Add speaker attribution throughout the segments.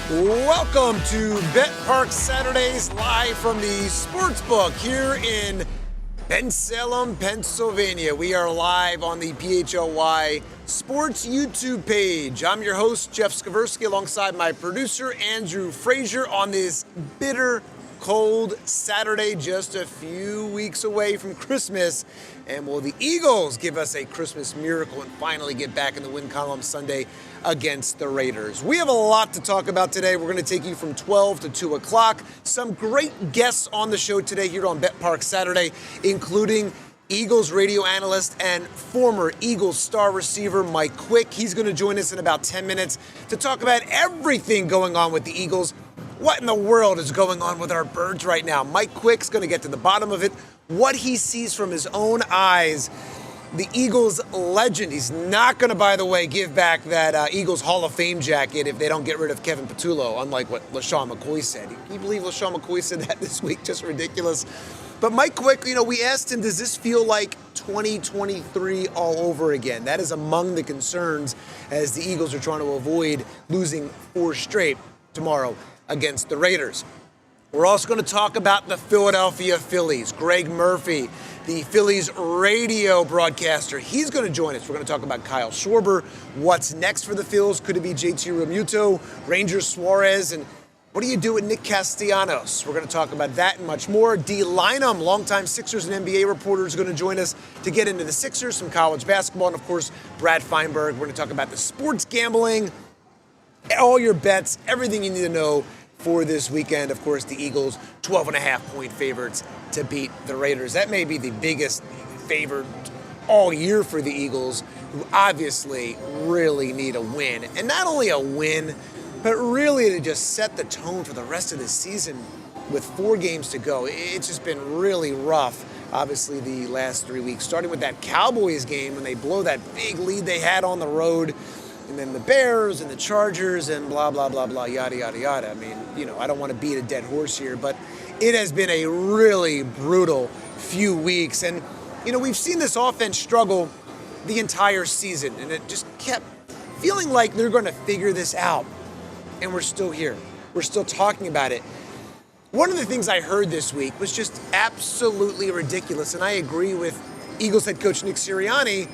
Speaker 1: Welcome to Parx Saturdays, live from the Sportsbook here in Bensalem, Pennsylvania. We are live on the PHLY Sports YouTube page. I'm your host, Jeff Skversky, alongside my producer, Andrew Frazier, on this bitter, cold Saturday, just a few weeks away from Christmas. And will the Eagles give us a Christmas miracle and finally get back in the win column Sunday against the Raiders? We have a lot to talk about today. We're going to take you from 12 to 2 o'clock. Some great guests on the show today here on Parx Saturday, including Eagles radio analyst and former Eagles star receiver Mike Quick. He's going to join us in about 10 minutes to talk about everything going on with the Eagles. What in the world is going on with our birds right now? Mike Quick's going to get to the bottom of it, what he sees from his own eyes. The Eagles legend. He's not going to, by the way, give back that Eagles Hall of Fame jacket if they don't get rid of Kevin Patullo, unlike what LaShawn McCoy said. Can you believe LaShawn McCoy said that this week? Just ridiculous. But Mike Quick, we asked him, does this feel like 2023 all over again? That is among the concerns as the Eagles are trying to avoid losing 4 straight tomorrow against the Raiders. We're also going to talk about the Philadelphia Phillies. Greg Murphy, the Phillies radio broadcaster, he's going to join us. We're going to talk about Kyle Schwarber. What's next for the Phils? Could it be JT Realmuto, Ranger Suarez, and what do you do with Nick Castellanos? We're going to talk about that and much more. D. Lynham, longtime Sixers and NBA reporter, is going to join us to get into the Sixers, some college basketball, and of course, Brad Feinberg. We're going to talk about the sports gambling, all your bets, everything you need to know for this weekend. Of course, the Eagles, 12.5-point favorites to beat the Raiders. That may be the biggest favorite all year for the Eagles, who obviously really need a win. And not only a win, but really to just set the tone for the rest of the season with 4 games to go. It's just been really rough, obviously, the last 3 weeks, starting with that Cowboys game when they blow that big lead they had on the road. And then the Bears and the Chargers and blah, blah, blah, blah, yada, yada, yada. I mean, I don't want to beat a dead horse here, but it has been a really brutal few weeks. And, we've seen this offense struggle the entire season, and it just kept feeling like they're going to figure this out. And we're still here. We're still talking about it. One of the things I heard this week was just absolutely ridiculous, and I agree with Eagles head coach Nick Sirianni.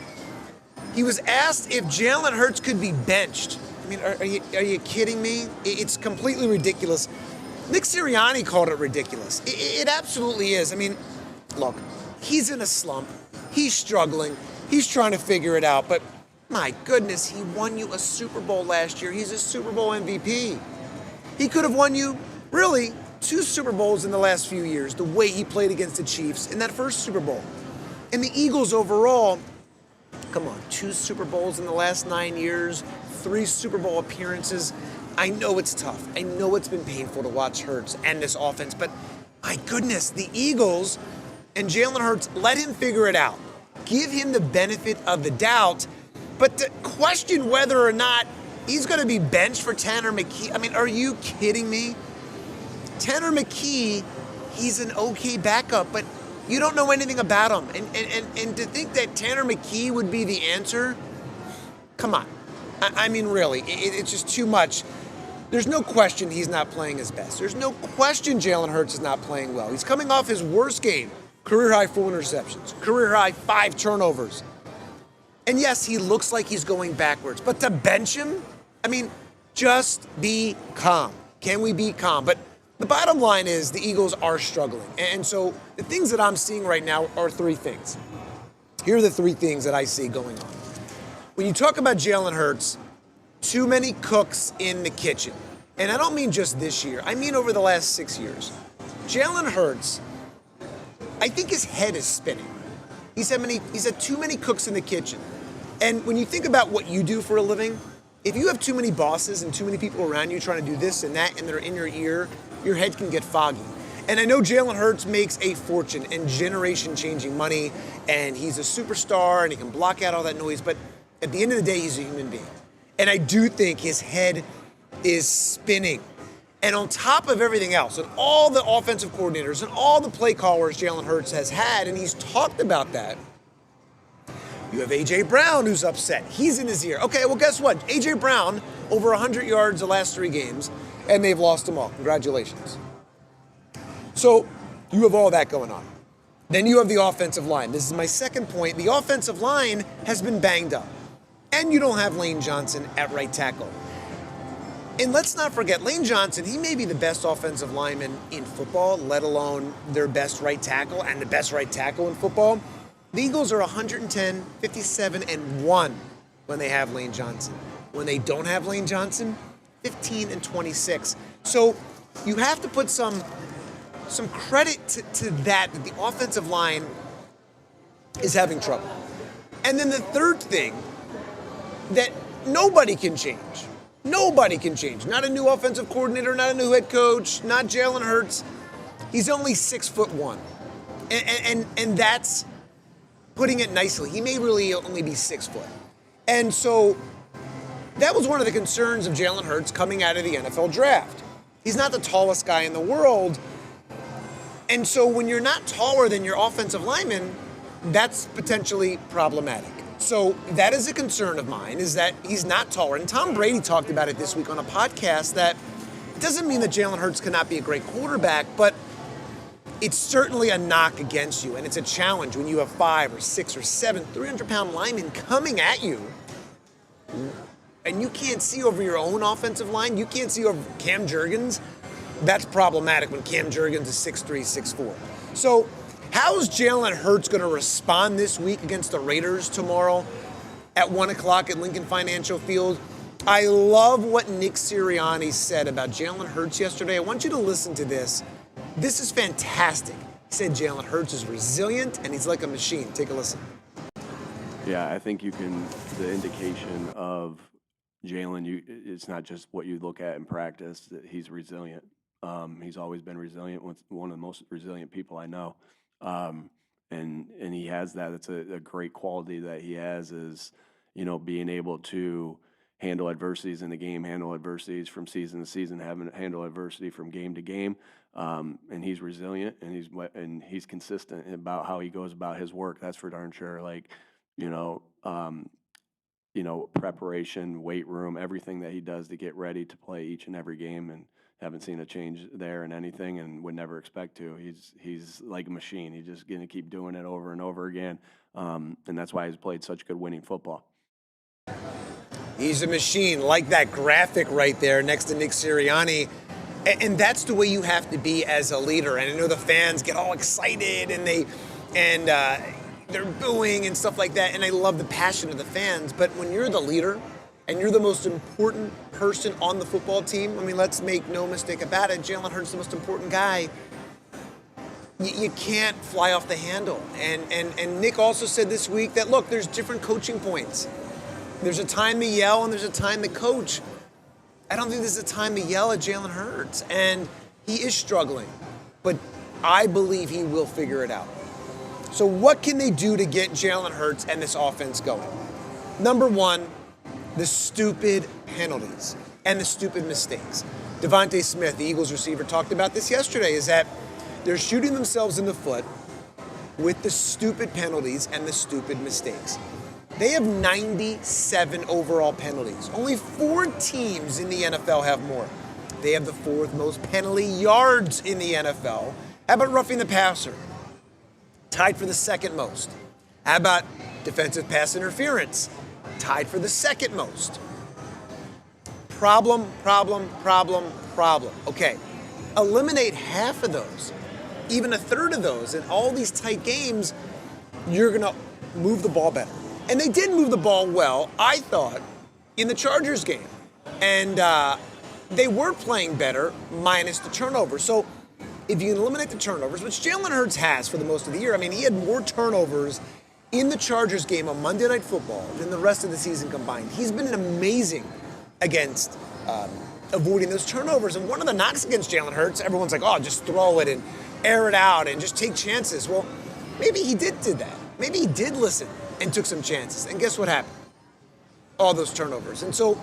Speaker 1: He was asked if Jalen Hurts could be benched. I mean, are you kidding me? It's completely ridiculous. Nick Sirianni called it ridiculous. It absolutely is. I mean, look, he's in a slump. He's struggling. He's trying to figure it out. But my goodness, he won you a Super Bowl last year. He's a Super Bowl MVP. He could have won you, really, 2 Super Bowls in the last few years, the way he played against the Chiefs in that first Super Bowl. And the Eagles overall, come on, 2 Super Bowls in the last 9 years, 3 Super Bowl appearances. I know it's tough. I know it's been painful to watch Hurts and this offense, but my goodness, the Eagles and Jalen Hurts, let him figure it out. Give him the benefit of the doubt, but to question whether or not he's going to be benched for Tanner McKee, I mean, are you kidding me? Tanner McKee, he's an okay backup, but you don't know anything about him. And to think that Tanner McKee would be the answer, come on. I mean, really, it's just too much. There's no question he's not playing his best. There's no question Jalen Hurts is not playing well. He's coming off his worst game, career-high 4 interceptions, career-high 5 turnovers. And yes, he looks like he's going backwards. But to bench him, I mean, just be calm. Can we be calm? But the bottom line is the Eagles are struggling. And so the things that I'm seeing right now are 3 things. Here are the 3 things that I see going on. When you talk about Jalen Hurts, too many cooks in the kitchen. And I don't mean just this year. I mean over the last 6 years. Jalen Hurts, I think his head is spinning. He's had too many cooks in the kitchen. And when you think about what you do for a living, if you have too many bosses and too many people around you trying to do this and that and they're in your ear, your head can get foggy. And I know Jalen Hurts makes a fortune and generation-changing money, and he's a superstar and he can block out all that noise, but at the end of the day, he's a human being. And I do think his head is spinning. And on top of everything else, and all the offensive coordinators and all the play callers Jalen Hurts has had, and he's talked about that, you have A.J. Brown who's upset. He's in his ear. Okay, well, guess what? A.J. Brown, over 100 yards the last 3 games, and they've lost them all. Congratulations. So you have all that going on. Then you have the offensive line. This is my second point. The offensive line has been banged up. And you don't have Lane Johnson at right tackle. And let's not forget, Lane Johnson, he may be the best offensive lineman in football, let alone their best right tackle and the best right tackle in football. The Eagles are 110, 57, and 1 when they have Lane Johnson. When they don't have Lane Johnson, 15 and 26. So you have to put some credit to that the offensive line is having trouble. And then the third thing that nobody can change. Nobody can change. Not a new offensive coordinator, not a new head coach, not Jalen Hurts. He's only 6'1". And that's putting it nicely. He may really only be 6 foot. And so that was one of the concerns of Jalen Hurts coming out of the NFL draft. He's not the tallest guy in the world. And so when you're not taller than your offensive lineman, that's potentially problematic. So that is a concern of mine, is that he's not taller. And Tom Brady talked about it this week on a podcast, that it doesn't mean that Jalen Hurts cannot be a great quarterback, but it's certainly a knock against you. And it's a challenge when you have 5 or 6 or 7 300-pound linemen coming at you, and you can't see over your own offensive line. You can't see over Cam Jurgens. That's problematic when Cam Jurgens is 6'3", 6'4". So how's Jalen Hurts going to respond this week against the Raiders tomorrow at 1 o'clock at Lincoln Financial Field? I love what Nick Sirianni said about Jalen Hurts yesterday. I want you to listen to this. This is fantastic. He said Jalen Hurts is resilient and he's like a machine. Take a listen.
Speaker 2: Yeah, I think the indication of Jalen, it's not just what you look at in practice, that he's resilient. He's always been resilient, one of the most resilient people I know. And he has that. It's a great quality that he has, is, being able to handle adversities in the game, handle adversities from season to season, handle adversity from game to game. And he's resilient, and he's consistent about how he goes about his work. That's for darn sure. Preparation, weight room, everything that he does to get ready to play each and every game, and haven't seen a change there in anything, and would never expect to. He's like a machine. He's just going to keep doing it over and over again, and that's why he's played such good winning football.
Speaker 1: He's a machine, like that graphic right there next to Nick Sirianni. And that's the way you have to be as a leader. And I know the fans get all excited and they're booing and stuff like that. And I love the passion of the fans. But when you're the leader and you're the most important person on the football team, I mean, let's make no mistake about it, Jalen Hurts is the most important guy. You can't fly off the handle. And Nick also said this week that, look, there's different coaching points. There's a time to yell and there's a time to coach. I don't think there's a time to yell at Jalen Hurts. And he is struggling. But I believe he will figure it out. So what can they do to get Jalen Hurts and this offense going? Number one, the stupid penalties and the stupid mistakes. Devontae Smith, the Eagles receiver, talked about this yesterday, is that they're shooting themselves in the foot with the stupid penalties and the stupid mistakes. They have 97 overall penalties. Only 4 teams in the NFL have more. They have the 4th most penalty yards in the NFL. How about roughing the passer? Tied for the 2nd most. How about defensive pass interference? Tied for the 2nd most. Problem. Okay, eliminate half of those, even a third of those. In all these tight games, you're going to move the ball better. And they did move the ball well, I thought, in the Chargers game. And they were playing better minus the turnovers. So if you can eliminate the turnovers, which Jalen Hurts has for the most of the year, I mean, he had more turnovers in the Chargers game on Monday Night Football than the rest of the season combined. He's been amazing against avoiding those turnovers. And one of the knocks against Jalen Hurts, everyone's like, oh, just throw it and air it out and just take chances. Well, maybe he did that. Maybe he did listen and took some chances. And guess what happened? All those turnovers. And so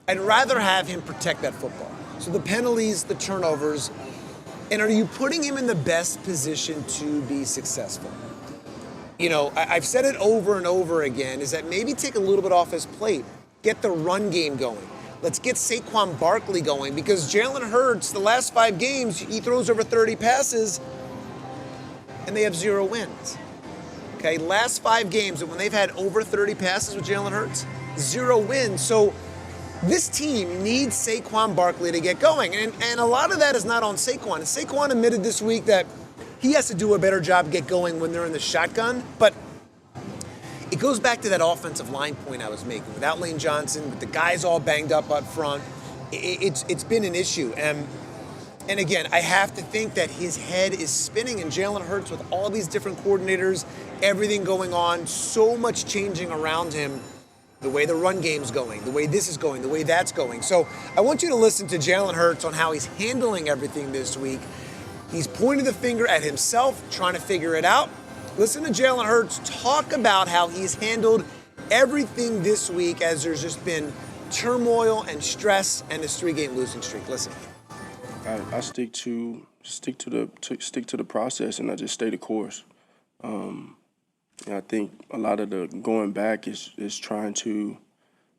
Speaker 1: I'd rather have him protect that football. So the penalties, the turnovers, and are you putting him in the best position to be successful? I've said it over and over again, is that maybe take a little bit off his plate. Get the run game going. let's get Saquon Barkley going, because Jalen Hurts, the last 5 games, he throws over 30 passes, and they have 0 wins. Okay, last 5 games, when they've had over 30 passes with Jalen Hurts, 0 wins. So this team needs Saquon Barkley to get going. And a lot of that is not on Saquon. Saquon admitted this week that he has to do a better job to get going when they're in the shotgun. But it goes back to that offensive line point I was making. Without Lane Johnson, with the guys all banged up up front, it's been an issue. And again, I have to think that his head is spinning, and Jalen Hurts, with all these different coordinators, everything going on, so much changing around him, the way the run game's going, the way this is going, the way that's going. So I want you to listen to Jalen Hurts on how he's handling everything this week. He's pointing the finger at himself, trying to figure it out. Listen to Jalen Hurts talk about how he's handled everything this week, as there's just been turmoil and stress and this 3-game losing streak. Listen.
Speaker 3: I stick to the process, and I just stay the course. And I think a lot of the going back is trying to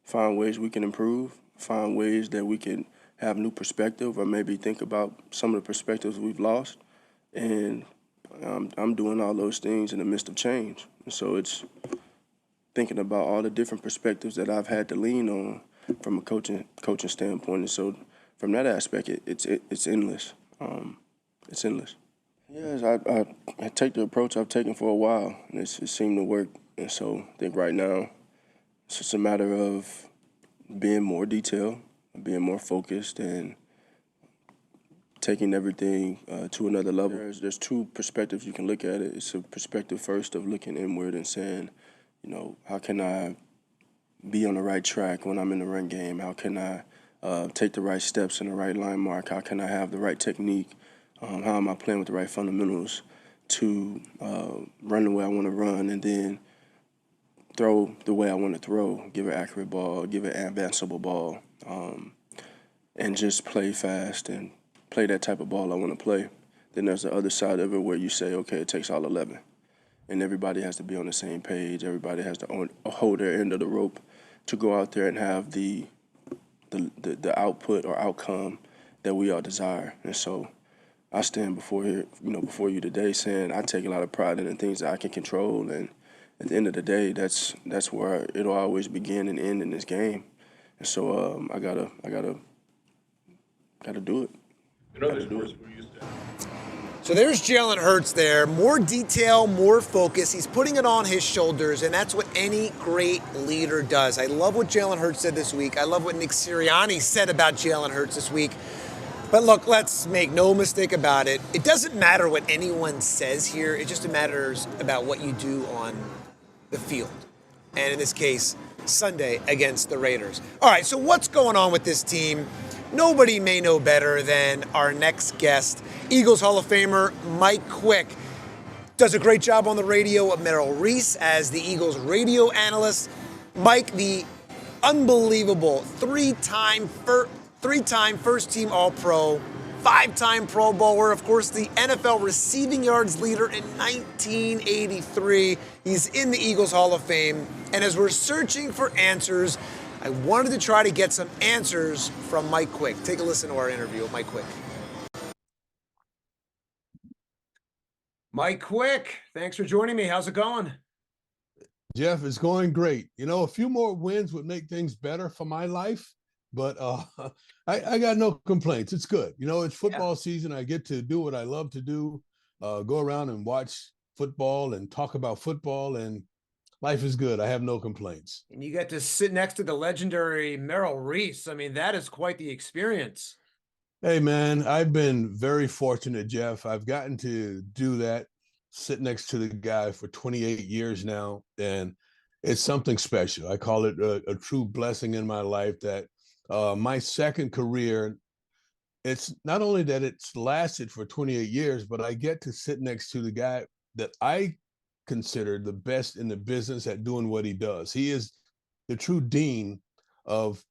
Speaker 3: find ways we can improve, find ways that we can have new perspective, or maybe think about some of the perspectives we've lost. And I'm doing all those things in the midst of change. And so it's thinking about all the different perspectives that I've had to lean on from a coaching standpoint. And so from that aspect, it's endless. It's endless. Yes, I take the approach I've taken for a while, and it seemed to work. And so I think right now it's just a matter of being more detailed, being more focused, and taking everything to another level. There's 2 perspectives you can look at it. It's a perspective first of looking inward and saying, how can I be on the right track when I'm in the run game? How can I take the right steps in the right line mark? How can I have the right technique? How am I playing with the right fundamentals to run the way I want to run, and then throw the way I want to throw, give an accurate ball, give an advanceable ball, and just play fast and play that type of ball I want to play. Then there's the other side of it where you say, okay, it takes all 11. And everybody has to be on the same page. Everybody has to hold their end of the rope to go out there and have the output or outcome that we all desire. And so I stand before you today saying I take a lot of pride in the things that I can control. And at the end of the day, that's where it'll always begin and end in this game. And so I gotta do it.
Speaker 4: In other sports, we're used to.
Speaker 1: So there's Jalen Hurts there. More detail, more focus. He's putting it on his shoulders, and that's what any great leader does. I love what Jalen Hurts said this week. I love what Nick Sirianni said about Jalen Hurts this week. But look, let's make no mistake about it. It doesn't matter what anyone says here. It just matters about what you do on the field. And in this case, Sunday against the Raiders. All right, so what's going on with this team? Nobody may know better than our next guest, Eagles Hall of Famer Mike Quick. Does a great job on the radio with Merrill Reese as the Eagles radio analyst. Mike, the unbelievable three-time first-team All-Pro, 5-time Pro Bowler, of course, the NFL receiving yards leader in 1983. He's in the Eagles Hall of Fame. And as we're searching for answers, I wanted to try to get some answers from Mike Quick. Take a listen to our interview with Mike Quick. Mike Quick, thanks for joining me. How's it going?
Speaker 4: Jeff, it's going great. A few more wins would make things better for my life, but I got no complaints. It's good. It's football season. I get to do what I love to do, go around and watch football and talk about football, and life is good. I have no complaints.
Speaker 1: And you get to sit next to the legendary Merrill Reese. I mean, that is quite the experience.
Speaker 4: Hey, man, I've been very fortunate, Jeff. I've gotten to do that, sit next to the guy for 28 years now, and it's something special. I call it a true blessing in my life that my second career, it's not only that it's lasted for 28 years, but I get to sit next to the guy that I consider the best in the business at doing what he does. He is the true dean of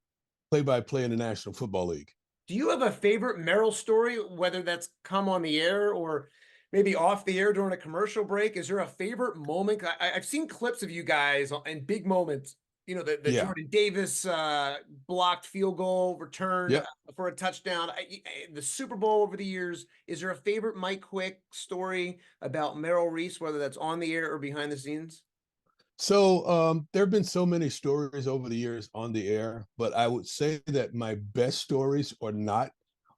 Speaker 4: play-by-play in the National Football League.
Speaker 1: Do you have a favorite Merrill story, whether that's come on the air or maybe off the air during a commercial break? Is there a favorite moment? I've seen clips of you guys in big moments You know, the
Speaker 4: Yeah.
Speaker 1: Jordan Davis blocked field goal returned
Speaker 4: Yep.
Speaker 1: for a touchdown. The Super Bowl over the years. Is there a favorite Mike Quick story about Merrill Reese, whether that's on the air or behind the scenes?
Speaker 4: So there have been so many stories over the years on the air, but I would say that my best stories are not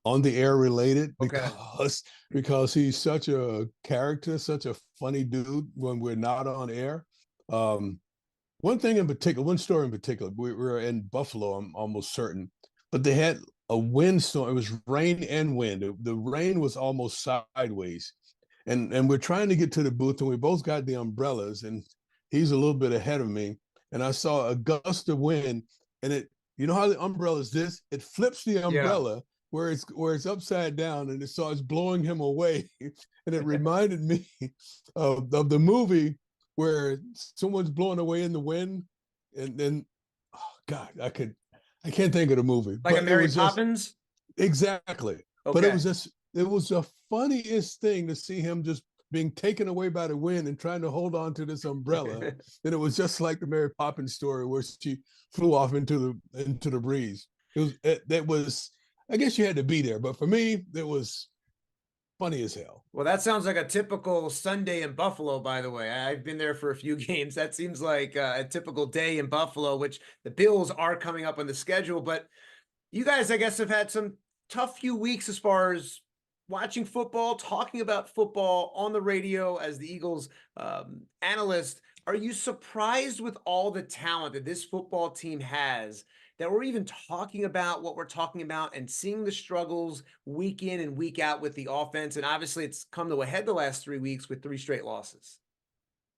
Speaker 4: on the air related
Speaker 1: Okay.
Speaker 4: because he's such a character, such a funny dude when we're not on air. Um, one thing in particular, one story in particular, we were in Buffalo, I'm almost certain, but they had a windstorm. It was rain and wind. The rain was almost sideways. And we're trying to get to the booth, and we both got the umbrellas, and he's a little bit ahead of me. And I saw a gust of wind, and you know how the umbrella is this? It flips the
Speaker 1: Yeah.
Speaker 4: umbrella where it's upside down, and it starts blowing him away. And it reminded me of the movie where someone's blown away in the wind, and then oh God, I can't think of the movie,
Speaker 1: Like a
Speaker 4: but it
Speaker 1: Mary
Speaker 4: was just
Speaker 1: Poppins?
Speaker 4: exactly. But
Speaker 1: Okay.
Speaker 4: it was the funniest thing to see him just being taken away by the wind and trying to hold on to this umbrella. And it was just like the Mary Poppins story where she flew off into the breeze. That was I guess you had to be there, but for me, it was funny as hell.
Speaker 1: Well, that sounds like a typical Sunday in Buffalo, by the way. I've been there for a few games. That seems like a typical day in Buffalo, which the Bills are coming up on the schedule. But you guys, I guess, have had some tough few weeks as far as watching football, talking about football on the radio as the Eagles analyst. Are you surprised with all the talent that this football team has, that we're even talking about what we're talking about and seeing the struggles week in and week out with the offense? And obviously it's come to a head the last 3 weeks with 3 straight losses.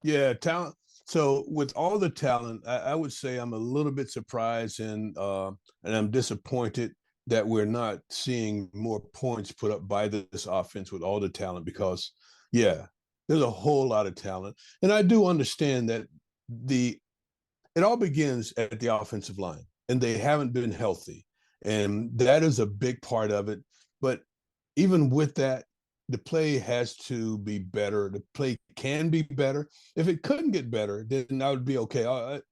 Speaker 4: Yeah, talent. So with all the talent, I would say I'm a little bit surprised and I'm disappointed that we're not seeing more points put up by this offense with all the talent because yeah, there's a whole lot of talent. And I do understand that the it all begins at the offensive line, and they haven't been healthy. And that is a big part of it. But even with that, the play has to be better. The play can be better. If it couldn't get better, then I would be okay.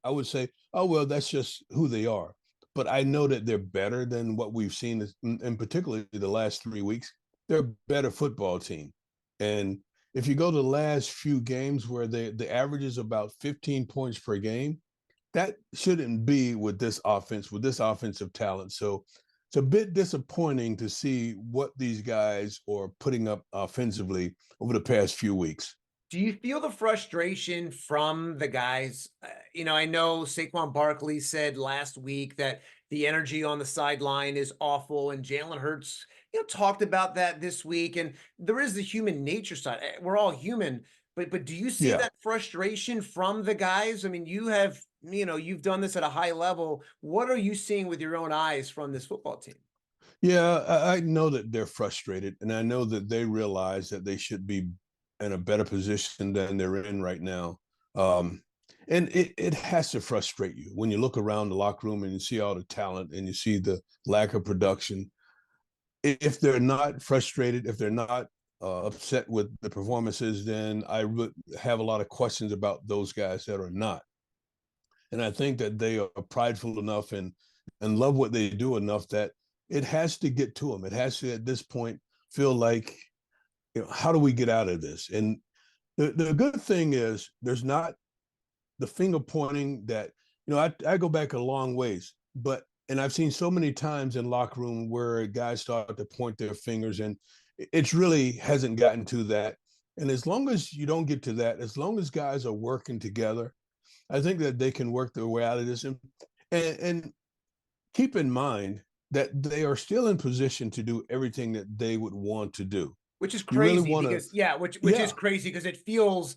Speaker 4: I would say, oh, well, that's just who they are. But I know that they're better than what we've seen, in particularly the last 3 weeks. They're a better football team. And if you go to the last few games where the average is about 15 points per game, that shouldn't be with this offense, with this offensive talent. So it's a bit disappointing to see what these guys are putting up offensively over the past few weeks.
Speaker 1: Do you feel the frustration from the guys? I know Saquon Barkley said last week that the energy on the sideline is awful, and Jalen Hurts, talked about that this week. And there is the human nature side. We're all human, but do you see
Speaker 4: Yeah.
Speaker 1: that frustration from the guys? I mean, you've done this at a high level. What are you seeing with your own eyes from this football team?
Speaker 4: Yeah, I know that they're frustrated, and I know that they realize that they should be in a better position than they're in right now. Um, and it has to frustrate you when you look around the locker room and you see all the talent and you see the lack of production. If they're not frustrated, if they're not upset with the performances, then I would have a lot of questions about those guys that are not. And I think that they are prideful enough and love what they do enough that it has to get to them. It has to, at this point, feel like, how do we get out of this? And the good thing is there's not the finger pointing that, I go back a long ways, and I've seen so many times in locker room where guys start to point their fingers, and it's really hasn't gotten to that. And as long as you don't get to that, as long as guys are working together, I think that they can work their way out of this. And keep in mind that they are still in position to do everything that they would want to do.
Speaker 1: Which is
Speaker 4: You really
Speaker 1: crazy
Speaker 4: want to,
Speaker 1: because which is
Speaker 4: yeah,
Speaker 1: crazy because it feels,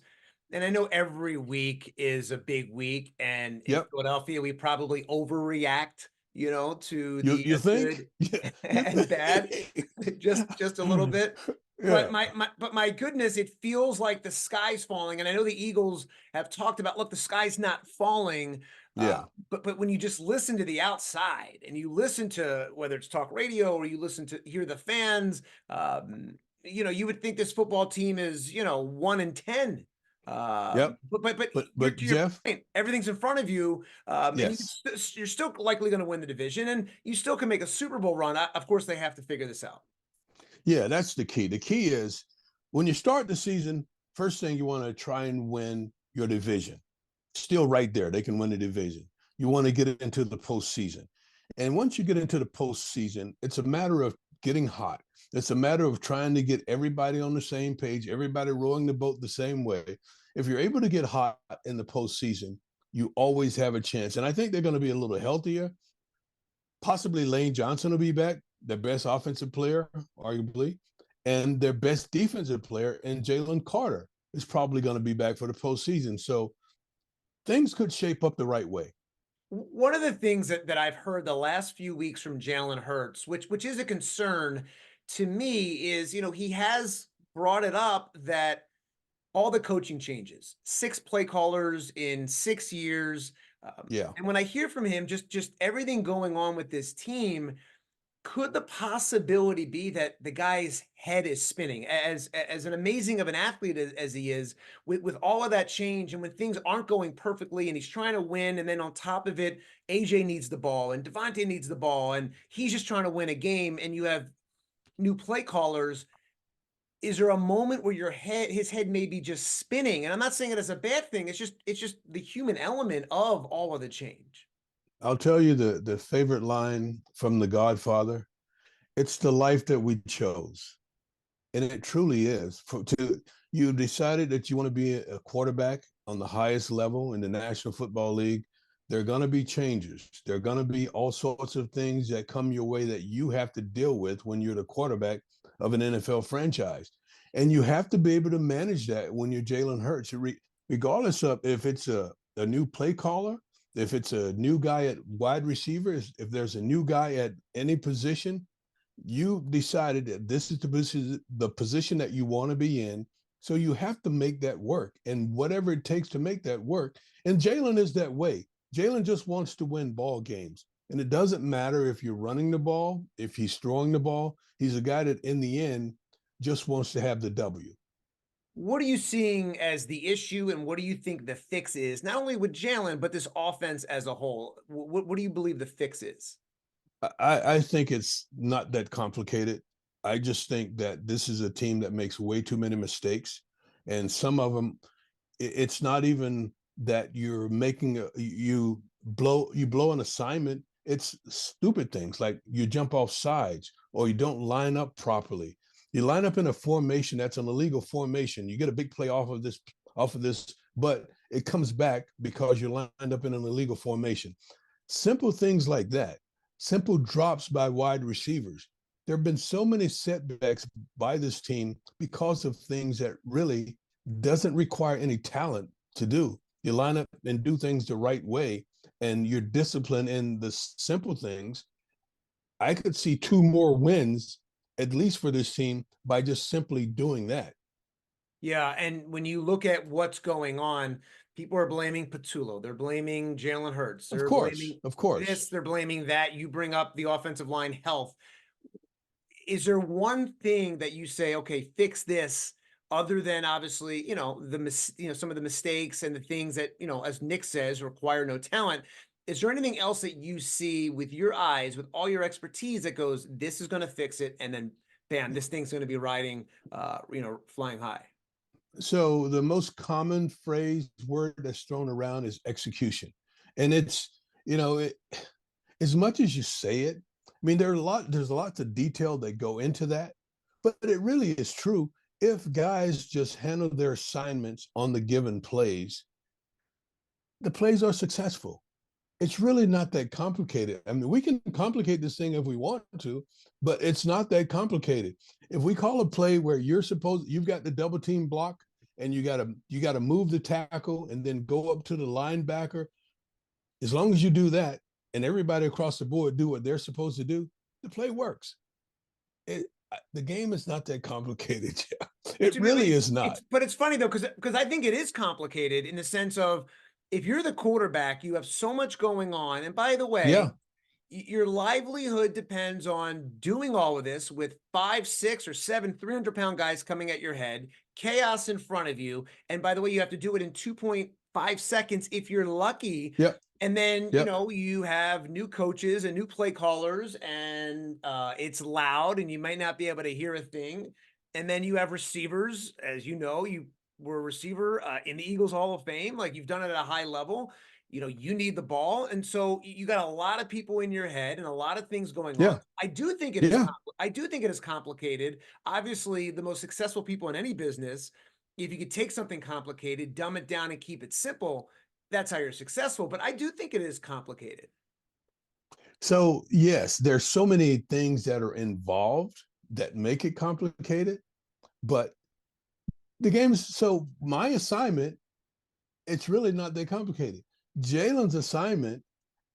Speaker 1: and I know every week is a big week, and in
Speaker 4: yep.
Speaker 1: Philadelphia we probably overreact, to
Speaker 4: You
Speaker 1: the
Speaker 4: you think?
Speaker 1: good
Speaker 4: Yeah, you
Speaker 1: and bad,
Speaker 4: think?
Speaker 1: just a little bit. But
Speaker 4: Yeah,
Speaker 1: my goodness, it feels like the sky's falling, and I know the Eagles have talked about, look, the sky's not falling.
Speaker 4: yeah,
Speaker 1: But when you just listen to the outside and you listen to whether it's talk radio or you listen to hear the fans, you would think this football team is 1-10.
Speaker 4: Yep.
Speaker 1: But
Speaker 4: But
Speaker 1: to your
Speaker 4: Jeff,
Speaker 1: point, everything's in front of you, and
Speaker 4: yes.
Speaker 1: you're still likely going to win the division, and you still can make a Super Bowl run. Of course, they have to figure this out.
Speaker 4: Yeah, that's the key. The key is when you start the season, first thing you want to try and win your division. Still right there, they can win the division. You want to get it into the postseason. And once you get into the postseason, it's a matter of getting hot. It's a matter of trying to get everybody on the same page, everybody rowing the boat the same way. If you're able to get hot in the postseason, you always have a chance. And I think they're going to be a little healthier. Possibly Lane Johnson will be back, their best offensive player, arguably, and their best defensive player, and Jalen Carter is probably going to be back for the postseason. So things could shape up the right way.
Speaker 1: One of the things that I've heard the last few weeks from Jalen Hurts, which is a concern to me, is he has brought it up that all the coaching changes, 6 play callers in 6 years.
Speaker 4: Yeah.
Speaker 1: And when I hear from him, just everything going on with this team, could the possibility be that the guy's head is spinning as an amazing of an athlete as he is with all of that change and when things aren't going perfectly and he's trying to win, and then on top of it, AJ needs the ball and Devontae needs the ball and he's just trying to win a game, and you have new play callers. Is there a moment where his head may be just spinning? And I'm not saying it as a bad thing. It's just the human element of all of the change.
Speaker 4: I'll tell you the favorite line from The Godfather. It's the life that we chose. And it truly is. You decided that you want to be a quarterback on the highest level in the National Football League. There are going to be changes. There are going to be all sorts of things that come your way that you have to deal with when you're the quarterback of an NFL franchise. And you have to be able to manage that when you're Jalen Hurts, regardless of if it's a new play caller, if it's a new guy at wide receiver, if there's a new guy at any position, you decided that this is the position that you want to be in. So you have to make that work, and whatever it takes to make that work. And Jalen is that way. Jalen just wants to win ball games. And it doesn't matter if you're running the ball, if he's throwing the ball. He's a guy that in the end just wants to have the W.
Speaker 1: What are you seeing as the issue, and what do you think the fix is, not only with Jalen, but this offense as a whole? What do you believe the fix is?
Speaker 4: I think it's not that complicated. I just think that this is a team that makes way too many mistakes. And some of them, it's not even that you're making you blow an assignment. It's stupid things like you jump off sides or you don't line up properly. You line up in a formation that's an illegal formation. You get a big play off of this, but it comes back because you're lined up in an illegal formation. Simple things like that. Simple drops by wide receivers. There have been so many setbacks by this team because of things that really doesn't require any talent to do. You line up and do things the right way, and you're disciplined in the simple things. I could see 2 more wins, at least for this team, by just simply doing that.
Speaker 1: Yeah, and when you look at what's going on, people are blaming Patullo. They're blaming Jalen Hurts. They're blaming
Speaker 4: Of course.
Speaker 1: this. They're blaming that. You bring up the offensive line health. Is there one thing that you say, okay, fix this, other than obviously, some of the mistakes and the things that, as Nick says, require no talent? Is there anything else that you see with your eyes, with all your expertise, that goes, this is going to fix it, and then bam, this thing's going to be riding, flying high?
Speaker 4: So the most common word that's thrown around is execution. And it's, as much as you say it, I mean, there's lots of detail that go into that, but it really is true. If guys just handle their assignments on the given plays, the plays are successful. It's really not that complicated. I mean, we can complicate this thing if we want to, but it's not that complicated. If we call a play where you've got the double team block and you got to move the tackle and then go up to the linebacker, as long as you do that and everybody across the board do what they're supposed to do, the play works. The game is not that complicated. It really is not.
Speaker 1: But it's funny though, because I think it is complicated in the sense of, if you're the quarterback, you have so much going on. And by the way,
Speaker 4: yeah,
Speaker 1: your livelihood depends on doing all of this with 5, 6, or 7 300-pound guys coming at your head, chaos in front of you. And by the way, you have to do it in 2.5 seconds if you're lucky.
Speaker 4: Yep.
Speaker 1: And then, you
Speaker 4: Yep.
Speaker 1: know, you have new coaches and new play callers, and it's loud and you might not be able to hear a thing. And then you have receivers, as you know, you were a receiver in the Eagles Hall of Fame. Like, you've done it at a high level. You know, you need the ball. And so you got a lot of people in your head and a lot of things going on.
Speaker 4: Yeah.
Speaker 1: I do think it is,
Speaker 4: Yeah.
Speaker 1: I do think it is complicated. Obviously, the most successful people in any business, if you could take something complicated, dumb it down and keep it simple, that's how you're successful. But I do think it is complicated.
Speaker 4: So yes, there's so many things that are involved that make it complicated, but the game is, so my assignment, it's really not that complicated. Jalen's assignment,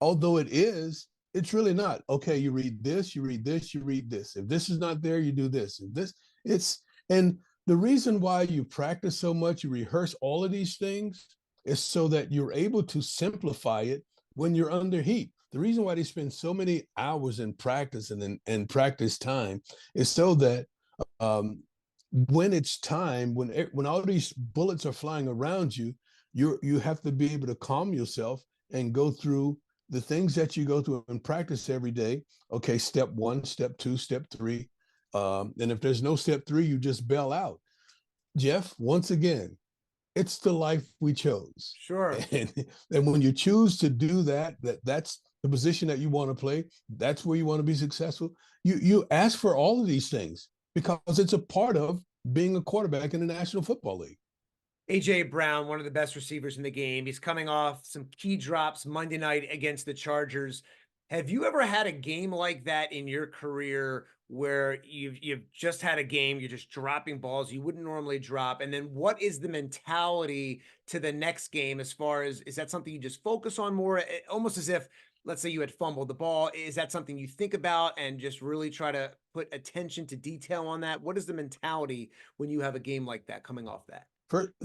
Speaker 4: although it is, it's really not. Okay, you read this, you read this, you read this. If this is not there, you do this. If this, it's, and the reason why you practice so much, you rehearse all of these things, is so that you're able to simplify it when you're under heat. The reason why they spend so many hours in practice and practice time is so that when it's time, when all these bullets are flying around you, you have to be able to calm yourself and go through the things that you go through in practice every day. Okay, step 1, step 2, step 3. And if there's no step 3, you just bail out. Jeff, once again, it's the life we chose.
Speaker 1: Sure.
Speaker 4: And when you choose to do that, that's the position that you want to play, that's where you want to be successful. You ask for all of these things because it's a part of being a quarterback in the National Football League.
Speaker 1: A.J. Brown, one of the best receivers in the game. He's coming off some key drops Monday night against the Chargers. Have you ever had a game like that in your career where you've just had a game, you're just dropping balls you wouldn't normally drop? And then what is the mentality to the next game as far as, is that something you just focus on more? Almost as if, let's say you had fumbled the ball. Is that something you think about and just really try to put attention to detail on that? What is the mentality when you have a game like that coming off that?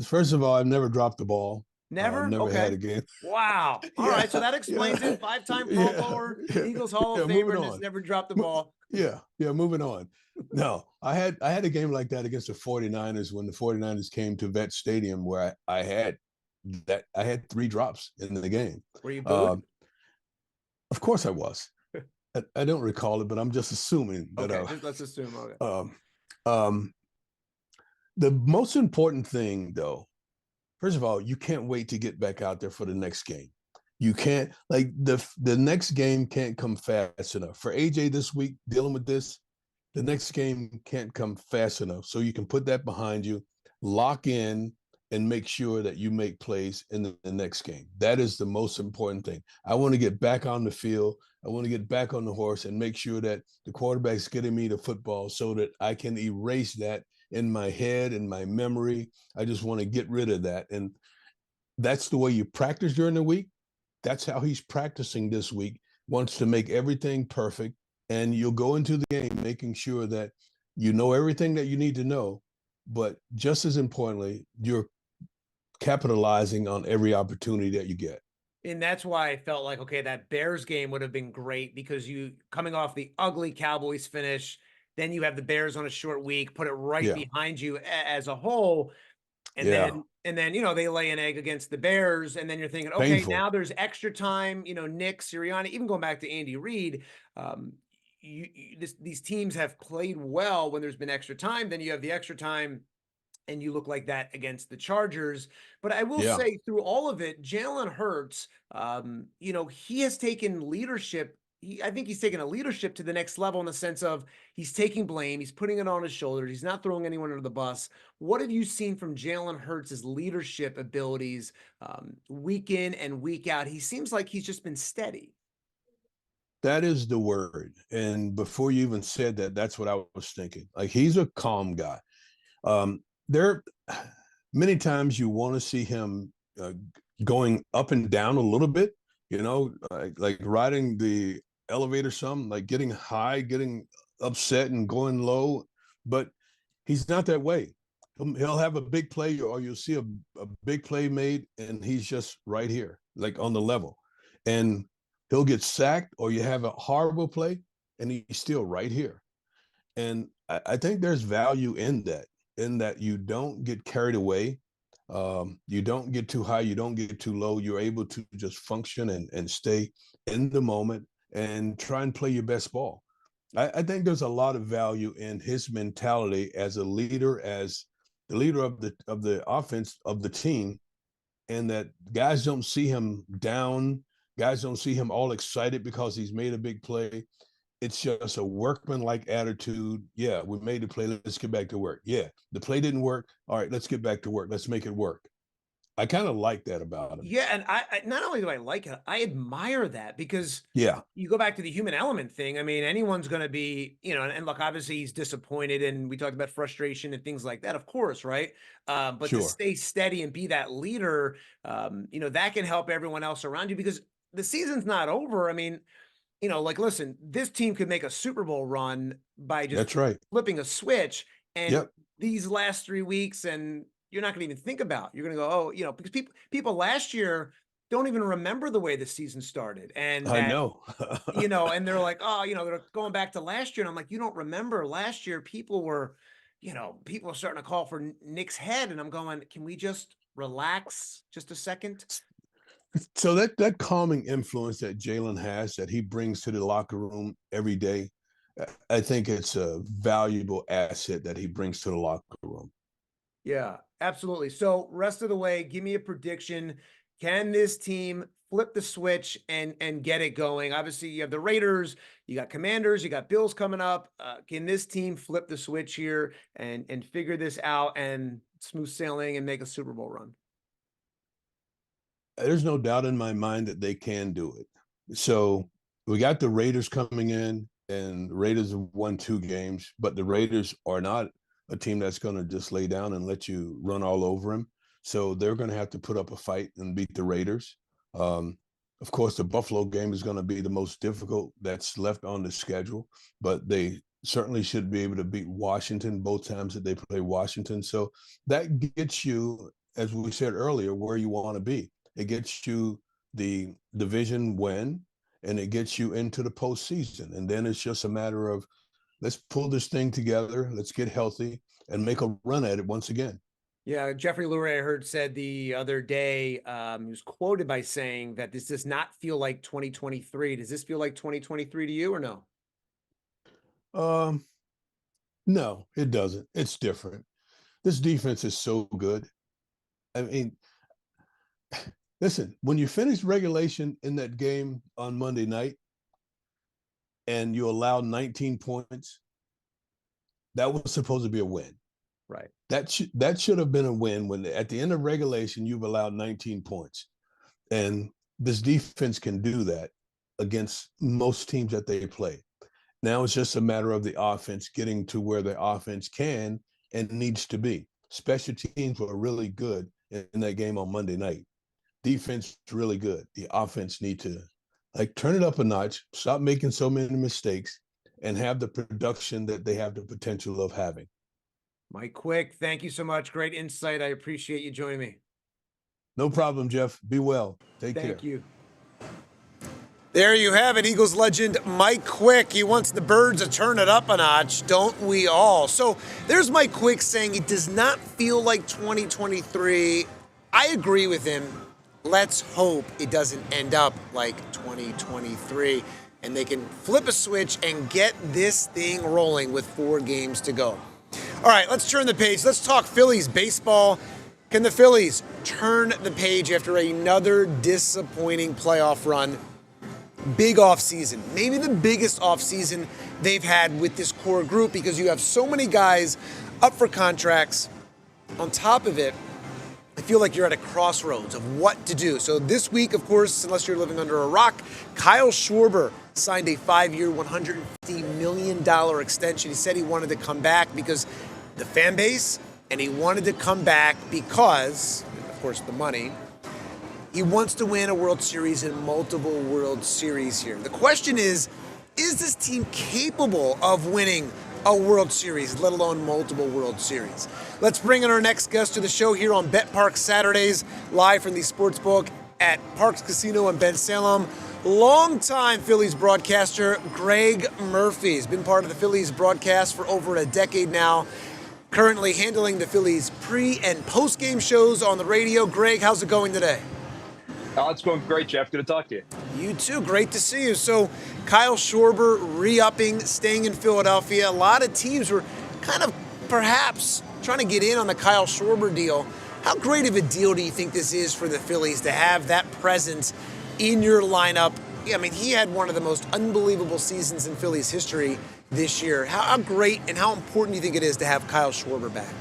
Speaker 4: First of all, I've never dropped the ball.
Speaker 1: Never?
Speaker 4: Never
Speaker 1: Okay.
Speaker 4: had a game.
Speaker 1: Wow. All right. So that explains it. 5-time Pro Bowler, Eagles Hall of Famer, and has never dropped the ball.
Speaker 4: Yeah. Moving on. No, I had a game like that against the 49ers when the 49ers came to Vet Stadium where I had 3 drops in the game.
Speaker 1: Were you booed?
Speaker 4: Of course I was. I don't recall it, but I'm just assuming that.
Speaker 1: Okay, let's assume.
Speaker 4: Okay. The most important thing, though, first of all, you can't wait to get back out there for the next game. You can't, like, the next game can't come fast enough. For AJ this week, dealing with this, the next game can't come fast enough. So you can put that behind you, lock in, and make sure that you make plays in the next game. That is the most important thing. I want to get back on the field. I want to get back on the horse and make sure that the quarterback's getting me the football so that I can erase that in my head, in my memory. I just want to get rid of that. And that's the way you practice during the week. That's how he's practicing this week, wants to make everything perfect. And you'll go into the game making sure that you know everything that you need to know. But just as importantly, you're capitalizing on every opportunity that you get.
Speaker 1: And that's why I felt like, okay, that Bears game would have been great because you coming off the ugly Cowboys finish, then you have the Bears on a short week, put it right behind you as a whole. And then, you know, they lay an egg against the Bears. And then you're thinking, okay,
Speaker 4: Painful.
Speaker 1: now there's extra time, you know, Nick Sirianni, even going back to Andy Reid, these teams have played well when there's been extra time. Then you have the extra time and you look like that against the Chargers. But I will say through all of it, Jalen Hurts, you know, he has taken leadership. I think he's taken a leadership to the next level in the sense of he's taking blame. He's putting it on his shoulders. He's not throwing anyone under the bus. What have you seen from Jalen Hurts' leadership abilities week in and week out? He seems like he's just been steady.
Speaker 4: That is the word. And before you even said that, that's what I was thinking. Like, he's a calm guy. There many times you want to see him going up and down a little bit, you know, like riding the elevator some, like getting high, getting upset and going low, but he's not that way. He'll have a big play or you'll see a big play made and he's just right here, like on the level. And he'll get sacked or you have a horrible play and he's still right here. And I think there's value in that. in that you don't get carried away. You don't get too high, you don't get too low. You're able to just function and stay in the moment and try and play your best ball. I think there's a lot of value in his mentality as a leader, as the leader of the offense of the team, and that guys don't see him down, guys don't see him all excited because he's made a big play. It's just a workman-like attitude. Yeah, we made the play. Let's get back to work. Yeah, the play didn't work. All right, let's get back to work. Let's make it work. I kind of like that about him.
Speaker 1: Yeah, and I not only do I like it, I admire that because
Speaker 4: Yeah,
Speaker 1: you go back to the human element thing. I mean, anyone's going to be, and look, obviously he's disappointed, and we talked about frustration and things like that, of course, right? But to
Speaker 4: sure.
Speaker 1: stay steady and be that leader, that can help everyone else around you because the season's not over. I mean, like, listen, this team could make a Super Bowl run by just
Speaker 4: That's right.
Speaker 1: flipping a switch. And
Speaker 4: Yep,
Speaker 1: these last 3 weeks, and you're not going to even think about, you're going to go, oh, because people last year don't even remember the way the season started. And
Speaker 4: I
Speaker 1: that,
Speaker 4: know.
Speaker 1: and they're like, oh, they're going back to last year. And I'm like, you don't remember last year, people were starting to call for Nick's head. And I'm going, can we just relax just a second?
Speaker 4: So that calming influence that Jalen has, that he brings to the locker room every day, I think it's a valuable asset that he brings to the locker room.
Speaker 1: Yeah, absolutely. So rest of the way, give me a prediction. Can this team flip the switch and get it going? Obviously, you have the Raiders, you got Commanders, you got Bills coming up. Can this team flip the switch here and figure this out and smooth sailing and make a Super Bowl run?
Speaker 4: There's no doubt in my mind that they can do it. So we got the Raiders coming in, and the Raiders have won 2 games, but the Raiders are not a team that's going to just lay down and let you run all over them. So they're going to have to put up a fight and beat the Raiders. Um, of course, the Buffalo game is going to be the most difficult that's left on the schedule, but they certainly should be able to beat Washington both times that they play Washington. So that gets you, as we said earlier, where you want to be. It gets you the division win, and it gets you into the postseason. And then it's just a matter of, let's pull this thing together, let's get healthy, and make a run at it once again.
Speaker 1: Yeah, Jeffrey Lurie, I heard, said the other day, he was quoted by saying that this does not feel like 2023. Does this feel like 2023 to you or no?
Speaker 4: Um, no, it doesn't. It's different. This defense is so good. I mean, listen, when you finish regulation in that game on Monday night and you allow 19 points, that was supposed to be a win.
Speaker 1: Right.
Speaker 4: That should have been a win when at the end of regulation you've allowed 19 points. And this defense can do that against most teams that they play. Now it's just a matter of the offense getting to where the offense can and needs to be. Special teams were really good in that game on Monday night. Defense is really good. The offense need to turn it up a notch, stop making so many mistakes, and have the production that they have the potential of having.
Speaker 1: Mike Quick, thank you so much. Great insight. I appreciate you joining me.
Speaker 4: No problem, Jeff. Be well. Take care.
Speaker 1: Thank you. There you have it, Eagles legend Mike Quick. He wants the Birds to turn it up a notch, don't we all? So there's Mike Quick saying it does not feel like 2023. I agree with him. Let's hope it doesn't end up like 2023 and they can flip a switch and get this thing rolling with 4 games to go. All right, let's turn the page. Let's talk Phillies baseball. Can the Phillies turn the page after another disappointing playoff run? Big offseason, maybe the biggest offseason they've had with this core group because you have so many guys up for contracts. On top of it, I feel like you're at a crossroads of what to do. So this week, of course, unless you're living under a rock, Kyle Schwarber signed a 5-year, $150 million extension. He said he wanted to come back because the fan base, and he wanted to come back because, of course, the money. He wants to win a World Series and multiple World Series here. The question is this team capable of winning a World Series, let alone multiple World Series? Let's bring in our next guest to the show here on Parx Saturdays, live from the Sportsbook at Parx Casino in Ben Salem. Longtime Phillies broadcaster Greg Murphy has been part of the Phillies broadcast for over a decade now. currently handling the Phillies pre- and post-game shows on the radio. Greg, how's it going today?
Speaker 5: Oh, it's going great, Jeff. Good to talk to you.
Speaker 1: You too. Great to see you. So Kyle Schwarber re-upping, staying in Philadelphia. A lot of teams were kind of perhaps trying to get in on the Kyle Schwarber deal. How great of a deal do you think this is for the Phillies to have that presence in your lineup? I mean, he had one of the most unbelievable seasons in Phillies history this year. How great and how important do you think it is to have Kyle Schwarber back?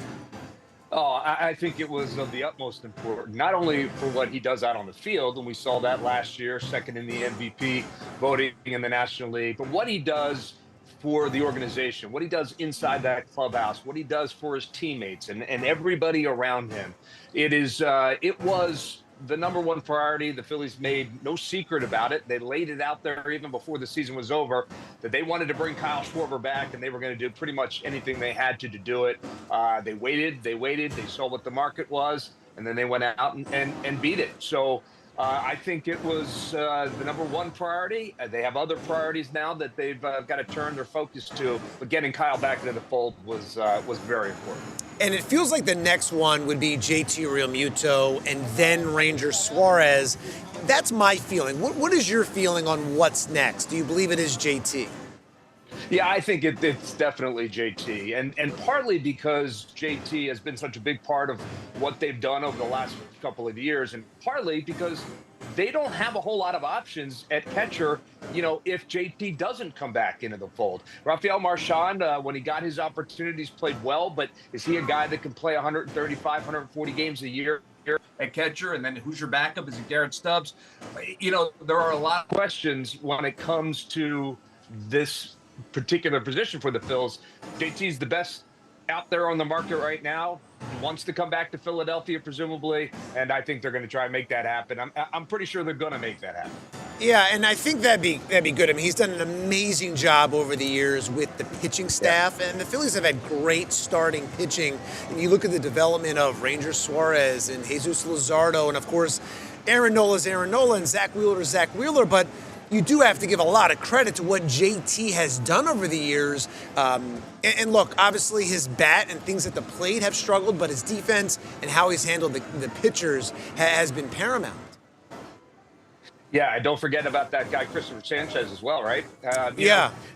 Speaker 5: Oh, I think it was of the utmost important, not only for what he does out on the field, and we saw that last year, second in the MVP voting in the National League, but what he does for the organization, what he does inside that clubhouse, what he does for his teammates and everybody around him. It was the number one priority. The Phillies made no secret about it. They laid it out there even before the season was over that they wanted to bring Kyle Schwarber back, and they were going to do pretty much anything they had to do it. They waited, they saw what the market was, and then they went out and beat it. So I think it was the number one priority. They have other priorities now that they've got to turn their focus to, but getting Kyle back into the fold was very important.
Speaker 1: And it feels like the next one would be JT Realmuto and then Ranger Suarez. That's my feeling. What is your feeling on what's next? Do you believe it is JT?
Speaker 5: Yeah, I think it's definitely JT, and partly because JT has been such a big part of what they've done over the last couple of years, and partly because they don't have a whole lot of options at catcher, if JT doesn't come back into the fold. Rafael Marchand, when he got his opportunities, played well, but is he a guy that can play 135, 140 games a year at catcher? And then who's your backup? Is it Garrett Stubbs? There are a lot of questions when it comes to this particular position for the Phils. JT's the best out there on the market right now. He wants to come back to Philadelphia, presumably, and I think they're going to try and make that happen. I'm pretty sure they're going to make that happen.
Speaker 1: Yeah, and I think that'd be good. I mean, he's done an amazing job over the years with the pitching staff, and the Phillies have had great starting pitching. And you look at the development of Ranger Suarez and Jesus Luzardo, and of course, Aaron Nola's Aaron Nola and Zach Wheeler's Zach Wheeler, but you do have to give a lot of credit to what JT has done over the years. And look, obviously his bat and things at the plate have struggled, but his defense and how he's handled the pitchers has been paramount.
Speaker 5: Yeah, don't forget about that guy, Christopher Sanchez, as well, right?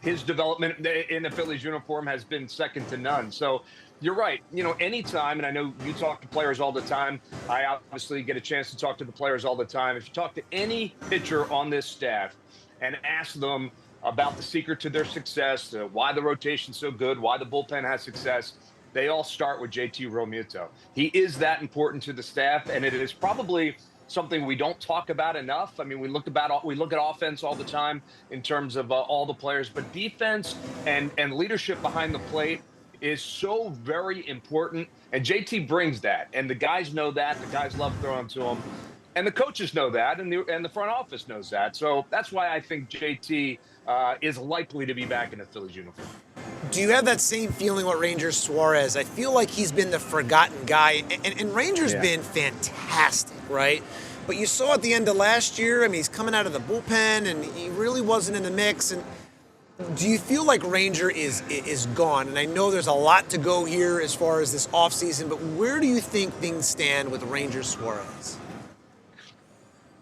Speaker 5: His development in the Phillies uniform has been second to none. So you're right. Anytime, and I know you talk to players all the time. I obviously get a chance to talk to the players all the time. If you talk to any pitcher on this staff and ask them about the secret to their success, why the rotation's so good, why the bullpen has success, they all start with JT Realmuto. He is that important to the staff, and it is probably something we don't talk about enough. I mean, we look at offense all the time in terms of all the players, but defense and leadership behind the plate is so very important, and JT brings that, and the guys know that. The guys love throwing to him, and the coaches know that, and the front office knows that. So that's why I think JT is likely to be back in the Phillies uniform.
Speaker 1: Do you have that same feeling with Ranger Suarez? I feel like he's been the forgotten guy, and Ranger's been fantastic, right? But you saw at the end of last year, I mean, he's coming out of the bullpen, and he really wasn't in the mix. And do you feel like Ranger is gone? And I know there's a lot to go here as far as this offseason, but where do you think things stand with Ranger Suarez?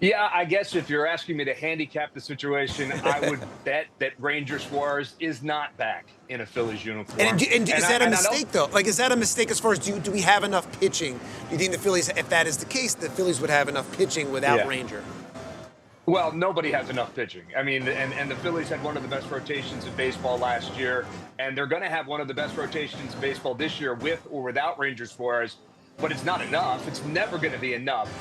Speaker 5: Yeah, I guess if you're asking me to handicap the situation, I would bet that Ranger Suarez is not back in a Phillies uniform.
Speaker 1: And is that a mistake, though? Like, is that a mistake as far as do we have enough pitching? Do you think the Phillies, if that is the case, the Phillies would have enough pitching without Ranger?
Speaker 5: Well, nobody has enough pitching. I mean, and the Phillies had one of the best rotations in baseball last year, and they're going to have one of the best rotations in baseball this year with or without Ranger Suarez, but it's not enough. It's never going to be enough.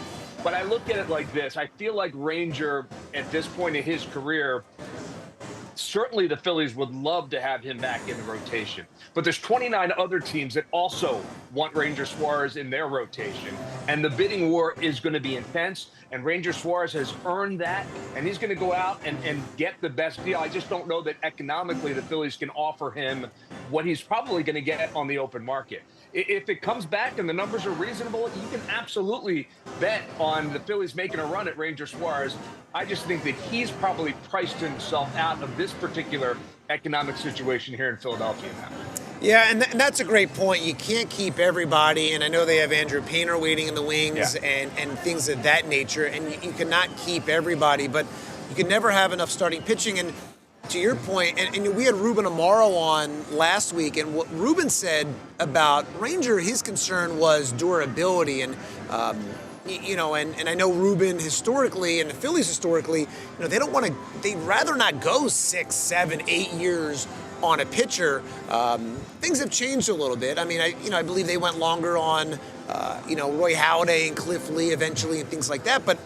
Speaker 5: But I look at it like this. I feel like Ranger, at this point in his career, certainly the Phillies would love to have him back in the rotation. But there's 29 other teams that also want Ranger Suarez in their rotation. And the bidding war is going to be intense. And Ranger Suarez has earned that. And he's going to go out and get the best deal. I just don't know that economically the Phillies can offer him what he's probably going to get on the open market. If it comes back and the numbers are reasonable, you can absolutely bet on the Phillies making a run at Ranger Suarez. I just think that he's probably priced himself out of this particular economic situation here in Philadelphia now.
Speaker 1: Yeah, and that's a great point. You can't keep everybody, and I know they have Andrew Painter waiting in the wings and things of that nature, and you cannot keep everybody, but you can never have enough starting pitching. And to your point, and we had Ruben Amaro on last week, and what Ruben said about Ranger, his concern was durability, and and I know Ruben historically and the Phillies historically, they'd rather not go 6, 7, 8 years on a pitcher. Things have changed a little bit. I mean, I believe they went longer on, Roy Halladay and Cliff Lee eventually and things like that. But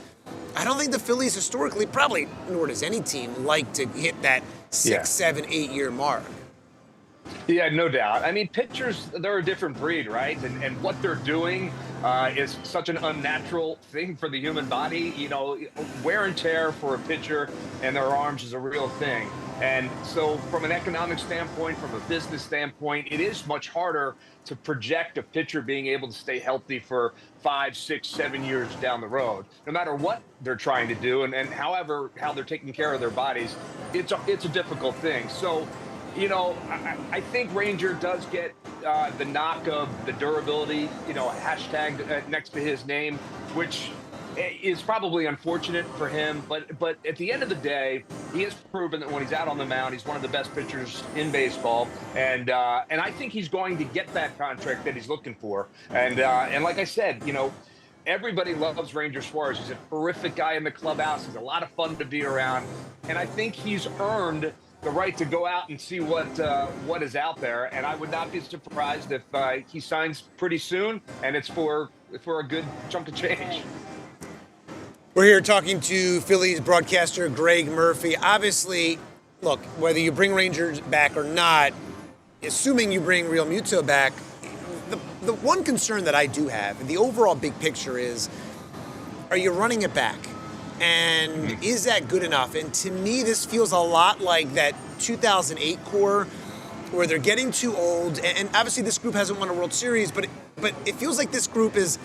Speaker 1: I don't think the Phillies historically, probably, nor does any team, like to hit that 6, 7, 8 year mark.
Speaker 5: Yeah, no doubt. I mean, pitchers, they're a different breed, right? And what they're doing is such an unnatural thing for the human body. Wear and tear for a pitcher and their arms is a real thing. And so from an economic standpoint, from a business standpoint, it is much harder to project a pitcher being able to stay healthy for 5, 6, 7 years down the road, no matter what they're trying to do. And how they're taking care of their bodies, it's a difficult thing. So, I think Ranger does get the knock of the durability, hashtag next to his name, which is probably unfortunate for him. But at the end of the day, he has proven that when he's out on the mound, he's one of the best pitchers in baseball. And I think he's going to get that contract that he's looking for. And like I said, everybody loves Ranger Suarez. He's a terrific guy in the clubhouse. He's a lot of fun to be around. And I think he's earned the right to go out and see what is out there, and I would not be surprised if he signs pretty soon, and it's for a good chunk of change.
Speaker 1: We're here talking to Phillies broadcaster Greg Murphy. Obviously, look, whether you bring Rangers back or not, assuming you bring Real Muto back, the one concern that I do have, the overall big picture is, are you running it back? And is that good enough? And to me, this feels a lot like that 2008 core where they're getting too old. And obviously this group hasn't won a World Series, but it feels like this group is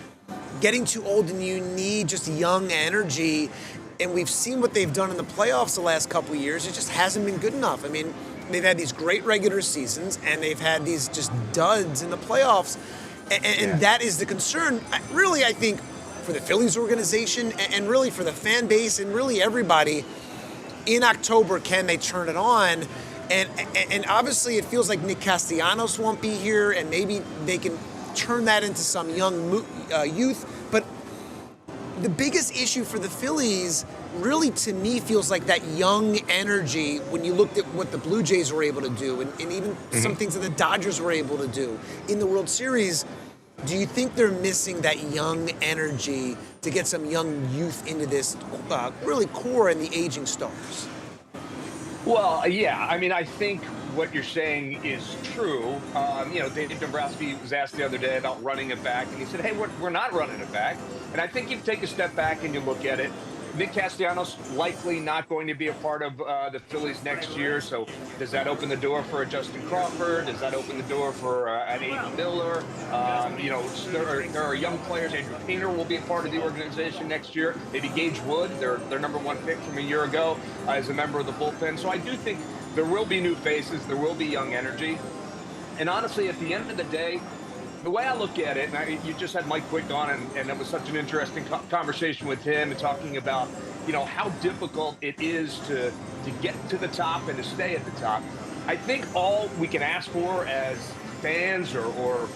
Speaker 1: getting too old and you need just young energy. And we've seen what they've done in the playoffs the last couple of years. It just hasn't been good enough. I mean, they've had these great regular seasons and they've had these just duds in the playoffs. And that is the concern. Really, I think, for the Phillies organization and really for the fan base and really everybody, in October, can they turn it on? And obviously it feels like Nick Castellanos won't be here and maybe they can turn that into some young youth. But the biggest issue for the Phillies really, to me, feels like that young energy when you looked at what the Blue Jays were able to do and even some things that the Dodgers were able to do in the World Series. Do you think they're missing that young energy to get some young youth into this really core and the aging stars?
Speaker 5: Well, yeah. I mean, I think what you're saying is true. Dave Dombrowski was asked the other day about running it back, and he said, hey, we're not running it back. And I think you take a step back and you look at it. Nick Castellanos likely not going to be a part of the Phillies next year. So does that open the door for a Justin Crawford? Does that open the door for an Aiden Miller? There are young players. Andrew Painter will be a part of the organization next year. Maybe Gage Wood, their number one pick from a year ago, as a member of the bullpen. So I do think there will be new faces. There will be young energy. And honestly, at the end of the day, the way I look at it, and you just had Mike Quick on, and it was such an interesting conversation with him and talking about, how difficult it is to get to the top and to stay at the top. I think all we can ask for as fans or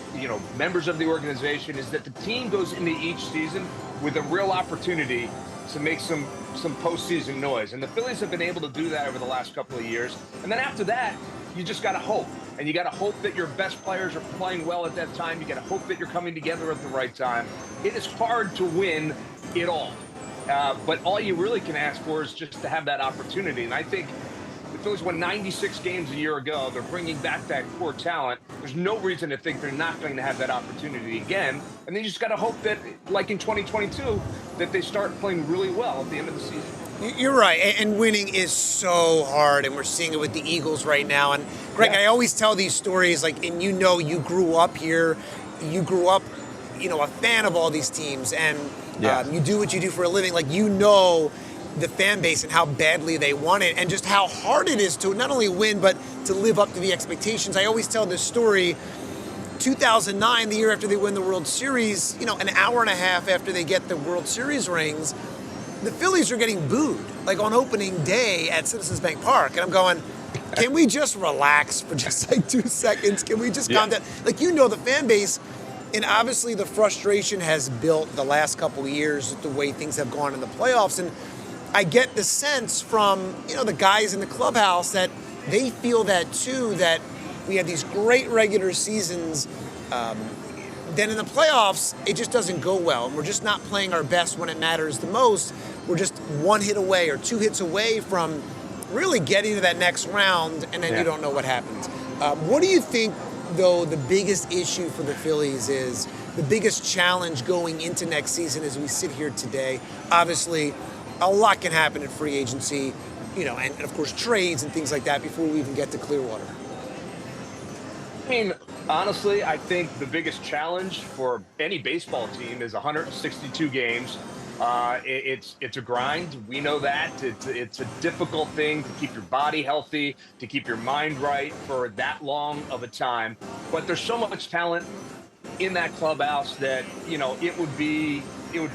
Speaker 5: members of the organization is that the team goes into each season with a real opportunity to make some postseason noise. And the Phillies have been able to do that over the last couple of years. And then after that, you just got to hope. And you got to hope that your best players are playing well at that time. You got to hope that you're coming together at the right time. It is hard to win it all. But all you really can ask for is just to have that opportunity. And I think the Phillies won 96 games a year ago. They're bringing back that core talent. There's no reason to think they're not going to have that opportunity again. And then you just got to hope that, like in 2022, that they start playing really well at the end of the season.
Speaker 1: You're right, and winning is so hard, and we're seeing it with the Eagles right now. And Greg, I always tell these stories, and you grew up here, you grew up, a fan of all these teams, and you do what you do for a living. the fan base and how badly they want it, and just how hard it is to not only win, but to live up to the expectations. I always tell this story. 2009, the year after they win the World Series, an hour and a half after they get the World Series rings, the Phillies are getting booed, like on opening day at Citizens Bank Park. And I'm going, can we just relax for just like 2 seconds? Can we just calm down? Like, the fan base, and obviously the frustration has built the last couple of years with the way things have gone in the playoffs. And I get the sense from, the guys in the clubhouse that they feel that too, that we had these great regular seasons. Then in the playoffs, it just doesn't go well. And we're just not playing our best when it matters the most. We're just 1 hit away or 2 hits away from really getting to that next round, and then you don't know what happens. What do you think, though, the biggest issue for the Phillies is, the biggest challenge going into next season as we sit here today? Obviously, a lot can happen in free agency, and of course trades and things like that before we even get to Clearwater.
Speaker 5: I mean, honestly, I think the biggest challenge for any baseball team is 162 games. It's a grind. We know that. It's a difficult thing to keep your body healthy, to keep your mind right for that long of a time. But there's so much talent in that clubhouse that, it would be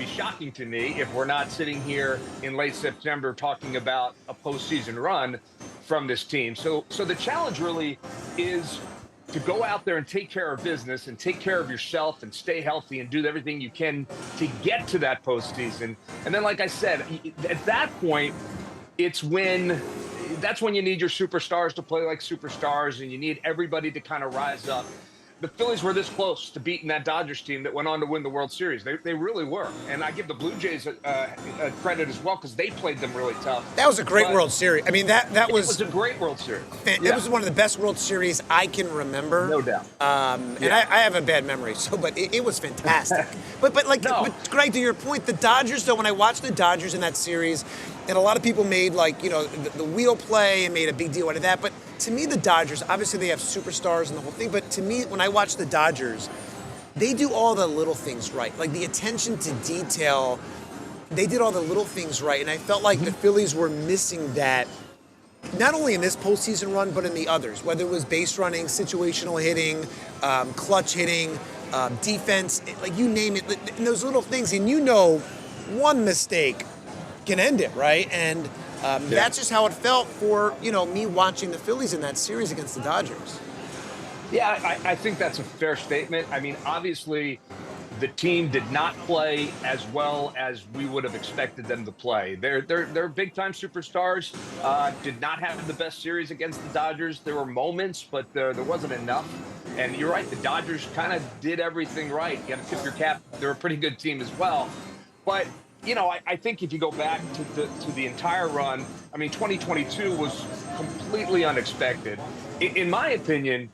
Speaker 5: shocking to me if we're not sitting here in late September talking about a postseason run from this team. So the challenge really is to go out there and take care of business and take care of yourself and stay healthy and do everything you can to get to that postseason. And then, like I said, at that point, that's when you need your superstars to play like superstars, and you need everybody to kind of rise up. The Phillies were this close to beating that Dodgers team that went on to win the World Series. They really were. And I give the Blue Jays a credit as well, because they played them really tough.
Speaker 1: That was a great World Series. I mean, that was
Speaker 5: a great World Series.
Speaker 1: It was one of the best World Series I can remember.
Speaker 5: No doubt.
Speaker 1: And I have a bad memory, but it was fantastic. but Greg, to your point, the Dodgers, though, when I watched the Dodgers in that series, and a lot of people made the wheel play and made a big deal out of that, but to me, the Dodgers, obviously they have superstars and the whole thing, but to me, when I watch the Dodgers, they do all the little things right. Like the attention to detail, they did all the little things right, and I felt like the Phillies were missing that, not only in this postseason run, but in the others, whether it was base running, situational hitting, clutch hitting, defense, like you name it, and those little things, and one mistake can end it, right? And that's just how it felt for, me watching the Phillies in that series against the Dodgers.
Speaker 5: Yeah, I think that's a fair statement. I mean, obviously, the team did not play as well as we would have expected them to play. They're big-time superstars. Did not have the best series against the Dodgers. There were moments, but there wasn't enough. And you're right, the Dodgers kind of did everything right. You got to tip your cap. They're a pretty good team as well. But I think if you go back to the entire run, I mean, 2022 was completely unexpected. In my opinion,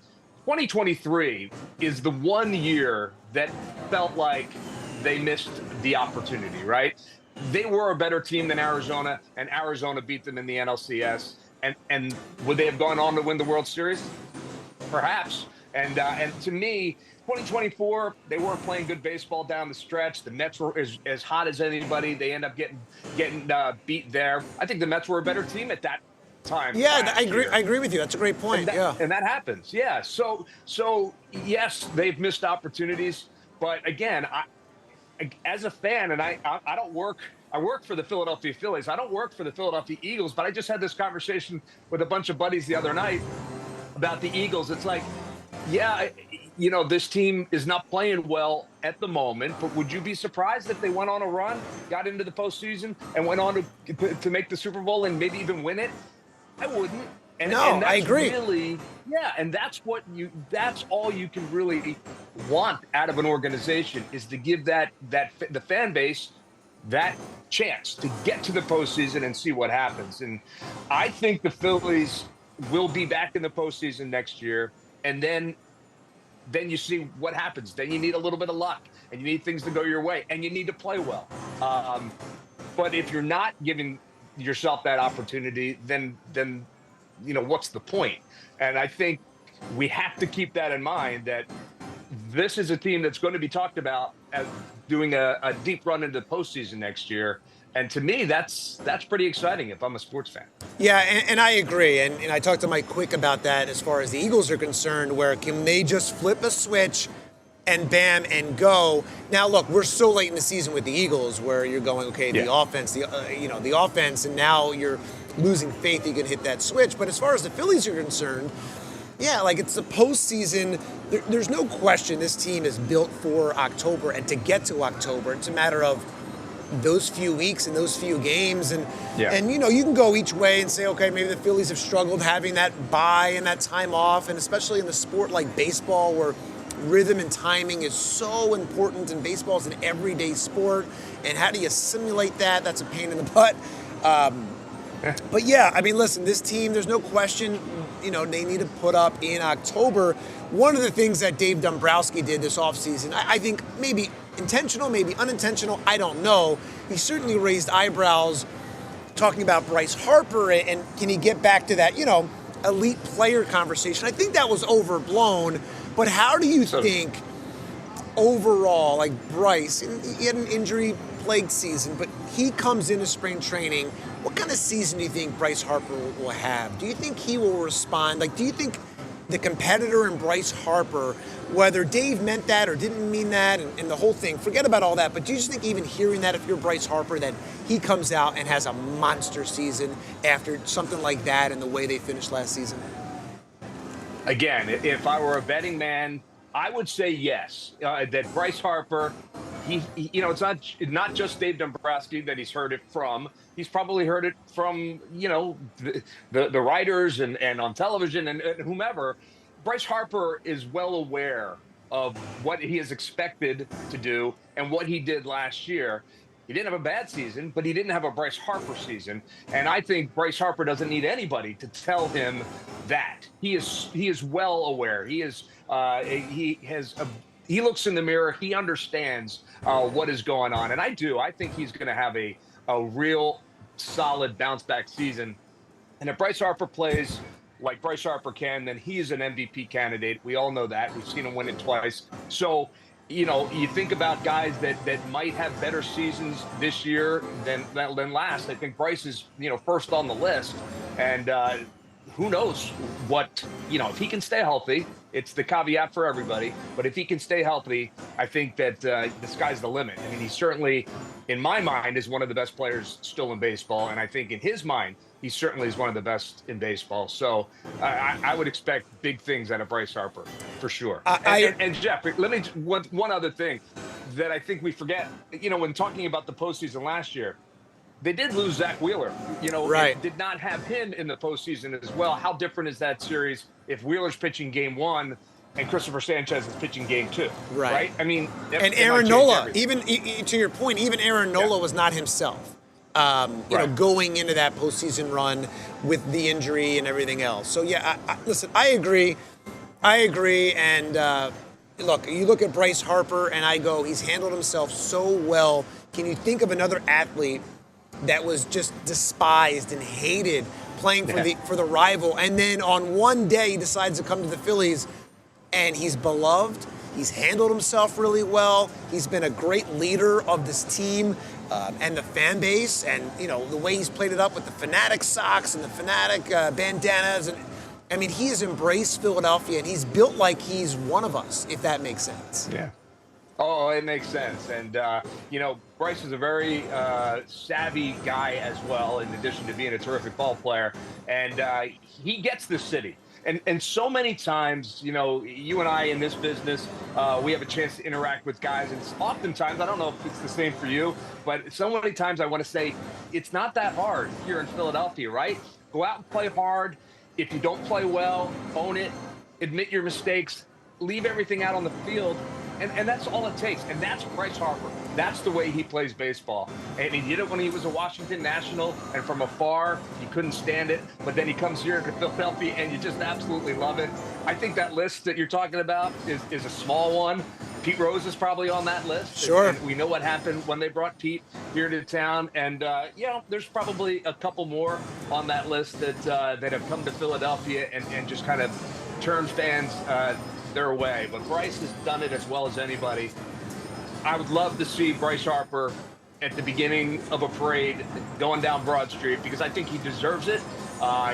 Speaker 5: 2023 is the one year that felt like they missed the opportunity, right? They were a better team than Arizona, and Arizona beat them in the NLCS. And would they have gone on to win the World Series? Perhaps. And to me, 2024, they weren't playing good baseball down the stretch. The Mets were as hot as anybody. They end up getting beat there. I think the Mets were a better team at that time.
Speaker 1: Yeah, I agree with you. That's a great point.
Speaker 5: And that happens. Yeah. So yes, they've missed opportunities, but again, I as a fan, and I don't work. I work for the Philadelphia Phillies. I don't work for the Philadelphia Eagles. But I just had this conversation with a bunch of buddies the other night about the Eagles. It's like, yeah, this team is not playing well at the moment, but would you be surprised if they went on a run, got into the postseason, and went on to make the Super Bowl and maybe even win it? I wouldn't. And that's
Speaker 1: I agree.
Speaker 5: Really, yeah, and that's all you can really want out of an organization, is to give the fan base that chance to get to the postseason and see what happens. And I think the Phillies will be back in the postseason next year, and then you see what happens. Then you need a little bit of luck, and you need things to go your way, and you need to play well. But if you're not giving yourself that opportunity, then what's the point? And I think we have to keep that in mind, that this is a team that's going to be talked about as doing a deep run into the postseason next year. And to me, that's pretty exciting if I'm a sports fan.
Speaker 1: Yeah, and I agree. And I talked to Mike Quick about that as far as the Eagles are concerned, where can they just flip a switch and bam and go? Now, look, we're so late in the season with the Eagles where you're going, okay, the offense, the offense, and now you're losing faith you can hit that switch. But as far as the Phillies are concerned, yeah, like it's the postseason. There's no question this team is built for October, and to get to October, it's a matter of those few weeks and those few games. And you can go each way and say, okay, maybe the Phillies have struggled having that bye and that time off, and especially in the sport like baseball where rhythm and timing is so important, and baseball is an everyday sport. And how do you simulate that? That's a pain in the butt. But yeah, I mean, listen, this team, there's no question, they need to put up in October. One of the things that Dave Dombrowski did this offseason, I think maybe intentional, maybe unintentional, I don't know. He certainly raised eyebrows talking about Bryce Harper and can he get back to that, elite player conversation. I think that was overblown, but how do you think overall, like Bryce, he had an injury-plagued season, but he comes into spring training. What kind of season do you think Bryce Harper will have? Do you think he will respond? Like, do you think the competitor in Bryce Harper, whether Dave meant that or didn't mean that and the whole thing, forget about all that, but do you just think even hearing that if you're Bryce Harper that he comes out and has a monster season after something like that and the way they finished last season?
Speaker 5: Again, if I were a betting man, I would say yes, that Bryce Harper, it's not just Dave Dombrowski that he's heard it from. He's probably heard it from, the writers and on television and whomever. Bryce Harper is well aware of what he is expected to do and what he did last year. He didn't have a bad season, but he didn't have a Bryce Harper season. And I think Bryce Harper doesn't need anybody to tell him that. He is well aware. He looks in the mirror. He understands what is going on. And I think he's going to have a real solid bounce back season. And if Bryce Harper plays like Bryce Harper can, then he is an MVP candidate. We all know that. We've seen him win it twice. So, you think about guys that might have better seasons this year than last. I think Bryce is, first on the list. And who knows what, if he can stay healthy, it's the caveat for everybody. But if he can stay healthy, I think that the sky's the limit. I mean, he certainly, in my mind, is one of the best players still in baseball. And I think in his mind, he certainly is one of the best in baseball. So I would expect big things out of Bryce Harper, for sure. And Jeff, let me, one other thing that I think we forget, when talking about the postseason last year, they did lose Zach Wheeler,
Speaker 1: right.
Speaker 5: Did not have him in the postseason as well. How different is that series if Wheeler's pitching game 1 and Christopher Sanchez is pitching game 2, right? I mean,
Speaker 1: and Aaron Nola, even to your point, even Aaron Nola was not himself. Going into that postseason run with the injury and everything else. So, yeah, listen, I agree. And look, you look at Bryce Harper and I go, he's handled himself so well. Can you think of another athlete that was just despised and hated playing for the rival, and then on one day he decides to come to the Phillies and he's beloved? He's handled himself really well. He's been a great leader of this team and the fan base, and the way he's played it up with the Fanatic socks and the Fanatic bandanas. And I mean, he has embraced Philadelphia, and he's built like he's one of us, if that makes sense.
Speaker 5: Yeah. Oh, it makes sense. And, Bryce is a very savvy guy as well, in addition to being a terrific ball player. And he gets this city. And so many times, you and I in this business, we have a chance to interact with guys. And oftentimes, I don't know if it's the same for you, but so many times I want to say, it's not that hard here in Philadelphia, right? Go out and play hard. If you don't play well, own it, admit your mistakes, leave everything out on the field. And that's all it takes. And that's Bryce Harper. That's the way he plays baseball. And he did it when he was a Washington National, and from afar, you couldn't stand it. But then he comes here to Philadelphia, and you just absolutely love it. I think that list that you're talking about is a small one. Pete Rose is probably on that list.
Speaker 1: Sure.
Speaker 5: And we know what happened when they brought Pete here to town. And, there's probably a couple more on that list that have come to Philadelphia and just kind of turned fans their way. But Bryce has done it as well as anybody. I would love to see Bryce Harper at the beginning of a parade going down Broad Street, because I think he deserves it.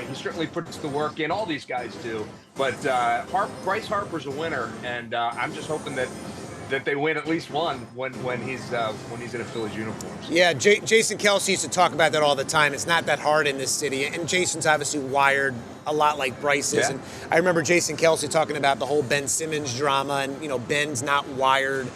Speaker 5: He certainly puts the work in. All these guys do. But Bryce Harper's a winner, and I'm just hoping that they win at least one when he's in a Phillies uniform.
Speaker 1: Yeah, Jason Kelce used to talk about that all the time. It's not that hard in this city, and Jason's obviously wired a lot like Bryce is.
Speaker 5: Yeah.
Speaker 1: And I remember Jason Kelce talking about the whole Ben Simmons drama, and Ben's not wired,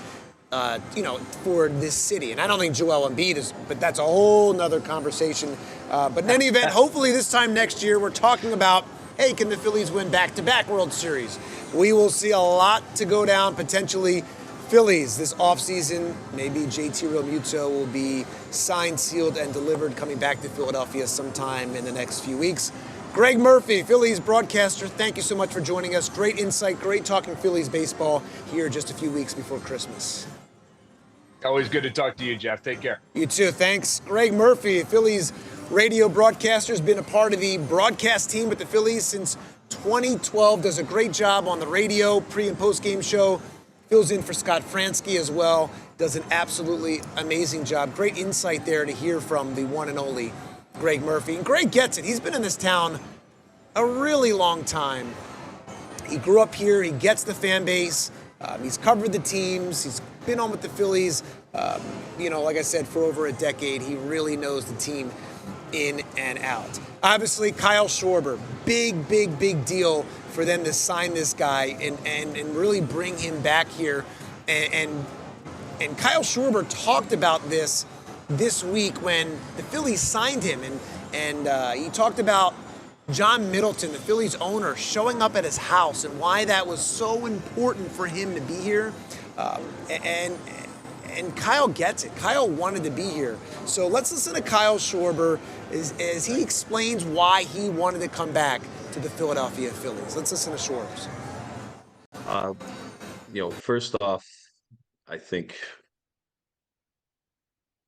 Speaker 1: for this city. And I don't think Joel Embiid is, but that's a whole nother conversation. But in any event, hopefully this time next year we're talking about, hey, can the Phillies win back-to-back World Series? We will see a lot to go down potentially. Phillies this offseason, maybe JT Realmuto will be signed, sealed, and delivered coming back to Philadelphia sometime in the next few weeks. Greg Murphy, Phillies broadcaster, thank you so much for joining us. Great insight, great talking Phillies baseball here just a few weeks before Christmas.
Speaker 5: Always good to talk to you, Jeff. Take care.
Speaker 1: You too. Thanks. Greg Murphy, Phillies radio broadcaster, has been a part of the broadcast team with the Phillies since 2012, does a great job on the radio, pre- and post-game show. Fills in for Scott Fransky as well. Does an absolutely amazing job. Great insight there to hear from the one and only Greg Murphy. And Greg gets it. He's been in this town a really long time. He grew up here. He gets the fan base. He's covered the teams. He's been on with the Phillies, like I said, for over a decade. He really knows the team in and out. Obviously, Kyle Schwarber, big deal for them to sign this guy and really bring him back here. And Kyle Schwarber talked about this week when the Phillies signed him. And he talked about John Middleton, the Phillies owner, showing up at his house and why that was so important for him to be here. And Kyle gets it. Kyle wanted to be here. So let's listen to Kyle Schwarber as he explains why he wanted to come back to the Philadelphia Phillies. Let's listen to Schwarber's.
Speaker 6: First off, I think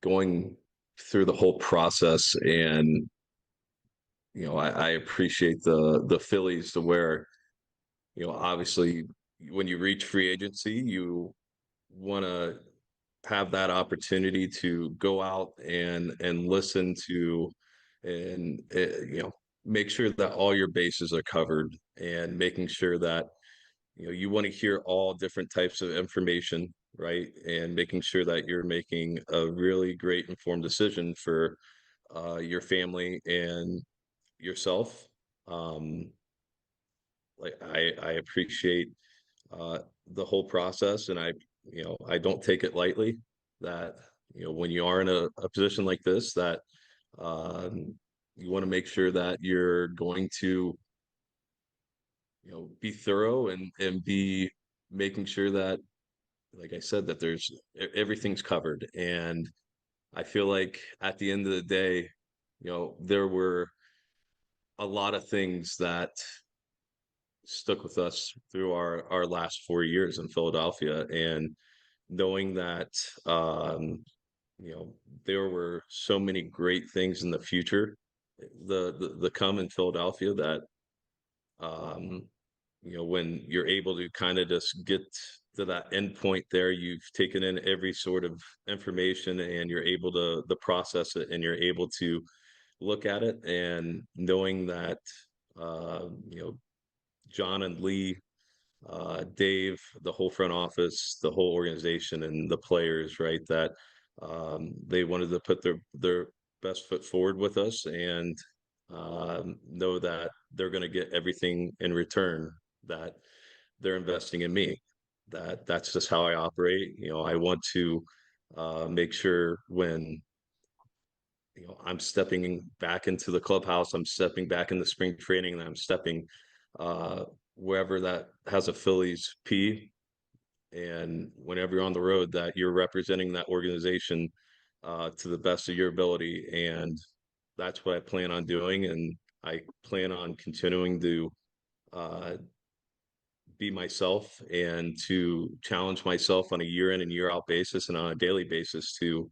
Speaker 6: going through the whole process, and I appreciate the Phillies to where, obviously when you reach free agency, you want to have that opportunity to go out and listen to and make sure that all your bases are covered, and making sure that you want to hear all different types of information, right? And making sure that you're making a really great informed decision for your family and yourself. I appreciate the whole process, and I don't take it lightly that when you are in a position like this, that you want to make sure that you're going to be thorough and be making sure that, like I said, that there's everything's covered. And I feel like at the end of the day, there were a lot of things that stuck with us through our last 4 years in Philadelphia, and knowing that there were so many great things in the future, the come in Philadelphia, that when you're able to kind of just get to that end point there, you've taken in every sort of information, and you're able to process it, and you're able to look at it, and knowing that John and Lee, Dave, the whole front office, the whole organization, and the players, right, that they wanted to put their best foot forward with us, and know that they're going to get everything in return, that they're investing in me. That's just how I operate. I want to make sure when I'm stepping back into the clubhouse, I'm stepping back into spring training, and I'm stepping wherever that has a Phillies P, and whenever you're on the road, that you're representing that organization to the best of your ability. And that's what I plan on doing, and I plan on continuing to be myself, and to challenge myself on a year in and year out basis, and on a daily basis, to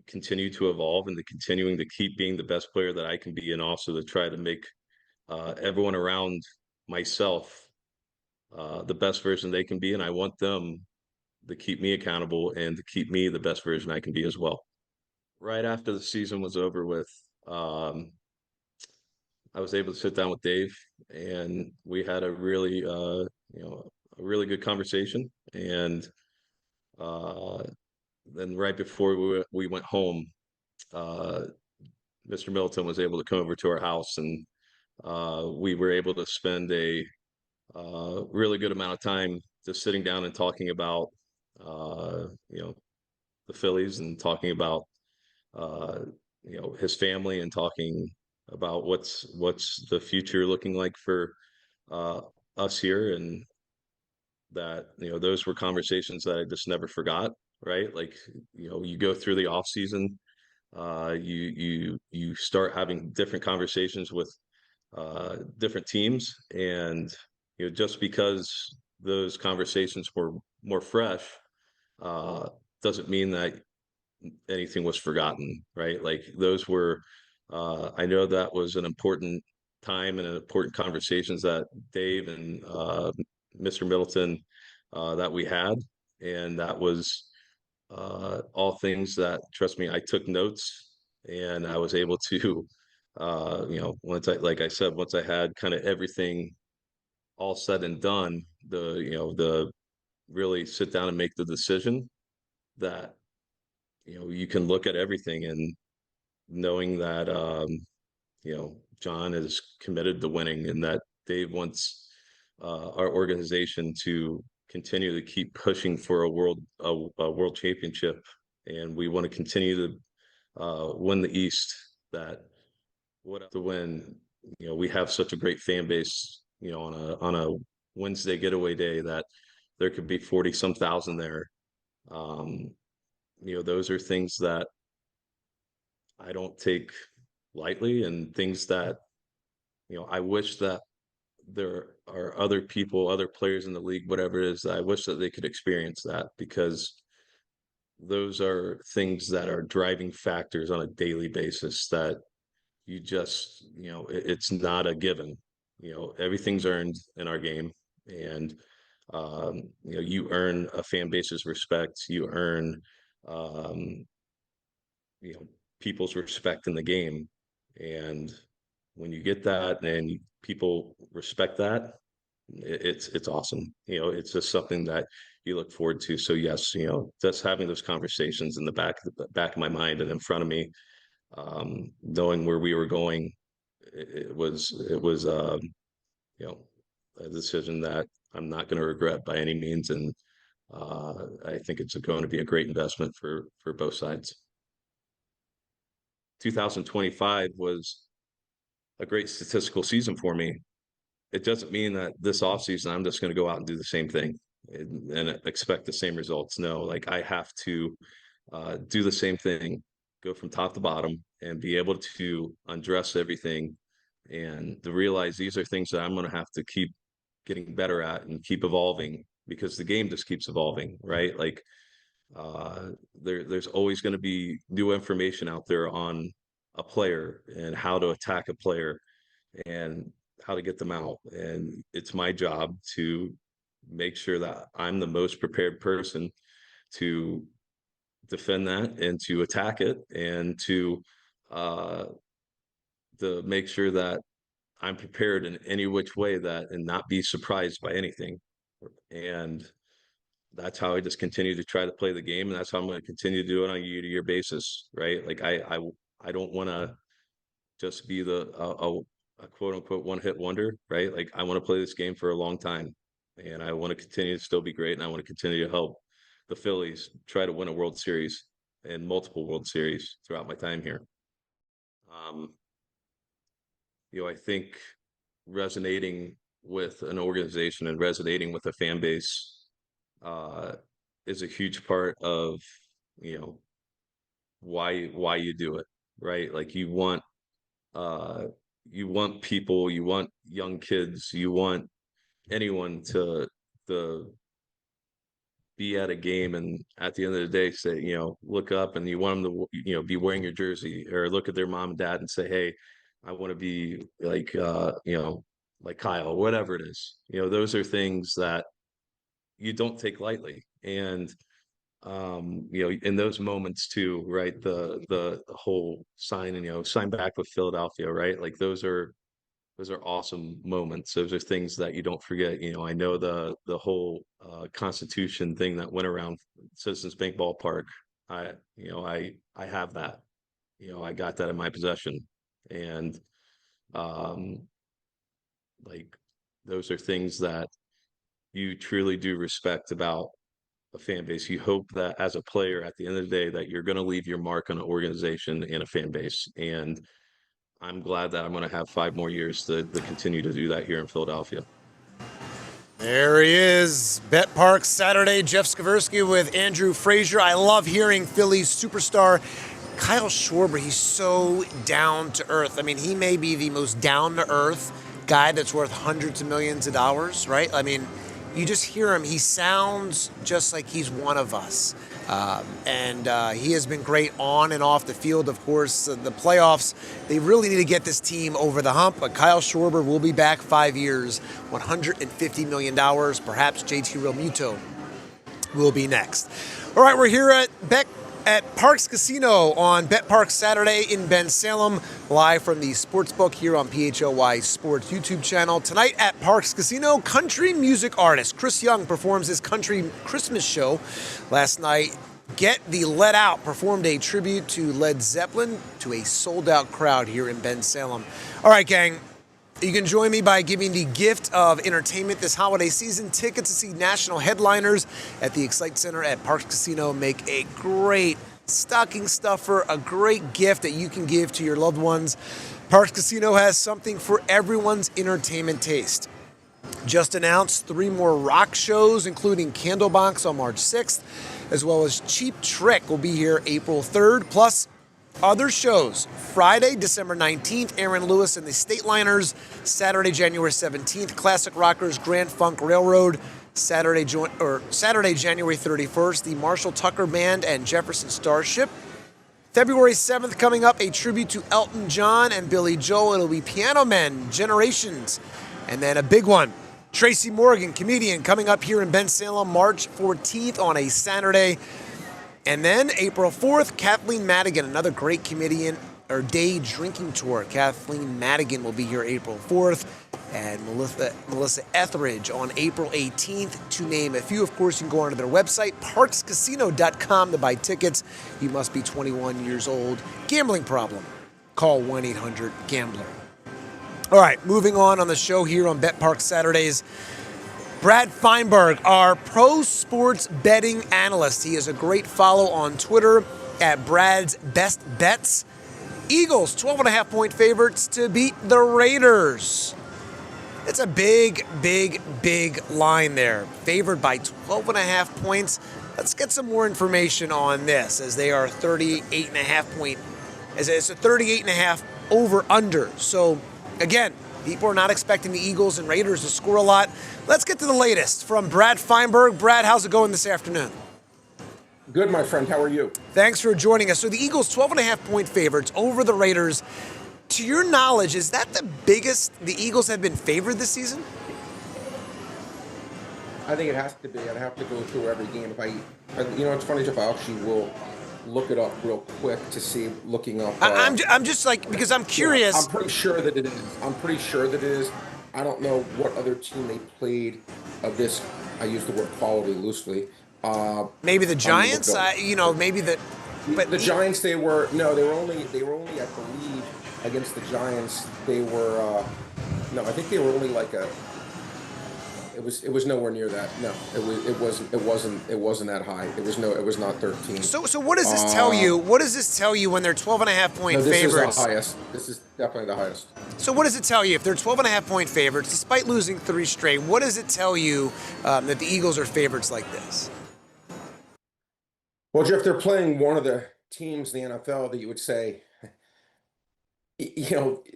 Speaker 6: continue to evolve, and to continuing to keep being the best player that I can be, and also to try to make everyone around myself the best version they can be. And I want them to keep me accountable and to keep me the best version I can be as well. Right after the season was over with, I was able to sit down with Dave, and we had a really, a really good conversation. And uh, then right before we went home, uh, Mr. Middleton was able to come over to our house, and we were able to spend a really good amount of time just sitting down and talking about, the Phillies, and talking about, uh, his family, and talking about what's the future looking like for uh, us here. And that, those were conversations that I just never forgot. Right, like, you go through the off season, you start having different conversations with different teams, and just because those conversations were more fresh, uh, doesn't mean that anything was forgotten, right? Like, those were, I know that was an important time and an important conversations that Dave and Mr. Middleton, that we had. And that was all things that, trust me, I took notes, and I was able to, once like I said, once I had kind of everything all said and done, the really sit down and make the decision that, you can look at everything, and knowing that, John is committed to winning, and that Dave wants our organization to continue to keep pushing for a world championship, and we want to continue to win the East. That what to win. We have such a great fan base. On a Wednesday getaway day, that there could be 40 some thousand there. Um, those are things that I don't take lightly, and things that, I wish that there are other people, other players in the league, whatever it is, that I wish that they could experience that, because those are things that are driving factors on a daily basis, that you just, it's not a given. Everything's earned in our game, and you earn a fan base's respect. You earn, um, people's respect in the game, and when you get that and people respect that, it's awesome. It's just something that you look forward to. So yes, just having those conversations in the back of my mind and in front of me, knowing where we were going, it was you know a decision that I'm not going to regret by any means. And I think it's going to be a great investment for both sides. 2025 was a great statistical season for me. It doesn't mean that this offseason I'm just going to go out and do the same thing and expect the same results. No, like, I have to do the same thing, go from top to bottom, and be able to undress everything, and to realize these are things that I'm going to have to keep getting better at and keep evolving, because the game just keeps evolving, right? Like, there's always going to be new information out there on a player, and how to attack a player, and how to get them out. And it's my job to make sure that I'm the most prepared person to defend that, and to attack it, and uh to make sure that I'm prepared in any which way, that and not be surprised by anything. And that's how I just continue to try to play the game, and that's how I'm going to continue to do it on a year-to-year basis, right? Like, I don't want to just be a quote unquote one hit wonder, right? Like, I want to play this game for a long time, and I want to continue to still be great, and I want to continue to help the Phillies try to win a World Series and multiple World Series throughout my time here. Um, I think resonating with an organization and resonating with a fan base uh, is a huge part of, you know, why you do it, right? Like, uh, you want people, you want young kids, you want anyone to be at a game, and at the end of the day say, look up, and you want them to, be wearing your jersey, or look at their mom and dad and say, hey, I want to be like, like Kyle, whatever it is. Those are things that you don't take lightly. And in those moments too, right? The whole sign back with Philadelphia, right? Like those are awesome moments. Those are things that you don't forget. I know the whole Constitution thing that went around Citizens Bank Ballpark. I have that. I got that in my possession, and um, like those are things that you truly do respect about a fan base. You hope that as a player, at the end of the day, that you're going to leave your mark on an organization and a fan base. And I'm glad that I'm going to have 5 more years to continue to do that here in Philadelphia.
Speaker 1: There he is, Bet Parx Saturday. Jeff Skversky with Andrew Frazier. I love hearing Phillies superstar Kyle Schwarber. He's so down to earth. I mean, he may be the most down to earth guy that's worth hundreds of millions of dollars, right? I mean, you just hear him. He sounds just like he's one of us. And he has been great on and off the field. Of course, the playoffs, they really need to get this team over the hump. But Kyle Schwarber will be back 5 years, $150 million. Perhaps JT Realmuto will be next. All right, we're here at Parx Casino on Bet Parx Saturday in Ben Salem, live from the Sportsbook here on PHLY Sports YouTube channel. Tonight at Parx Casino, country music artist Chris Young performs his country Christmas show. Last night, Get the Let Out performed a tribute to Led Zeppelin to a sold-out crowd here in Ben Salem. All right, gang. You can join me by giving the gift of entertainment this holiday season. Tickets to see national headliners at the Excite Center at Parx Casino make a great stocking stuffer, a great gift that you can give to your loved ones. Parx Casino has something for everyone's entertainment taste. Just announced 3 more rock shows, including Candlebox on March 6th, as well as Cheap Trick will be here April 3rd, plus other shows. Friday, December 19th, Aaron Lewis and the Stateliners. Saturday, January 17th, Classic Rockers, Grand Funk Railroad. Saturday, January 31st, the Marshall Tucker Band and Jefferson Starship. February 7th, coming up, a tribute to Elton John and Billy Joel. It'll be Piano Men, Generations. And then a big one, Tracy Morgan, comedian, coming up here in Ben Salem, March 14th on a Saturday. And then April 4th, Kathleen Madigan, another great comedian, or day drinking tour. Kathleen Madigan will be here April 4th, and Melissa Etheridge on April 18th, to name a few. Of course, you can go onto their website, parxcasino.com, to buy tickets. You must be 21 years old. Gambling problem? Call 1-800-GAMBLER. All right, moving on the show here on Bet Parx Saturdays. Brad Feinberg, our pro sports betting analyst. He is a great follow on Twitter at Brad's Best Bets. Eagles, 12.5-point favorites to beat the Raiders. It's a big, big, big line there. Favored by 12.5 points. Let's get some more information on this, as they are 38.5 point, as it's a 38.5 over-under. So, again, people are not expecting the Eagles and Raiders to score a lot. Let's get to the latest from Brad Feinberg. Brad, how's it going this afternoon?
Speaker 7: Good, my friend. How are you?
Speaker 1: Thanks for joining us. So the Eagles, 12.5-point favorites over the Raiders. To your knowledge, is that the biggest the Eagles have been favored this season?
Speaker 7: I think it has to be. I'd have to go through every game. It's funny, Jeff, I actually will look it up real quick to see, looking up.
Speaker 1: I'm just like, because I'm curious.
Speaker 7: I'm pretty sure that it is. I don't know what other team they played of this. I use the word quality loosely.
Speaker 1: Maybe the Giants. Maybe the. But
Speaker 7: the Giants, they were only, I believe, against the Giants. They were I think they were only like a. It was nowhere near that. No, it wasn't that high. It was not 13.
Speaker 1: So what does this tell you? What does this tell you when they're 12.5-point favorites?
Speaker 7: This is the highest. This is definitely the highest.
Speaker 1: So what does it tell you if they're 12.5-point favorites, despite losing 3 straight? What does it tell you that the Eagles are favorites like this?
Speaker 7: Well, Jeff, they're playing one of the teams in the NFL that you would say,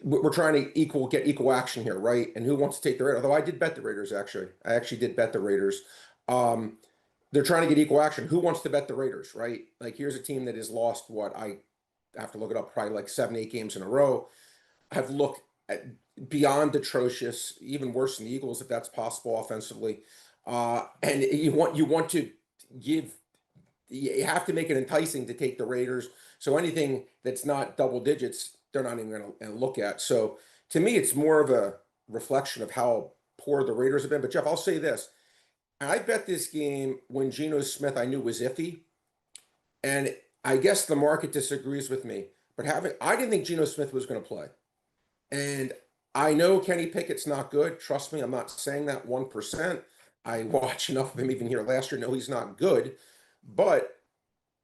Speaker 7: we're trying to get equal action here, right? And who wants to take the Raiders? Although I did bet the Raiders, actually. I actually did bet the Raiders. They're trying to get equal action. Who wants to bet the Raiders, right? Like, here's a team that has lost, I have to look it up, probably like 7-8 games in a row. I've looked at beyond atrocious, even worse than the Eagles, if that's possible offensively. And you want to you have to make it enticing to take the Raiders. So anything that's not double digits, they're not even going to look at. So to me, it's more of a reflection of how poor the Raiders have been. But Jeff, I'll say this. I bet this game when Geno Smith I knew was iffy. And I guess the market disagrees with me. But I didn't think Geno Smith was going to play. And I know Kenny Pickett's not good. Trust me, I'm not saying that 1%. I watched enough of him even here last year. No, he's not good. But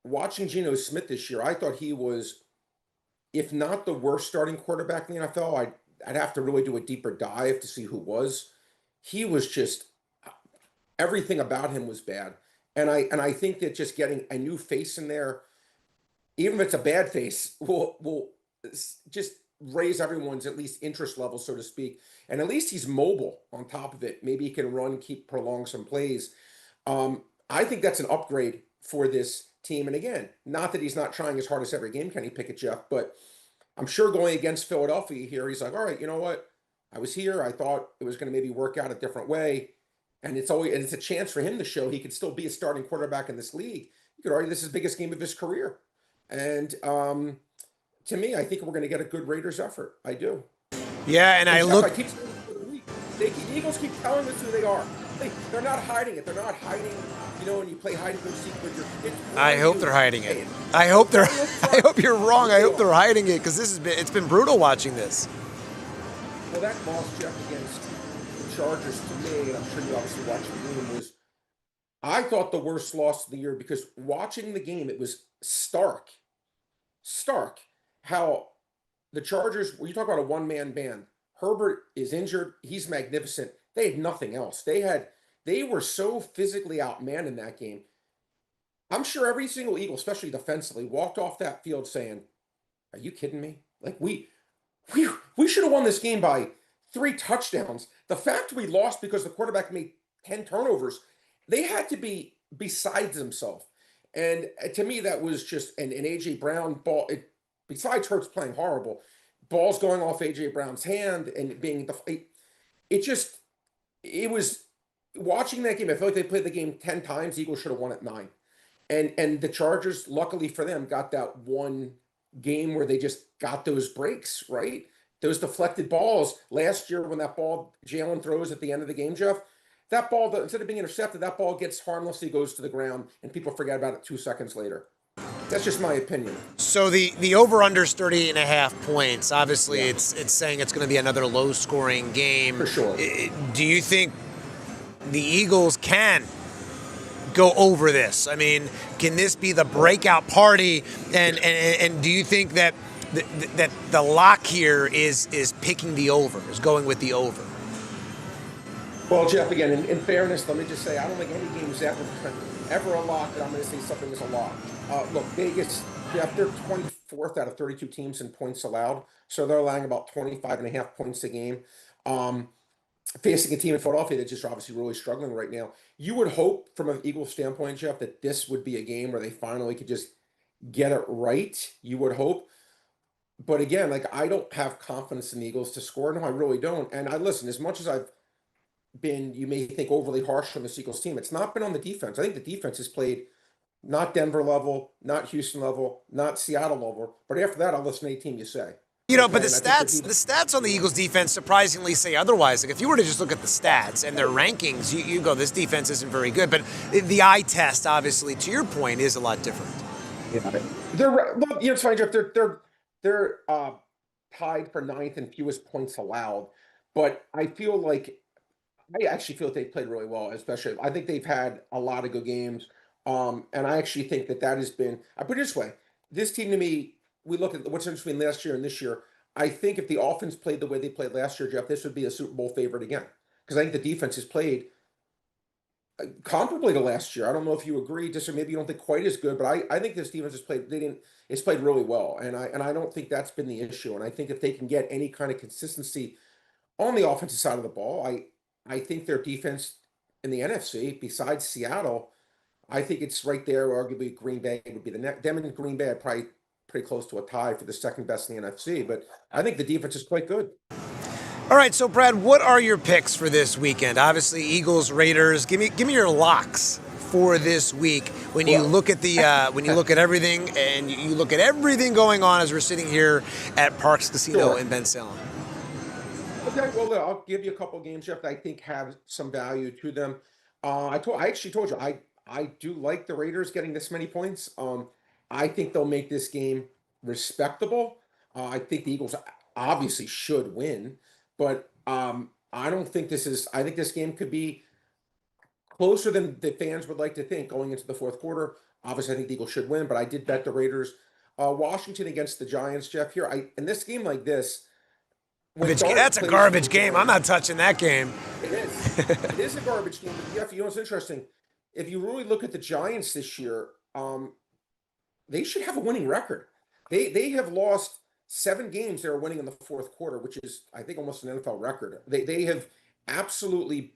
Speaker 7: watching Geno Smith this year, I thought he was, if not the worst starting quarterback in the NFL, I'd have to really do a deeper dive to see who was. He was just, everything about him was bad. And I think that just getting a new face in there, even if it's a bad face, will just raise everyone's at least interest level, so to speak. And at least he's mobile on top of it. Maybe he can run, prolong some plays. I think that's an upgrade for this team. And again, not that he's not trying as hard as every game, Kenny Pickett, Jeff, but I'm sure going against Philadelphia here, he's like, all right, you know what? I was here. I thought it was going to maybe work out a different way. And it's a chance for him to show he could still be a starting quarterback in this league. You could argue this is the biggest game of his career. And to me, I think we're going to get a good Raiders effort. I do.
Speaker 1: Yeah, and
Speaker 7: the Eagles keep telling us who they are. They're not hiding it. They're not hiding, when you play hide and go seek with your kids.
Speaker 1: I hope they're hiding it. I hope you're wrong. I hope they're hiding it because it's been brutal watching this.
Speaker 7: Well, that loss, Jeff, against the Chargers to me, and I'm sure you obviously watched the game, was, I thought, the worst loss of the year because watching the game, it was stark how the Chargers, when you talk about a one-man band, Herbert is injured. He's magnificent. They had nothing else. They were so physically outmanned in that game. I'm sure every single Eagle, especially defensively, walked off that field saying, "Are you kidding me? Like we should have won this game by 3 touchdowns. The fact we lost because the quarterback made 10 turnovers, they had to be beside themselves." And to me, that was just an AJ Brown ball. Besides Hurts playing horrible, balls going off AJ Brown's hand and being it was watching that game. I feel like they played the game 10 times. Eagles should have won at 9. And the Chargers, luckily for them, got that one game where they just got those breaks, right? Those deflected balls. Last year when that ball Jalen throws at the end of the game, Jeff, that ball, instead of being intercepted, that ball gets harmlessly goes to the ground and people forget about it 2 seconds later. That's just my opinion.
Speaker 1: So the over-under is 38.5 points. Obviously, yeah. It's saying it's going to be another low-scoring game.
Speaker 7: For sure.
Speaker 1: Do you think the Eagles can go over this? I mean, can this be the breakout party? And do you think that the lock here is picking the over, is going with the over?
Speaker 7: Well, Jeff, again, in fairness, let me just say, I don't think any game is ever a lock that I'm going to say something is a lock. Look, Vegas, Jeff, they're 24th out of 32 teams in points allowed, so they're allowing about 25.5 points a game. Facing a team in Philadelphia that's just obviously really struggling right now. You would hope, from an Eagles standpoint, Jeff, that this would be a game where they finally could just get it right. You would hope. But again, I don't have confidence in the Eagles to score. No, I really don't. And listen, as much as I've been, you may think, overly harsh on this Eagles team, it's not been on the defense. I think the defense has played not Denver level, not Houston level, not Seattle level. But after that, I'll listen to any team you say.
Speaker 1: But the stats on the Eagles defense surprisingly say otherwise. If you were to just look at the stats and their rankings, you go, this defense isn't very good. But the eye test, obviously, to your point, is a lot different.
Speaker 7: Yeah, it's funny, Jeff. They're tied for 9th in fewest points allowed. But I actually feel like they played really well, especially. I think they've had a lot of good games. And I actually think that has been, I put it this way, this team to me, we look at what's interesting between last year and this year. I think if the offense played the way they played last year, Jeff, this would be a Super Bowl favorite again. Because I think the defense has played comparably to last year. I don't know if you agree, just or maybe you don't think quite as good, but I think this defense has played, it's played really well. And I don't think that's been the issue. And I think if they can get any kind of consistency on the offensive side of the ball, I think their defense in the NFC, besides Seattle, I think it's right there. Arguably, Green Bay would be the next. Them and Green Bay are probably pretty close to a tie for the second best in the NFC. But I think the defense is quite good.
Speaker 1: All right, so Brad, what are your picks for this weekend? Obviously, Eagles, Raiders. Give me your locks for this week when you look at the when you look at everything and you look at everything going on as we're sitting here at Parx Casino in Ben Salem?
Speaker 7: Okay, well, look, I'll give you a couple games, Jeff, that I think have some value to them. I actually told you, I do like the Raiders getting this many points. I think they'll make this game respectable. I think the Eagles obviously should win, but I don't think this is. I think this game could be closer than the fans would like to think going into the fourth quarter. Obviously, I think the Eagles should win, but I did bet the Raiders. Washington against the Giants, Jeff. Here, in this game like this.
Speaker 1: That's a garbage game. I'm not touching that game.
Speaker 7: It is. It is a garbage game. But Jeff, you know what's interesting? If you really look at the Giants this year, they should have a winning record. They have lost 7 games they were winning in the fourth quarter, which is, I think, almost an NFL record. They have absolutely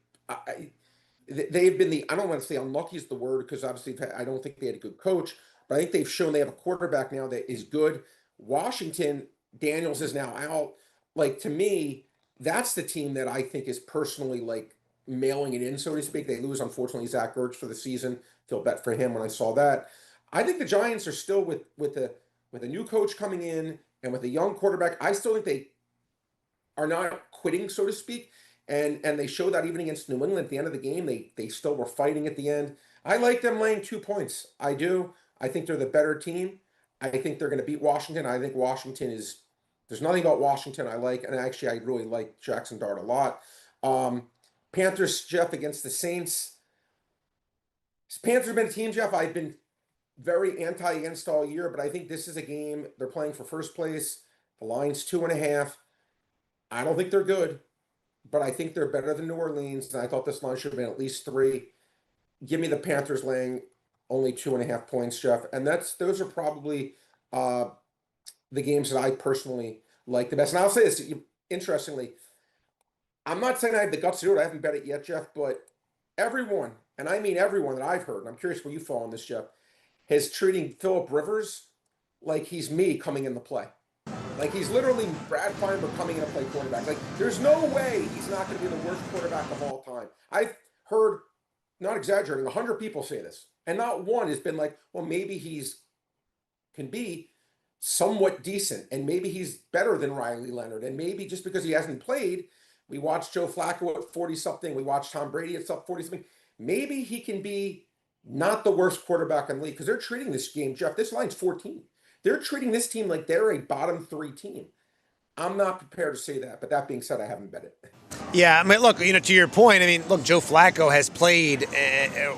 Speaker 7: they've been I don't want to say unlucky is the word, because obviously I don't think they had a good coach, but I think they've shown they have a quarterback now that is good. Washington, Daniels is now out. Like, to me, that's the team that I think is personally like mailing it in, so to speak. They lose, unfortunately, Zach Ertz for the season. Feel bad for him when I saw that. I think the Giants are still with a new coach coming in and with a young quarterback. I still think they are not quitting, so to speak. And they showed that even against New England at the end of the game. They still were fighting at the end. I like them laying 2 points. I do. I think they're the better team. I think they're going to beat Washington. I think Washington is. There's nothing about Washington I like, and actually I really like Jackson Dart a lot. Panthers, Jeff, against the Saints. Panthers have been a team, Jeff, I've been very anti-against all year, but I think this is a game. They're playing for first place. The line's 2.5. I don't think they're good, but I think they're better than New Orleans, and I thought this line should have been at least 3. Give me the Panthers laying only 2.5 points, Jeff, and those are probably the games that I personally like the best. And I'll say this, interestingly, I'm not saying I have the guts to do it. I haven't bet it yet, Jeff, but everyone, and I mean everyone that I've heard, and I'm curious where you fall on this, Jeff, is treating Phillip Rivers like he's me coming in the play. Like, he's literally Brad Feinberg coming in to play quarterback. Like, there's no way he's not going to be the worst quarterback of all time. I've heard, not exaggerating, 100 people say this, and not one has been like, well, maybe can be somewhat decent, and maybe he's better than Riley Leonard, and maybe just because he hasn't played, we watched Joe Flacco at 40-something, we watched Tom Brady at 40-something, maybe he can be not the worst quarterback in the league, because they're treating this game, Jeff, this line's 14. They're treating this team like they're a bottom 3 team. I'm not prepared to say that, but that being said, I haven't bet it.
Speaker 1: Yeah, I mean, look, to your point, I mean, look, Joe Flacco has played,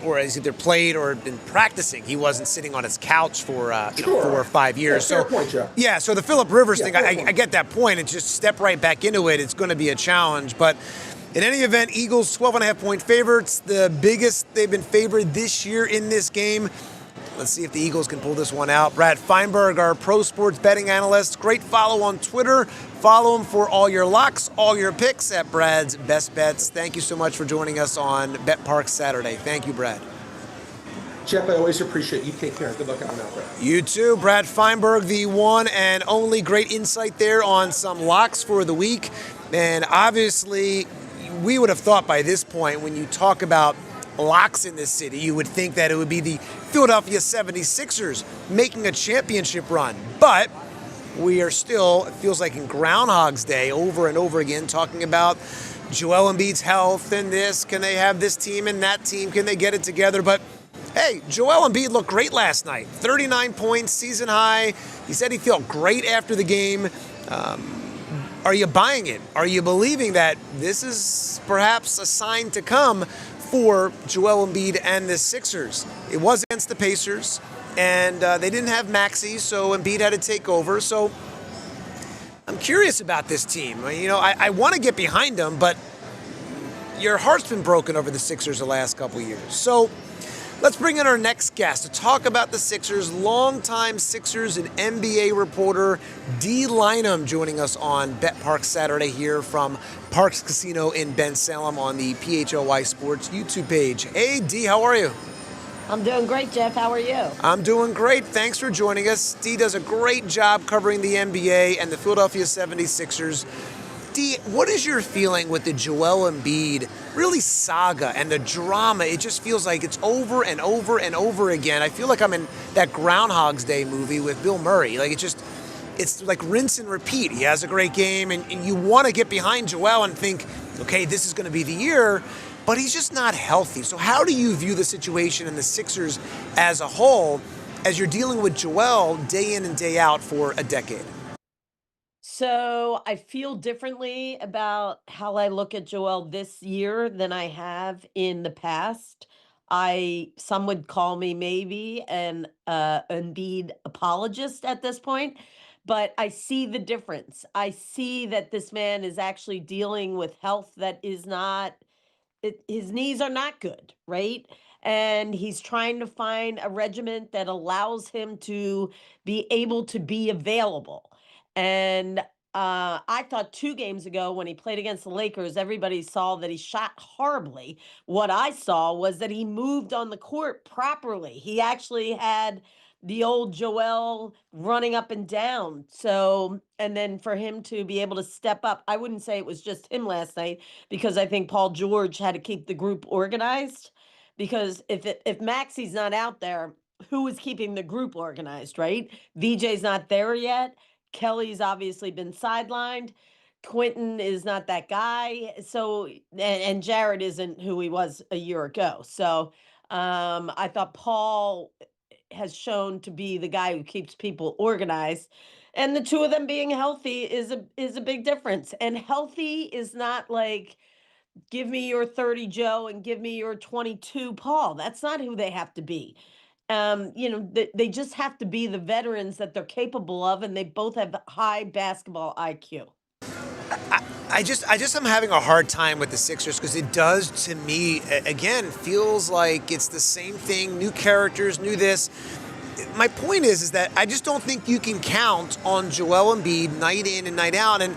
Speaker 1: or has either played or been practicing. He wasn't sitting on his couch for 4 or 5 years.
Speaker 7: Yeah, fair point, Jeff.
Speaker 1: Yeah, so the Phillip Rivers thing, I get that point. It's just step right back into it. It's going to be a challenge. But in any event, Eagles 12.5-point favorites, the biggest they've been favored this year in this game. Let's see if the Eagles can pull this one out. Brad Feinberg, our pro sports betting analyst. Great follow on Twitter. Follow him for all your locks, all your picks at Brad's Best Bets. Thank you so much for joining us on Parx Saturday. Thank you, Brad.
Speaker 7: Jeff, I always appreciate you. Take care. Good luck out there.
Speaker 1: You too. Brad Feinberg, the one and only. Great insight there on some locks for the week. And obviously, we would have thought by this point, when you talk about locks in this city, you would think that it would be the Philadelphia 76ers making a championship run. But we are still, it feels like in Groundhog's Day, over and over again, talking about Joel Embiid's health and this. Can they have this team and that team? Can they get it together? But hey, Joel Embiid looked great last night. 39 points, season high. He said he felt great after the game. Are you buying it? Are you believing that this is perhaps a sign to come for Joel Embiid and the Sixers? It was against the Pacers, and they didn't have Maxey, so Embiid had to take over. So I'm curious about this team. I want to get behind them, but your heart's been broken over the Sixers the last couple of years. So let's bring in our next guest to talk about the Sixers, longtime Sixers and NBA reporter D. Lynham, joining us on Parx Saturday here from Parx Casino in Ben Salem on the PHLY Sports YouTube page. Hey, D, how are you?
Speaker 8: I'm doing great, Jeff. How are you?
Speaker 1: I'm doing great. Thanks for joining us. D does a great job covering the NBA and the Philadelphia 76ers. D, what is your feeling with the Joel Embiid really saga and the drama? It just feels like it's over and over and over again. I feel like I'm in that Groundhog's Day movie with Bill Murray. Like it's like rinse and repeat. He has a great game, and you want to get behind Joel and think, okay, this is going to be the year, but he's just not healthy. So how do you view the situation in the Sixers as a whole as you're dealing with Joel day in and day out for a decade?
Speaker 8: So I feel differently about how I look at Joel this year than I have in the past. Some would call me maybe an Embiid apologist at this point, but I see the difference. I see that this man is actually dealing with health that is not his knees are not good, right? And he's trying to find a regiment that allows him to be able to be available. And I thought 2 games ago when he played against the Lakers, everybody saw that he shot horribly. What I saw was that he moved on the court properly. He actually had the old Joel running up and down. So, and then for him to be able to step up, I wouldn't say it was just him last night because I think Paul George had to keep the group organized. Because if Maxi's not out there, who is keeping the group organized, right? VJ's not there yet. Kelly's obviously been sidelined. Quentin is not that guy. So and Jared isn't who he was a year ago. So I thought Paul has shown to be the guy who keeps people organized. And the two of them being healthy is a big difference. And healthy is not like give me your 30 Joe and give me your 22 Paul. That's not who they have to be. They just have to be the veterans that they're capable of, and they both have high basketball IQ.
Speaker 1: I just am having a hard time with the Sixers because it does to me again feels like it's the same thing, new characters, new this. My point is that I just don't think you can count on Joel Embiid night in and night out. And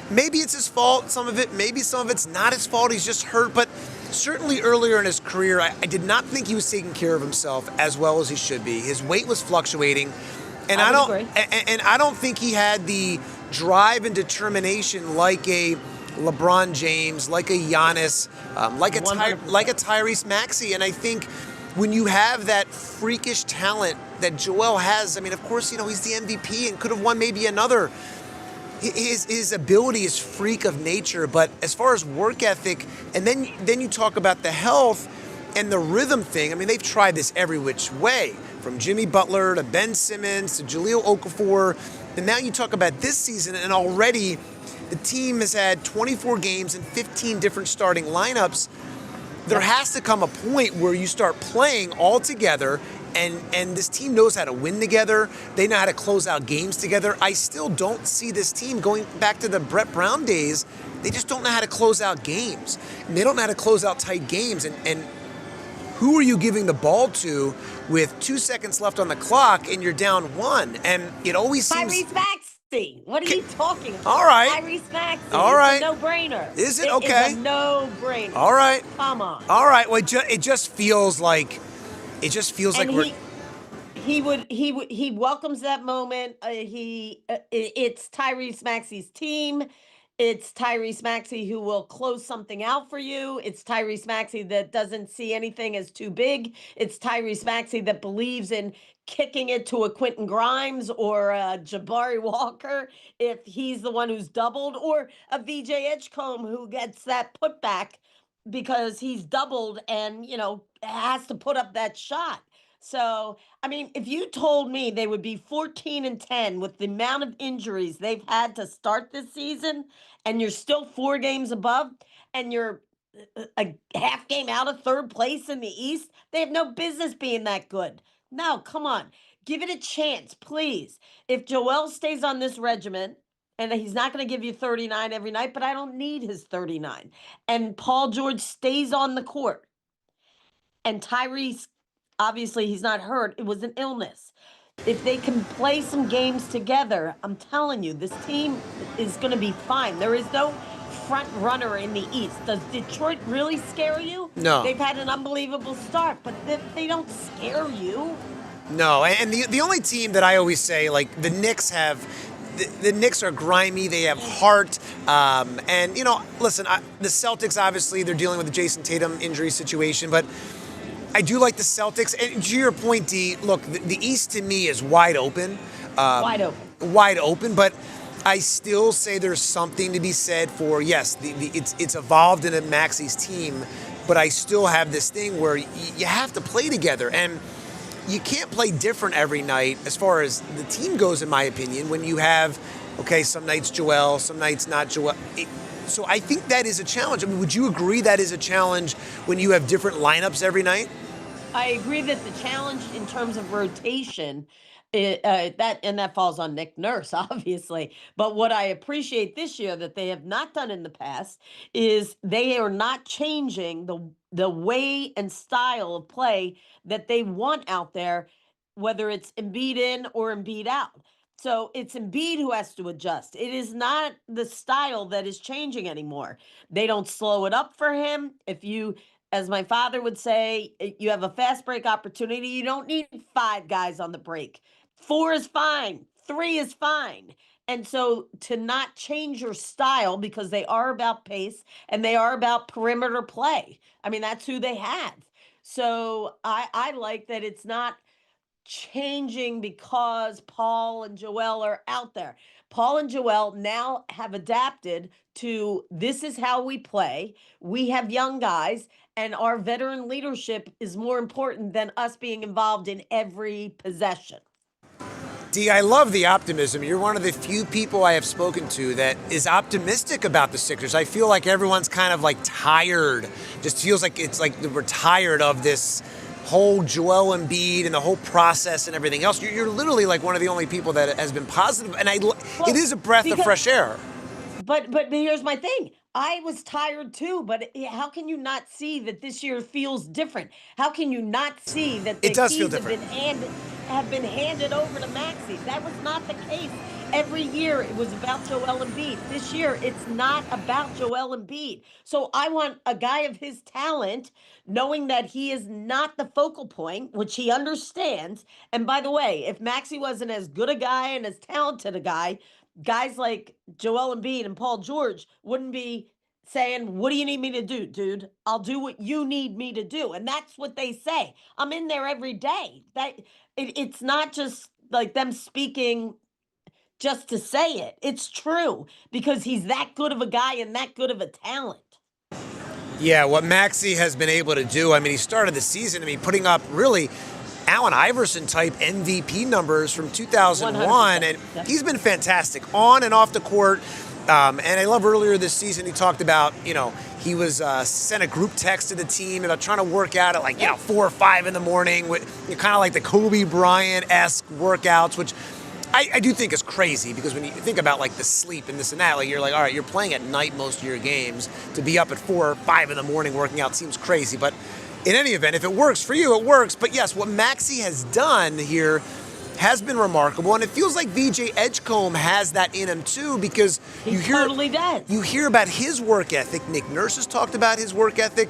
Speaker 1: maybe it's his fault, some of it. Maybe some of it's not his fault. He's just hurt. But certainly earlier in his career, I did not think he was taking care of himself as well as he should be. His weight was fluctuating, and I don't agree. And I don't think he had the drive and determination like a LeBron James, like a Giannis, like a Tyrese Maxey. And I think when you have that freakish talent that Joel has, I mean, of course, he's the MVP and could have won maybe another. His ability is freak of nature, but as far as work ethic, and then you talk about the health and the rhythm thing. I mean, they've tried this every which way, from Jimmy Butler to Ben Simmons to Jahlil Okafor, and now you talk about this season, and already the team has had 24 games and 15 different starting lineups. There has to come a point where you start playing all together. And this team knows how to win together. They know how to close out games together. I still don't see this team going back to the Brett Brown days. They just don't know how to close out games. And they don't know how to close out tight games. And who are you giving the ball to with 2 seconds left on the clock and you're down 1? And it always seems...
Speaker 8: Tyrese Maxey. What are you talking about?
Speaker 1: All right.
Speaker 8: Tyrese Maxey.
Speaker 1: All right.
Speaker 8: It's a no-brainer.
Speaker 1: Is it? Okay.
Speaker 8: It's a no-brainer.
Speaker 1: All right.
Speaker 8: Come on.
Speaker 1: All right. Well, it just feels like... It just feels like
Speaker 8: he welcomes that moment. It's Tyrese Maxey's team. It's Tyrese Maxey who will close something out for you. It's Tyrese Maxey that doesn't see anything as too big. It's Tyrese Maxey that believes in kicking it to a Quentin Grimes or a Jabari Walker if he's the one who's doubled, or a VJ Edgecombe who gets that putback because he's doubled and, has to put up that shot. So, I mean, if you told me they would be 14-10 with the amount of injuries they've had to start this season, and you're still 4 games above, and you're a half game out of 3rd place in the East, they have no business being that good. No, come on. Give it a chance, please. If Joel stays on this regiment, and he's not going to give you 39 every night, but I don't need his 39. And Paul George stays on the court. And Tyrese, obviously, he's not hurt. It was an illness. If they can play some games together, I'm telling you, this team is going to be fine. There is no front runner in the East. Does Detroit really scare you?
Speaker 1: No.
Speaker 8: They've had an unbelievable start, but they don't scare you.
Speaker 1: No, and the only team that I always say, like, the Knicks have... the Knicks are grimy. They have heart. And, listen, the Celtics, obviously, they're dealing with the Jason Tatum injury situation. But I do like the Celtics. And to your point, D, look, the East to me is wide open.
Speaker 8: Wide open.
Speaker 1: Wide open. But I still say there's something to be said for, yes, it's evolved into Maxi's team. But I still have this thing where you have to play together. And you can't play different every night as far as the team goes, in my opinion, when you have, okay, some nights Joel, some nights not Joel. So I think that is a challenge. I mean, would you agree that is a challenge when you have different lineups every night?
Speaker 8: I agree that the challenge in terms of rotation, that falls on Nick Nurse, obviously. But what I appreciate this year that they have not done in the past is they are not changing the way and style of play that they want out there, whether it's Embiid in or Embiid out. So it's Embiid who has to adjust. It is not the style that is changing anymore. They don't slow it up for him. If you, as my father would say, you have a fast break opportunity. You don't need 5 guys on the break. 4 is fine. 3 is fine. And so to not change your style because they are about pace and they are about perimeter play. I mean, that's who they have. So I like that it's not changing because Paul and Joel are out there. Paul and Joel now have adapted to this is how we play. We have young guys, and our veteran leadership is more important than us being involved in every possession.
Speaker 1: D, I love the optimism. You're one of the few people I have spoken to that is optimistic about the Sixers. I feel like everyone's kind of like tired. Just feels like it's like we're tired of this whole Joel Embiid and the whole process and everything else. You're literally like one of the only people that has been positive, and it is a breath of fresh air.
Speaker 8: But here's my thing. I was tired too, but how can you not see that this year feels different? How can you not see that the
Speaker 1: It does feel
Speaker 8: keys
Speaker 1: different.
Speaker 8: have been handed over to Maxey? That was not the case. Every year it was about Joel Embiid. This year it's not about Joel Embiid. So I want a guy of his talent, knowing that he is not the focal point, which he understands. And by the way, if Maxey wasn't as good a guy and as talented a guy, guys like Joel Embiid and Paul George wouldn't be saying, "What do you need me to do, dude? I'll do what you need me to do." And that's what they say. I'm in there every day. It's not just like them speaking just to say it. It's true because he's that good of a guy and that good of a talent.
Speaker 1: Yeah, what Maxey has been able to do, I mean, he started the season, putting up really Allen Iverson type MVP numbers from 2001,
Speaker 8: 100%.
Speaker 1: and he's been fantastic on and off the court. And I love earlier this season he talked about, he was sent a group text to the team about trying to work out at 4 or 5 in the morning with kind of like the Kobe Bryant-esque workouts, which I do think is crazy because when you think about like the sleep and this and that, like you're like, all right, you're playing at night most of your games. To be up at 4 or 5 in the morning working out seems crazy. But in any event, if it works for you, it works. But yes, what Maxey has done here has been remarkable, and it feels like VJ Edgecombe has that in him too because
Speaker 8: He totally does.
Speaker 1: You hear about his work ethic. Nick Nurse has talked about his work ethic.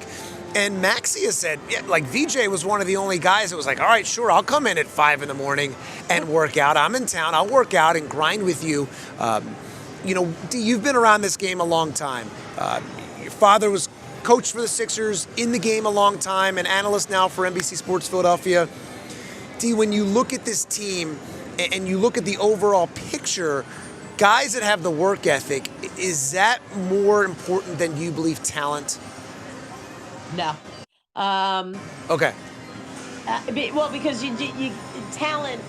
Speaker 1: And Maxey has said, VJ was one of the only guys that was like, all right, sure, I'll come in at 5 in the morning and work out. I'm in town. I'll work out and grind with you. You've been around this game a long time. Your father was coach for the Sixers, in the game a long time, an analyst now for NBC Sports Philadelphia. D, when you look at this team and you look at the overall picture, guys that have the work ethic, is that more important than you believe talent?
Speaker 8: No.
Speaker 1: Okay.
Speaker 8: Because you talent.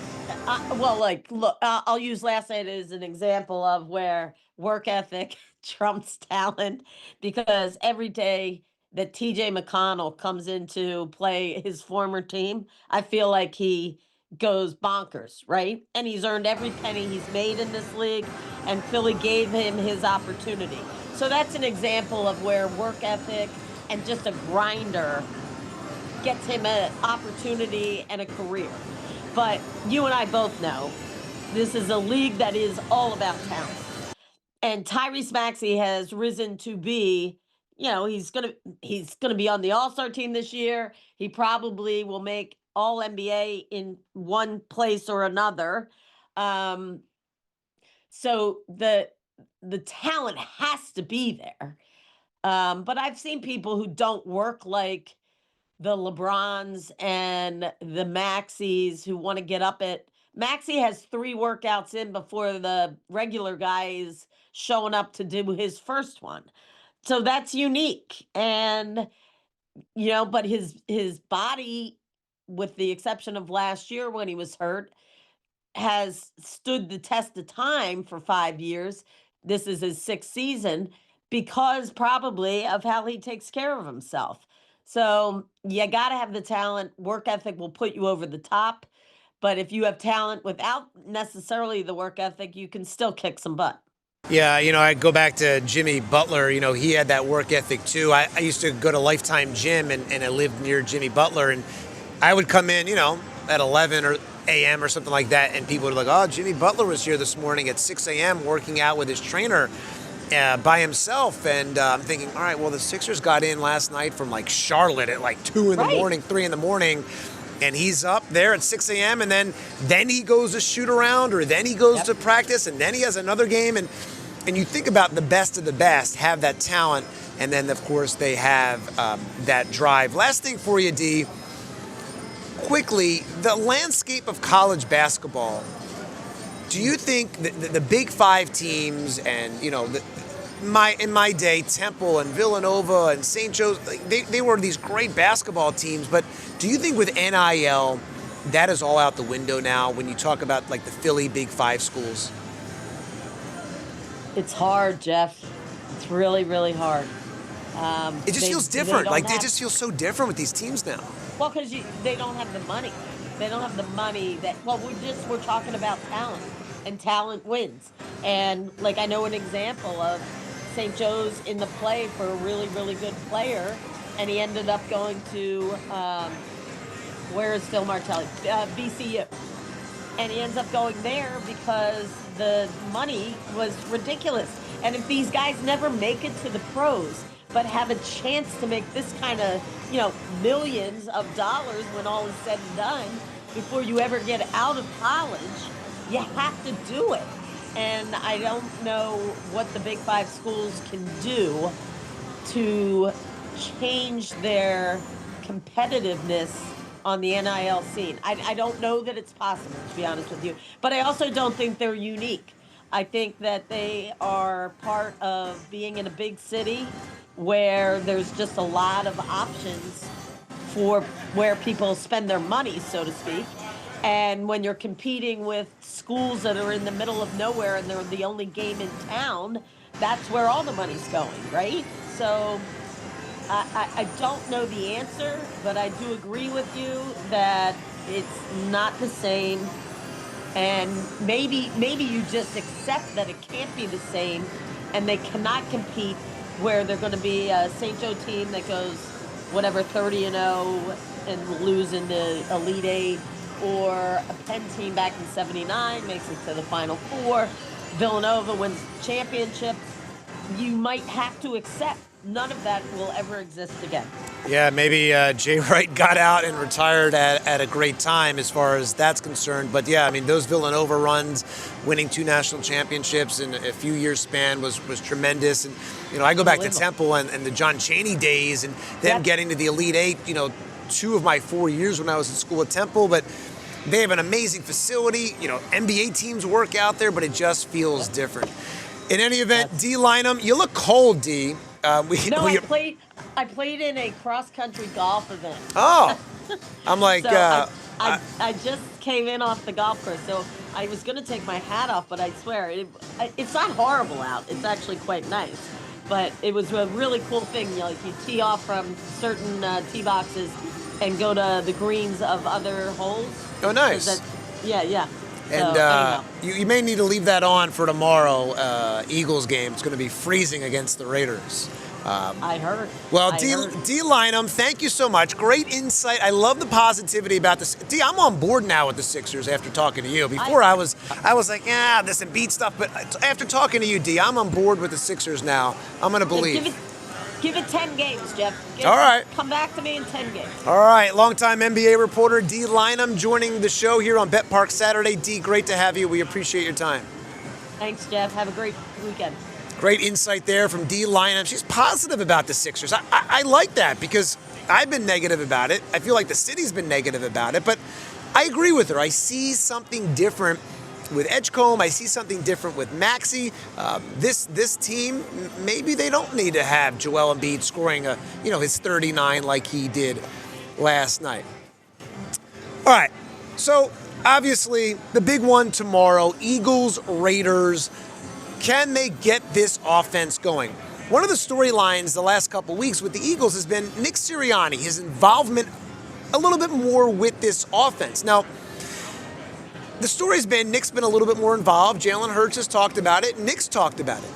Speaker 8: Look, I'll use last night as an example of where work ethic trumps talent. Because every day that TJ McConnell comes into play his former team, I feel like he goes bonkers, right? And he's earned every penny he's made in this league, and Philly gave him his opportunity. So that's an example of where work ethic and just a grinder gets him an opportunity and a career. But you and I both know this is a league that is all about talent. And Tyrese Maxey has risen to be, he's gonna be on the All-Star team this year. He probably will make All NBA in one place or another. So the talent has to be there. But I've seen people who don't work like the LeBrons and the Maxis who want to get up at Maxi has 3 workouts in before the regular guy is showing up to do his first one. So that's unique. And but his body, with the exception of last year when he was hurt, has stood the test of time for 5 years. This is his 6th season because probably of how he takes care of himself. So you got to have the talent. Work ethic will put you over the top. But if you have talent without necessarily the work ethic, you can still kick some butt.
Speaker 1: Yeah, I go back to Jimmy Butler. He had that work ethic too. I used to go to Lifetime Gym, and I lived near Jimmy Butler, and I would come in, at 11 or a.m. or something like that, and people would be like, oh, Jimmy Butler was here this morning at 6 a.m. working out with his trainer by himself. And I'm thinking, all right, well, the Sixers got in last night from like Charlotte at like 2 in the morning, 3 in the morning. And he's up there at 6 a.m. and then he goes to shoot around, or then he goes to practice, and then he has another game. And you think about the best of the best have that talent, and then, of course, they have that drive. Last thing for you, D, quickly, the landscape of college basketball, do you think the Big Five teams and, in my day, Temple and Villanova and St. Joe's, they were these great basketball teams, but do you think with NIL, that is all out the window now when you talk about like the Philly Big Five schools?
Speaker 8: It's hard, Jeff. It's really, really hard.
Speaker 1: It just feels different. They just feel so different with these teams now.
Speaker 8: Well, because they don't have the money. They don't have the money we're talking about talent, and talent wins. And like I know an example of St. Joe's in the play for a really, really good player, and he ended up going to where is Phil Martelli? VCU. And he ends up going there because the money was ridiculous. And if these guys never make it to the pros, but have a chance to make this kind of, millions of dollars when all is said and done, before you ever get out of college, you have to do it. And I don't know what the Big Five schools can do to change their competitiveness on the NIL scene. I don't know that it's possible, to be honest with you. But I also don't think they're unique. I think that they are part of being in a big city where there's just a lot of options for where people spend their money, so to speak. And when you're competing with schools that are in the middle of nowhere and they're the only game in town, that's where all the money's going, right? So I don't know the answer, but I do agree with you that it's not the same. And maybe you just accept that it can't be the same, and they cannot compete where they're going to be a St. Joe team that goes 30-0 and lose in the Elite Eight, or a Penn team back in '79 makes it to the Final Four. Villanova wins the championship. You might have to accept none of that will ever exist again.
Speaker 1: Yeah, maybe Jay Wright got out and retired at a great time as far as that's concerned. But yeah, I mean, those Villanova runs, winning 2 national championships in a few years span was tremendous. And, I go back to Temple and the John Chaney days and them getting to the Elite Eight, 2 of my 4 years when I was in school at Temple. But they have an amazing facility. NBA teams work out there, but it just feels different. In any event, D. Lynam, you look cold, D.
Speaker 8: I played in a cross-country golf event.
Speaker 1: Oh, I'm like...
Speaker 8: So I just came in off the golf course, so I was going to take my hat off, but I swear, it's not horrible out. It's actually quite nice. But it was a really cool thing. You tee off from certain tee boxes and go to the greens of other holes.
Speaker 1: Oh, nice.
Speaker 8: Yeah.
Speaker 1: And you may need to leave that on for tomorrow, Eagles game. It's going to be freezing against the Raiders.
Speaker 8: I heard.
Speaker 1: Well, D. Lynam, thank you so much. Great insight. I love the positivity about this. D, I'm on board now with the Sixers after talking to you. Before I was like, this Embiid stuff. But after talking to you, D, I'm on board with the Sixers now. I'm going to believe.
Speaker 8: Give it 10 games, Jeff.
Speaker 1: All right.
Speaker 8: Come back to me in 10 games.
Speaker 1: All right. Longtime NBA reporter D. Lynam joining the show here on Parx Saturday. D, great to have you. We appreciate your time.
Speaker 8: Thanks, Jeff. Have a great weekend.
Speaker 1: Great insight there from D. Lynham. She's positive about the Sixers. I like that because I've been negative about it. I feel like the city's been negative about it, but I agree with her. I see something different with Edgecombe. I see something different with Maxey. This team, maybe they don't need to have Joel Embiid scoring his 39 like he did last night. All right, so obviously the big one tomorrow, Eagles-Raiders. Can they get this offense going? One of the storylines the last couple weeks with the Eagles has been Nick Sirianni, his involvement a little bit more with this offense. Now, the story's been Nick's been a little bit more involved. Jalen Hurts has talked about it. Nick's talked about it.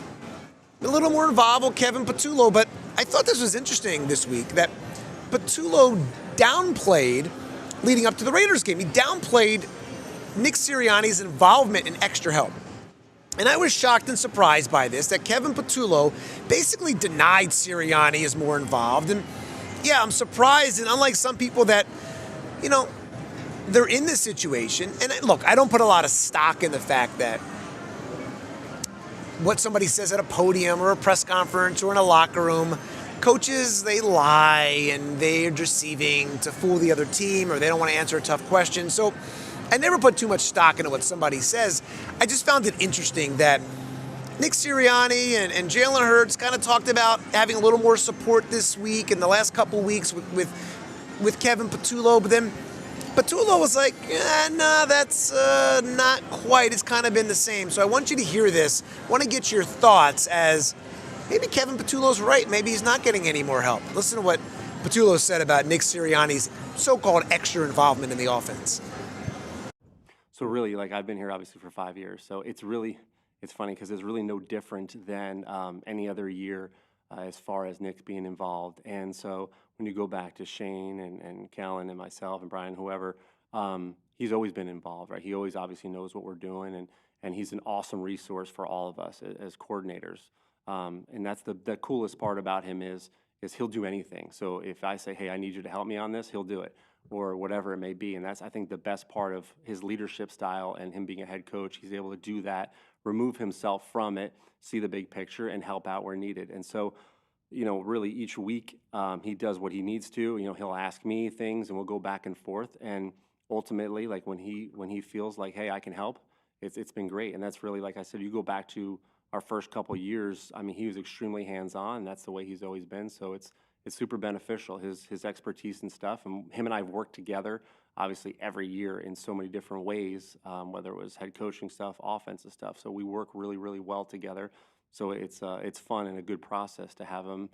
Speaker 1: A little more involved with Kevin Patullo, but I thought this was interesting this week that Patullo downplayed, leading up to the Raiders game, he downplayed Nick Sirianni's involvement in extra help. And I was shocked and surprised by this, that Kevin Patullo basically denied Sirianni is more involved. And yeah, I'm surprised, and unlike some people that, they're in this situation. And look, I don't put a lot of stock in the fact that what somebody says at a podium or a press conference or in a locker room, coaches, they lie and they're deceiving to fool the other team, or they don't want to answer a tough question. So I never put too much stock into what somebody says. I just found it interesting that Nick Sirianni and Jalen Hurts kind of talked about having a little more support this week and the last couple weeks with Kevin Patullo, but then Patullo was like, no, that's not quite. It's kind of been the same. So I want you to hear this. I want to get your thoughts as maybe Kevin Patullo's right. Maybe he's not getting any more help. Listen to what Patullo said about Nick Sirianni's so-called extra involvement in the offense.
Speaker 2: So really, I've been here obviously for 5 years, so it's funny because it's really no different than any other year as far as Nick being involved. And so when you go back to Shane and Kellen and myself and Brian, whoever, he's always been involved, right? He always obviously knows what we're doing, and he's an awesome resource for all of us as coordinators. And that's the coolest part about him is he'll do anything. So if I say, hey, I need you to help me on this, he'll do it, or whatever it may be. And that's, I think, the best part of his leadership style and him being a head coach. He's able to do that, remove himself from it, see the big picture, and help out where needed. And so, really each week he does what he needs to. He'll ask me things, and we'll go back and forth. And ultimately, when he feels like, hey, I can help, it's been great. And that's really, like I said, you go back to our first couple years. I mean, he was extremely hands-on. And that's the way he's always been. So it's super beneficial, his expertise and stuff. And him and I have worked together, obviously, every year in so many different ways, whether it was head coaching stuff, offensive stuff. So we work really, really well together. So it's fun and a good process to have him,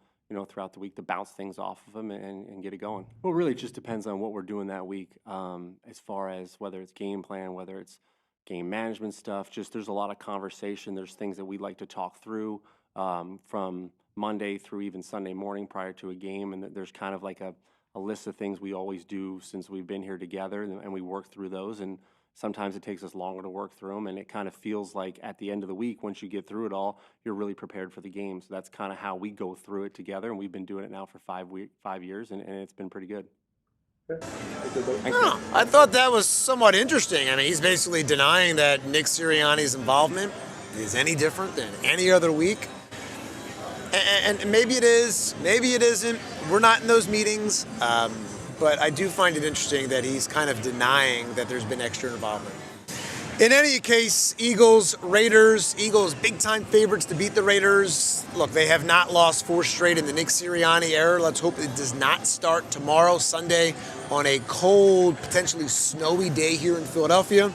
Speaker 2: throughout the week to bounce things off of him and get it going. Well, really, it just depends on what we're doing that week, as far as whether it's game plan, whether it's game management stuff. Just there's a lot of conversation. There's things that we'd like to talk through from Monday through even Sunday morning prior to a game, and there's kind of like a list of things we always do since we've been here together, and we work through those, and sometimes it takes us longer to work through them, and it kind of feels like at the end of the week, once you get through it all, you're really prepared for the game. So that's kind of how we go through it together, and we've been doing it now for 5 years, and it's been pretty good.
Speaker 1: I thought that was somewhat interesting. I mean, he's basically denying that Nick Sirianni's involvement is any different than any other week. And maybe it is, maybe it isn't. We're not in those meetings, but I do find it interesting that he's kind of denying that there's been extra involvement. In any case, Eagles, Raiders, Eagles big-time favorites to beat the Raiders. Look, they have not lost 4 straight in the Nick Sirianni era. Let's hope it does not start tomorrow, Sunday, on a cold, potentially snowy day here in Philadelphia.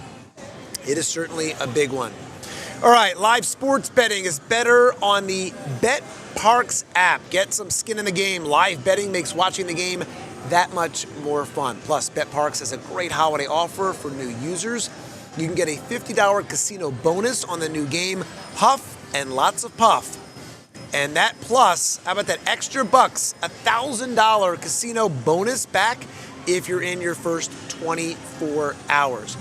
Speaker 1: It is certainly a big one. All right, live sports betting is better on the Parx app. Get some skin in the game. Live betting makes watching the game that much more fun. Plus, Parx has a great holiday offer for new users. You can get a $50 casino bonus on the new game, Huff and Lots of Puff. And that plus, how about that extra bucks, $1,000 casino bonus back if you're in your first 24 hours.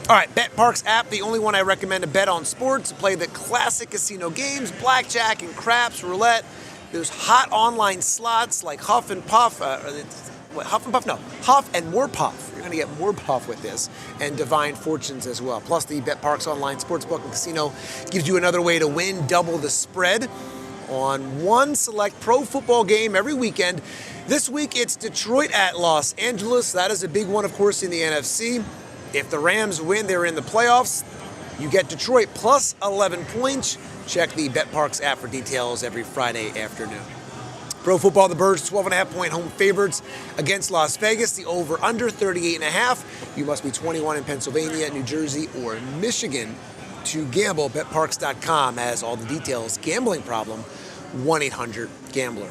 Speaker 1: All right, Parx app, the only one I recommend to bet on sports, play the classic casino games, blackjack and craps, roulette. There's hot online slots like Huff and Puff, Huff and Puff? No, Huff and more Puff. You're going to get more Puff with this, and Divine Fortunes as well. Plus, the Parx Online Sportsbook and Casino gives you another way to win double the spread on one select pro football game every weekend. This week, it's Detroit at Los Angeles. That is a big one, of course, in the NFC. If the Rams win, they're in the playoffs. You get Detroit plus 11 points. Check the BetParx app for details every Friday afternoon. Pro football, the Birds 12.5-point home favorites against Las Vegas. The over-under 38.5. You must be 21 in Pennsylvania, New Jersey, or Michigan to gamble. BetParx.com has all the details. Gambling problem, 1-800-GAMBLER.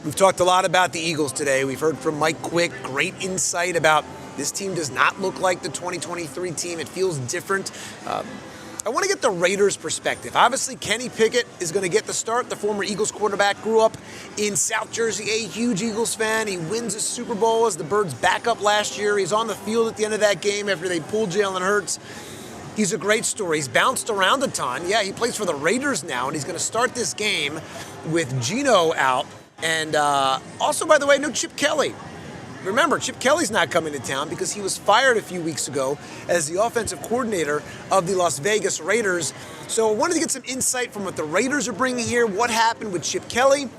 Speaker 1: We've talked a lot about the Eagles today. We've heard from Mike Quick, great insight about this team does not look like the 2023 team. It feels different. I want to get the Raiders' perspective. Obviously, Kenny Pickett is going to get the start. The former Eagles quarterback grew up in South Jersey, a huge Eagles fan. He wins a Super Bowl as the Birds' backup last year. He's on the field at the end of that game after they pulled Jalen Hurts. He's a great story. He's bounced around a ton. Yeah, he plays for the Raiders now, and he's going to start this game with Geno out. And also, by the way, no Chip Kelly. Remember, Chip Kelly's not coming to town because he was fired a few weeks ago as the offensive coordinator of the Las Vegas Raiders. So I wanted to get some insight from what the Raiders are bringing here, what happened with Chip Kelly,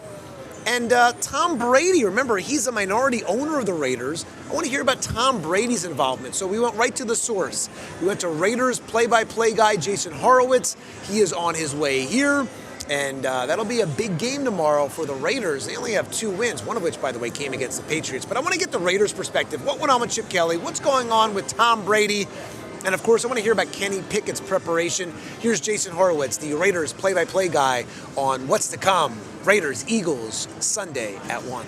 Speaker 1: and Tom Brady. Remember, he's a minority owner of the Raiders. I want to hear about Tom Brady's involvement. So we went right to the source. We went to Raiders play-by-play guy Jason Horowitz. He is on his way here. And that'll be a big game tomorrow for the Raiders. They only have 2 wins, one of which, by the way, came against the Patriots. But I want to get the Raiders' perspective. What went on with Chip Kelly? What's going on with Tom Brady? And, of course, I want to hear about Kenny Pickett's preparation. Here's Jason Horowitz, the Raiders play-by-play guy, on what's to come. Raiders, Eagles, Sunday at 1.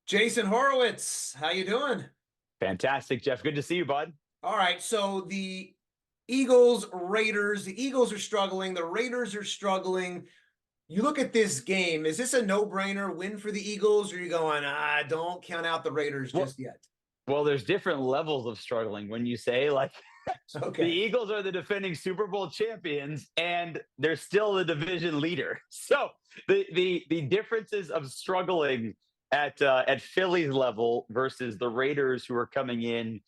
Speaker 1: Jason Horowitz, how you doing?
Speaker 9: Fantastic, Jeff. Good to see you, bud.
Speaker 1: All right, so the Eagles, Raiders. The Eagles are struggling. The Raiders are struggling. You look at this game. Is this a no-brainer win for the Eagles, or are you going, don't count out the Raiders just yet?
Speaker 9: Well, there's different levels of struggling when you say, like,
Speaker 1: Okay.
Speaker 9: the Eagles are the defending Super Bowl champions, and they're still the division leader. So the differences of struggling at Philly's level versus the Raiders, who are coming in,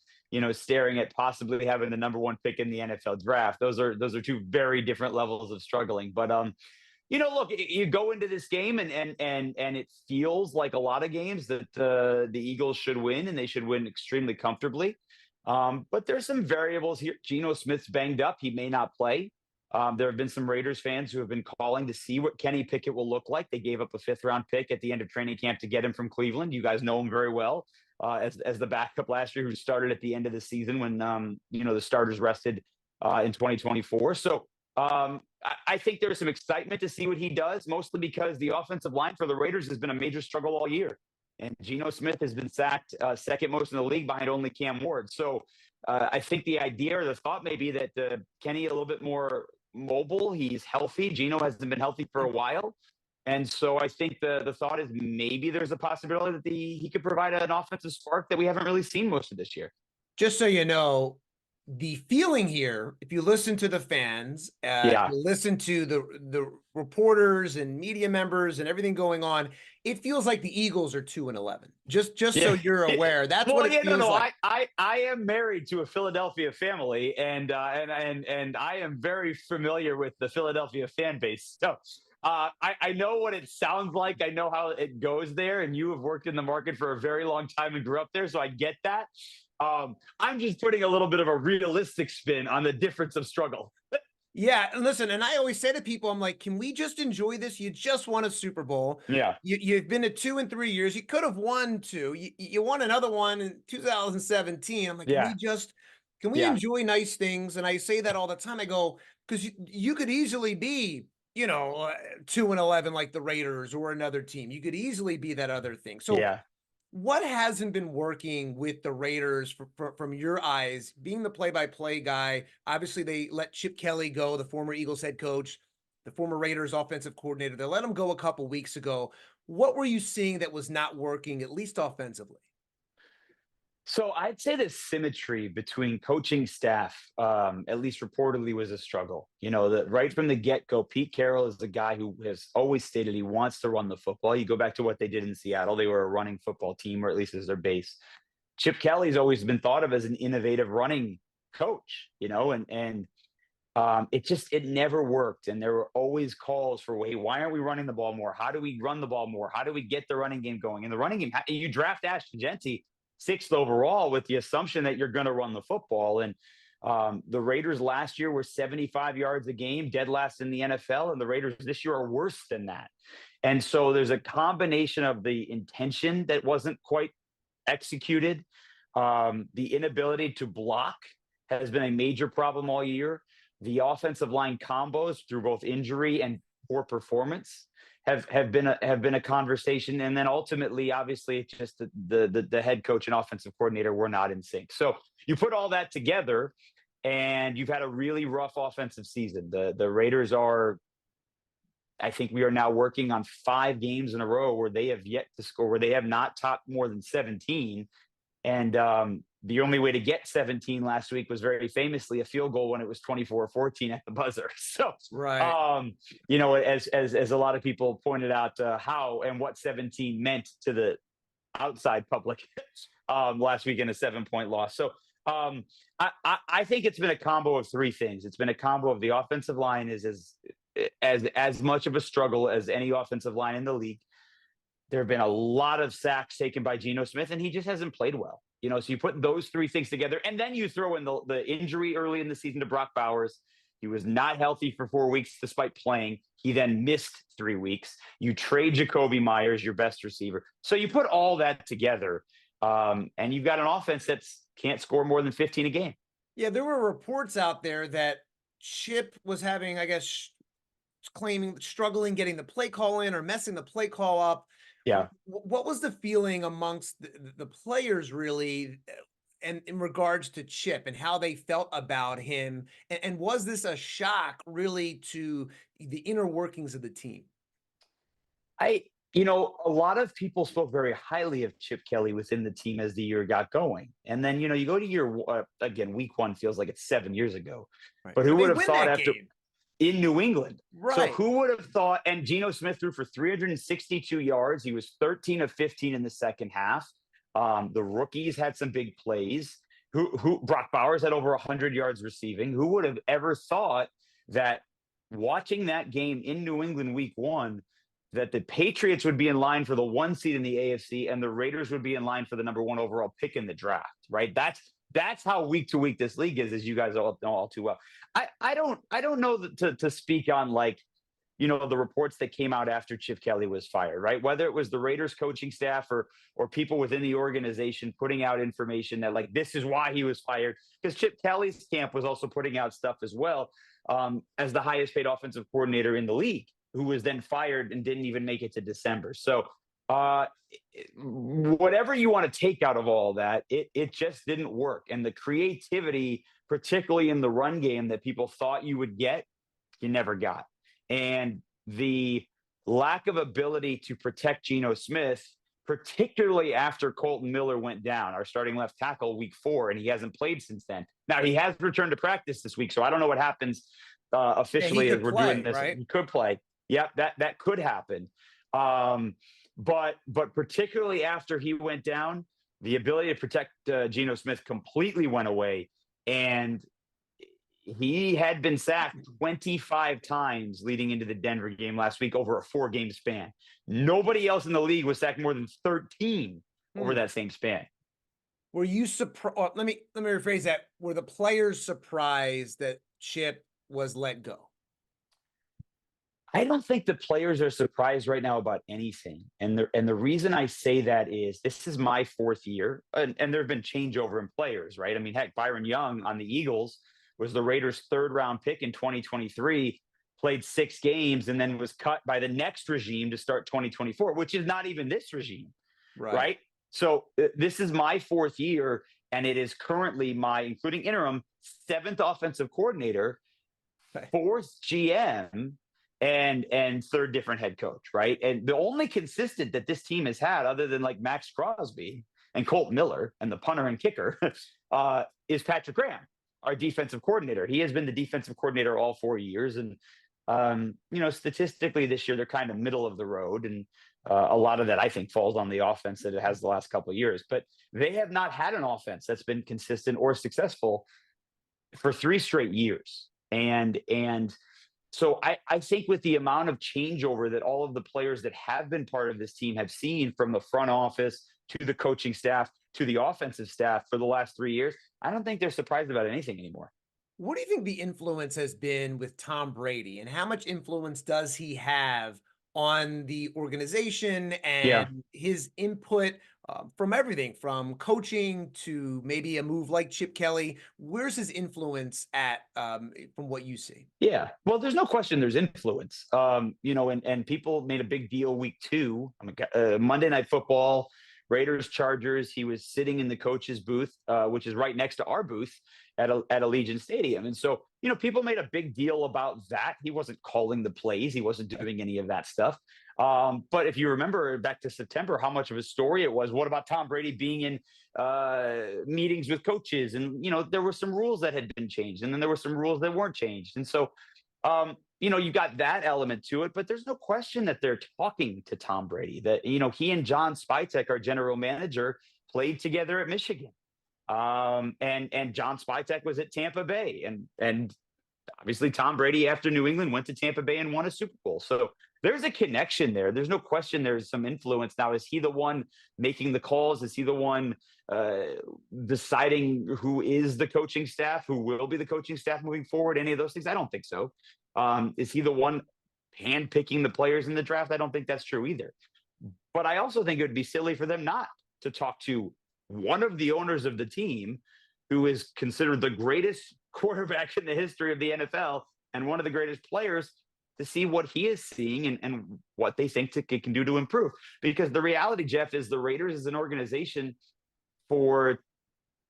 Speaker 9: staring at possibly having the number 1 pick in the NFL draft. Those are 2 very different levels of struggling. But look, you go into this game and it feels like a lot of games that the Eagles should win, and they should win extremely comfortably. But there's some variables here. Geno Smith's banged up; he may not play. There have been some Raiders fans who have been calling to see what Kenny Pickett will look like. They gave up a 5th-round pick at the end of training camp to get him from Cleveland. You guys know him very well. As the backup last year, who started at the end of the season when the starters rested in 2024. So I think there's some excitement to see what he does, mostly because the offensive line for the Raiders has been a major struggle all year, and Geno Smith has been sacked second most in the league behind only Cam Ward. So I think the idea or the thought may be that Kenny a little bit more mobile. He's healthy. Geno hasn't been healthy for a while. And so I think the thought is maybe there's a possibility that he could provide an offensive spark that we haven't really seen most of this year.
Speaker 1: Just so you know, the feeling here, if you listen to the fans, you listen to the reporters and media members and everything going on, it feels like the Eagles are 2-11. Just so you're aware, that's what it feels like.
Speaker 9: I am married to a Philadelphia family, and I am very familiar with the Philadelphia fan base. So I know what it sounds like. I know how it goes there, and you have worked in the market for a very long time and grew up there, so I get that. I'm just putting a little bit of a realistic spin on the difference of struggle.
Speaker 1: Yeah, and listen, and I always say to people, I'm like, can we just enjoy this? You just won a Super Bowl.
Speaker 9: Yeah.
Speaker 1: You've been to 2 in 3 years. You could have won 2. You won another one in 2017. I'm like, can we enjoy nice things? And I say that all the time. I go, because you could easily be, 2-11 like the Raiders or another team. You could easily be that other thing. So what hasn't been working with the Raiders from your eyes, being the play-by-play guy? Obviously, they let Chip Kelly go, the former Eagles head coach, the former Raiders offensive coordinator. They let him go a couple weeks ago. What were you seeing that was not working, at least offensively?
Speaker 9: So I'd say the symmetry between coaching staff, at least reportedly, was a struggle. Right from the get-go, Pete Carroll is the guy who has always stated he wants to run the football. You go back to what they did in Seattle; they were a running football team, or at least as their base. Chip Kelly's always been thought of as an innovative running coach, and it never worked. And there were always calls for, wait, why aren't we running the ball more? How do we run the ball more? How do we get the running game going? And the running game, you draft Ashton Genty 6th overall with the assumption that you're going to run the football. And the Raiders last year were 75 yards a game, dead last in the NFL. And the Raiders this year are worse than that. And so there's a combination of the intention that wasn't quite executed. The inability to block has been a major problem all year. The offensive line combos through both injury and poor performance have been a conversation. And then ultimately, obviously, it's just the head coach and offensive coordinator were not in sync. So you put all that together and you've had a really rough offensive season. The Raiders are, I think we are now working on 5 games in a row where they have yet to score, where they have not topped more than 17. And the only way to get 17 last week was very famously a field goal when it was 24-14 at the buzzer. So,
Speaker 1: Right.
Speaker 9: As a lot of people pointed out, how and what 17 meant to the outside public last week in a 7-point loss. So I think it's been a combo of 3 things. It's been a combo of the offensive line is as much of a struggle as any offensive line in the league. There have been a lot of sacks taken by Geno Smith, and he just hasn't played well. So you put those 3 things together, and then you throw in the injury early in the season to Brock Bowers. He was not healthy for 4 weeks despite playing. He then missed 3 weeks. You trade Jacoby Myers, your best receiver. So you put all that together, and you've got an offense that can't score more than 15 a game.
Speaker 1: Yeah, there were reports out there that Chip was having, I guess, struggling getting the play call in or messing the play call up.
Speaker 9: Yeah.
Speaker 1: What was the feeling amongst the players really, and in regards to Chip and how they felt about him? And was this a shock really to the inner workings of the team?
Speaker 9: A lot of people spoke very highly of Chip Kelly within the team as the year got going. And then, you go to again, week 1 feels like it's 7 years ago.
Speaker 1: Right.
Speaker 9: But who would have thought after
Speaker 1: game
Speaker 9: in New England?
Speaker 1: Right.
Speaker 9: So who would have thought? And Geno Smith threw for 362 yards. He was 13 of 15 in the second half. The rookies had some big plays. Brock Bowers had over 100 yards receiving. Who would have ever thought that watching that game in New England week 1, that the Patriots would be in line for the 1 seed in the AFC and the Raiders would be in line for the number 1 overall pick in the draft, right? That's how week to week this league is, as you guys all know all too well. I don't know to speak on the reports that came out after Chip Kelly was fired, right? Whether it was the Raiders coaching staff or people within the organization putting out information that this is why he was fired, because Chip Kelly's camp was also putting out stuff as well, as the highest paid offensive coordinator in the league, who was then fired and didn't even make it to December. So whatever you want to take out of all that, it just didn't work. And the creativity, particularly in the run game, that people thought you would get, you never got. And the lack of ability to protect Geno Smith, particularly after Colton Miller went down, our starting left tackle, week 4, and he hasn't played since then. Now, he has returned to practice this week, so I don't know what happens officially as we're doing this.
Speaker 1: Right?
Speaker 9: He could play. Yep, that could happen. But particularly after he went down, the ability to protect Geno Smith completely went away. And he had been sacked 25 times leading into the Denver game last week over a 4-game span. Nobody else in the league was sacked more than 13 over that same span.
Speaker 1: Were you surprised? Let me rephrase that. Were the players surprised that Chip was let go?
Speaker 9: I don't think the players are surprised right now about anything. And the reason I say that is this is my 4th year, and there have been changeover in players, right? I mean, heck, Byron Young on the Eagles was the Raiders' 3rd-round pick in 2023, played 6 games, and then was cut by the next regime to start 2024, which is not even this regime, right? So this is my 4th year, and it is currently my, including interim, 7th offensive coordinator, 4th GM, and 3rd different head coach, right? And the only consistent that this team has had, other than Max Crosby, and Colt Miller, and the punter and kicker is Patrick Graham, our defensive coordinator. He has been the defensive coordinator all 4 years. And, statistically this year, they're kind of middle of the road. And a lot of that, I think, falls on the offense that it has the last couple of years. But they have not had an offense that's been consistent or successful for 3 straight years. And so I think with the amount of changeover that all of the players that have been part of this team have seen, from the front office to the coaching staff to the offensive staff for the last 3 years, I don't think they're surprised about anything anymore.
Speaker 1: What do you think the influence has been with Tom Brady, and how much influence does he have on the organization and his input from everything from coaching to maybe a move like Chip Kelly? Where's his influence at from what you see?
Speaker 9: Yeah, well, there's no question there's influence. And people made a big deal week 2, Monday Night Football, Raiders, Chargers. He was sitting in the coach's booth, which is right next to our booth at Allegiant Stadium. And so, people made a big deal about that. He wasn't calling the plays. He wasn't doing any of that stuff. But if you remember back to September, how much of a story it was. What about Tom Brady being in meetings with coaches? And, there were some rules that had been changed, and then there were some rules that weren't changed. And so, you got that element to it, but there's no question that they're talking to Tom Brady, that, he and John Spytek, our general manager, played together at Michigan. And John Spytek was at Tampa Bay, and obviously Tom Brady, after New England, went to Tampa Bay and won a Super Bowl. So there's a connection there. There's no question there's some influence. Now, is he the one making the calls? Is he the one deciding who is the coaching staff, who will be the coaching staff moving forward? Any of those things? I don't think so. Is he the one handpicking the players in the draft? I don't think that's true either. But I also think it would be silly for them not to talk to one of the owners of the team, who is considered the greatest quarterback in the history of the NFL and one of the greatest players, to see what he is seeing and what they think it can do to improve. Because the reality, Jeff, is the Raiders as an organization,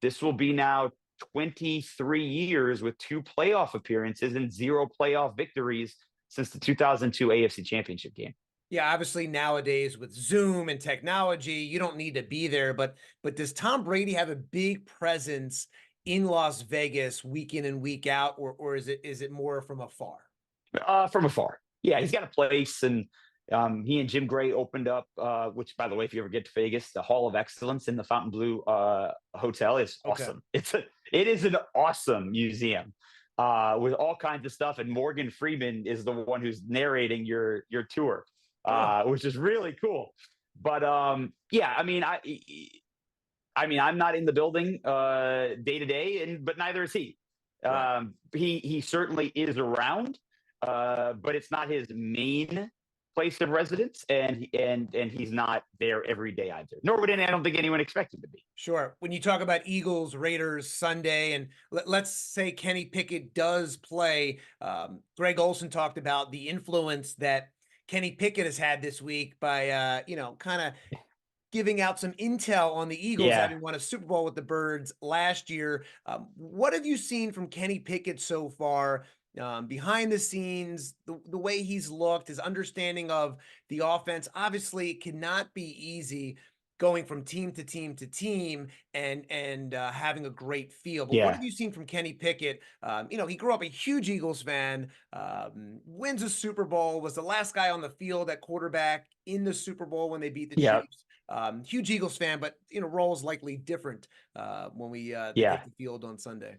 Speaker 9: this will be now 23 years with 2 playoff appearances and 0 playoff victories since the 2002 AFC Championship game.
Speaker 1: Yeah, obviously nowadays with Zoom and technology, you don't need to be there. But does Tom Brady have a big presence in Las Vegas week in and week out, or is it more from afar?
Speaker 9: From afar. Yeah, he's got a place, and he and Jim Gray opened up, which, by the way, if you ever get to Vegas, the Hall of Excellence in the Fontainebleau Hotel is awesome. Okay. It is an awesome museum with all kinds of stuff. And Morgan Freeman is the one who's narrating your tour. Which is really cool. But I'm not in the building day to day, but neither is he. Right. He certainly is around, but it's not his main place of residence, and he's not there every day either. Nor would I don't think anyone expected to be.
Speaker 1: Sure. When you talk about Eagles, Raiders Sunday, and let's say Kenny Pickett does play, Greg Olson talked about the influence that Kenny Pickett has had this week by, kind of giving out some intel on the Eagles, having won a Super Bowl with the Birds last year. What have you seen from Kenny Pickett so far, behind the scenes, the way he's looked, his understanding of the offense? Obviously, it cannot be easy going from team to team to team and having a great feel. But what have you seen from Kenny Pickett? He grew up a huge Eagles fan, wins a Super Bowl, was the last guy on the field at quarterback in the Super Bowl when they beat the Chiefs. Huge Eagles fan, but role is likely different when we take the field on Sunday.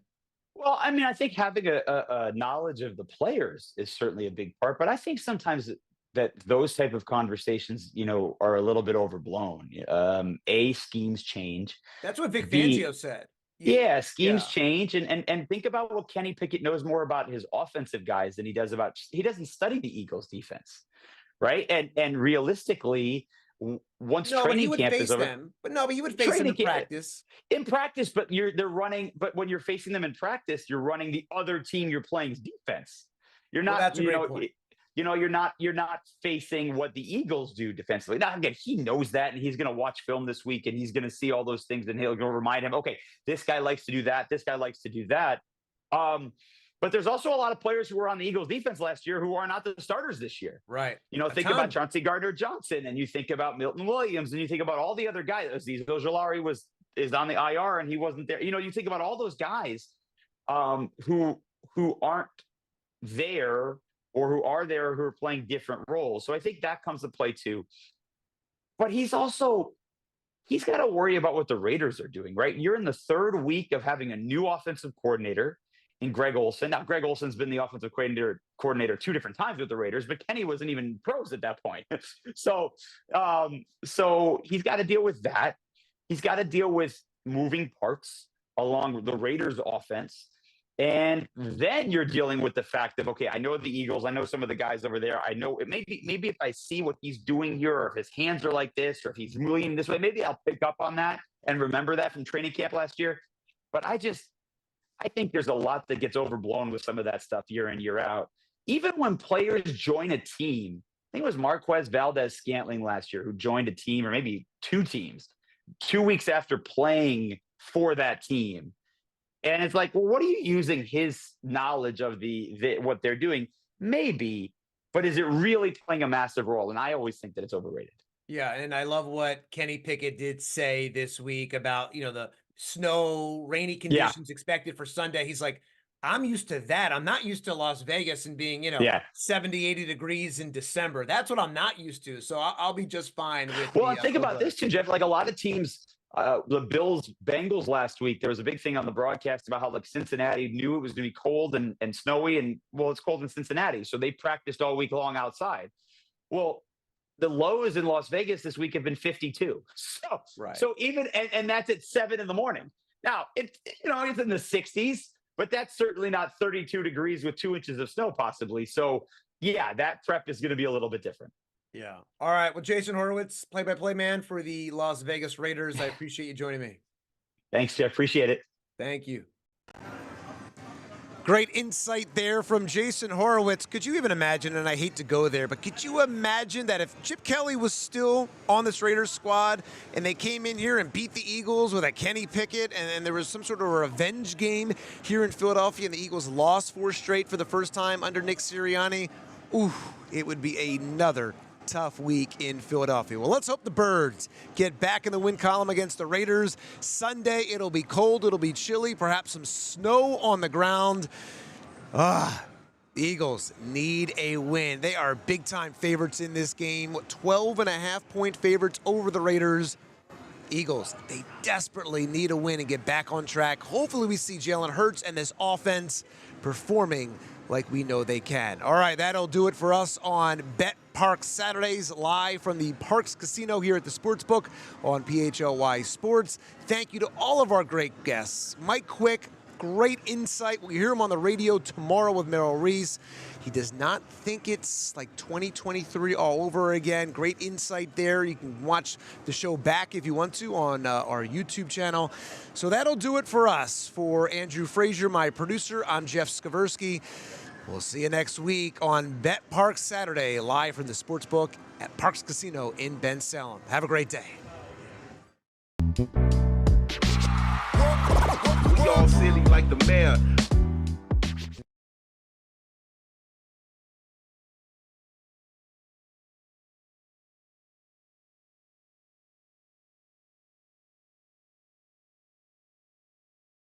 Speaker 9: Well, I think having a knowledge of the players is certainly a big part, but I think sometimes that those type of conversations, are a little bit overblown. Schemes change.
Speaker 1: That's what Vic Fangio said.
Speaker 9: Schemes change, and think about what Kenny Pickett knows more about his offensive guys than he doesn't study the Eagles defense, right? And realistically, once training camp is over,
Speaker 1: but you would face them in practice.
Speaker 9: In practice, but But when you're facing them in practice, you're running the other team you're playing's defense. You're not.
Speaker 1: That's a great point.
Speaker 9: You're not facing what the Eagles do defensively. Now, again, he knows that, and he's going to watch film this week, and he's going to see all those things, and he'll go remind him, okay, this guy likes to do that. This guy likes to do that. But there's also a lot of players who were on the Eagles defense last year who are not the starters this year.
Speaker 1: Right.
Speaker 9: Think about Chauncey Gardner-Johnson, and you think about Milton Williams, and you think about all the other guys. Azeez Ojulari is on the IR, and he wasn't there. You think about all those guys who aren't there, or who are there, who are playing different roles. So I think that comes to play too. But he's got to worry about what the Raiders are doing, right? You're in the third week of having a new offensive coordinator in Greg Olsen. Now, Greg Olsen's been the offensive coordinator 2 different times with the Raiders, but Kenny wasn't even pros at that point. So he's got to deal with that. He's got to deal with moving parts along with the Raiders offense. And then you're dealing with the fact of, okay, I know the Eagles, I know some of the guys over there. I know maybe if I see what he's doing here, or if his hands are like this, or if he's leaning this way, maybe I'll pick up on that and remember that from training camp last year. But I think there's a lot that gets overblown with some of that stuff year in, year out. Even when players join a team, I think it was Marquez Valdez-Scantling last year who joined a team, or maybe 2 teams, 2 weeks after playing for that team. And it's like, well, what are you using his knowledge of what they're doing? Maybe, but is it really playing a massive role? And I always think that it's overrated.
Speaker 1: Yeah, and I love what Kenny Pickett did say this week about, the snow, rainy conditions expected for Sunday. He's like, I'm used to that. I'm not used to Las Vegas and being, 70, 80 degrees in December. That's what I'm not used to. So I'll be just fine with
Speaker 9: Well, think about this too, Jeff. Like a lot of teams, the Bills, Bengals last week, there was a big thing on the broadcast about how Cincinnati knew it was going to be cold and snowy, and it's cold in Cincinnati. So they practiced all week long outside. Well, the lows in Las Vegas this week have been 52. So even, and that's at 7 in the morning. Now it's in the 60s, but that's certainly not 32 degrees with 2 inches of snow possibly. So yeah, that prep is going to be a little bit different.
Speaker 1: Yeah. All right. Well, Jason Horowitz, play-by-play man for the Las Vegas Raiders. I appreciate you joining me.
Speaker 9: Thanks, Jeff. Appreciate it.
Speaker 1: Thank you. Great insight there from Jason Horowitz. Could you even imagine, and I hate to go there, but could you imagine that if Chip Kelly was still on this Raiders squad and they came in here and beat the Eagles with a Kenny Pickett, and there was some sort of revenge game here in Philadelphia and the Eagles lost 4 straight for the first time under Nick Sirianni? Ooh, it would be another tough week in Philadelphia. Well, let's hope the Birds get back in the win column against the Raiders. Sunday, it'll be cold, it'll be chilly, perhaps some snow on the ground. The Eagles need a win. They are big-time favorites in this game. 12.5-point favorites over the Raiders. Eagles, they desperately need a win and get back on track. Hopefully we see Jalen Hurts and this offense performing like we know they can. All right, that'll do it for us on Parx Saturdays, live from the Parx Casino here at the Sportsbook on PHLY Sports. Thank you to all of our great guests. Mike Quick, great insight. We'll hear him on the radio tomorrow with Merrill Reese. He does not think it's like 2023 all over again. Great insight there. You can watch the show back if you want to on our YouTube channel. So that'll do it for us. For Andrew Frazier, my producer, I'm Jeff Skversky. We'll see you next week on Parx Saturday, live from the Sportsbook at Parx Casino in Ben Salem. Have a great day.
Speaker 10: We all silly like the mayor.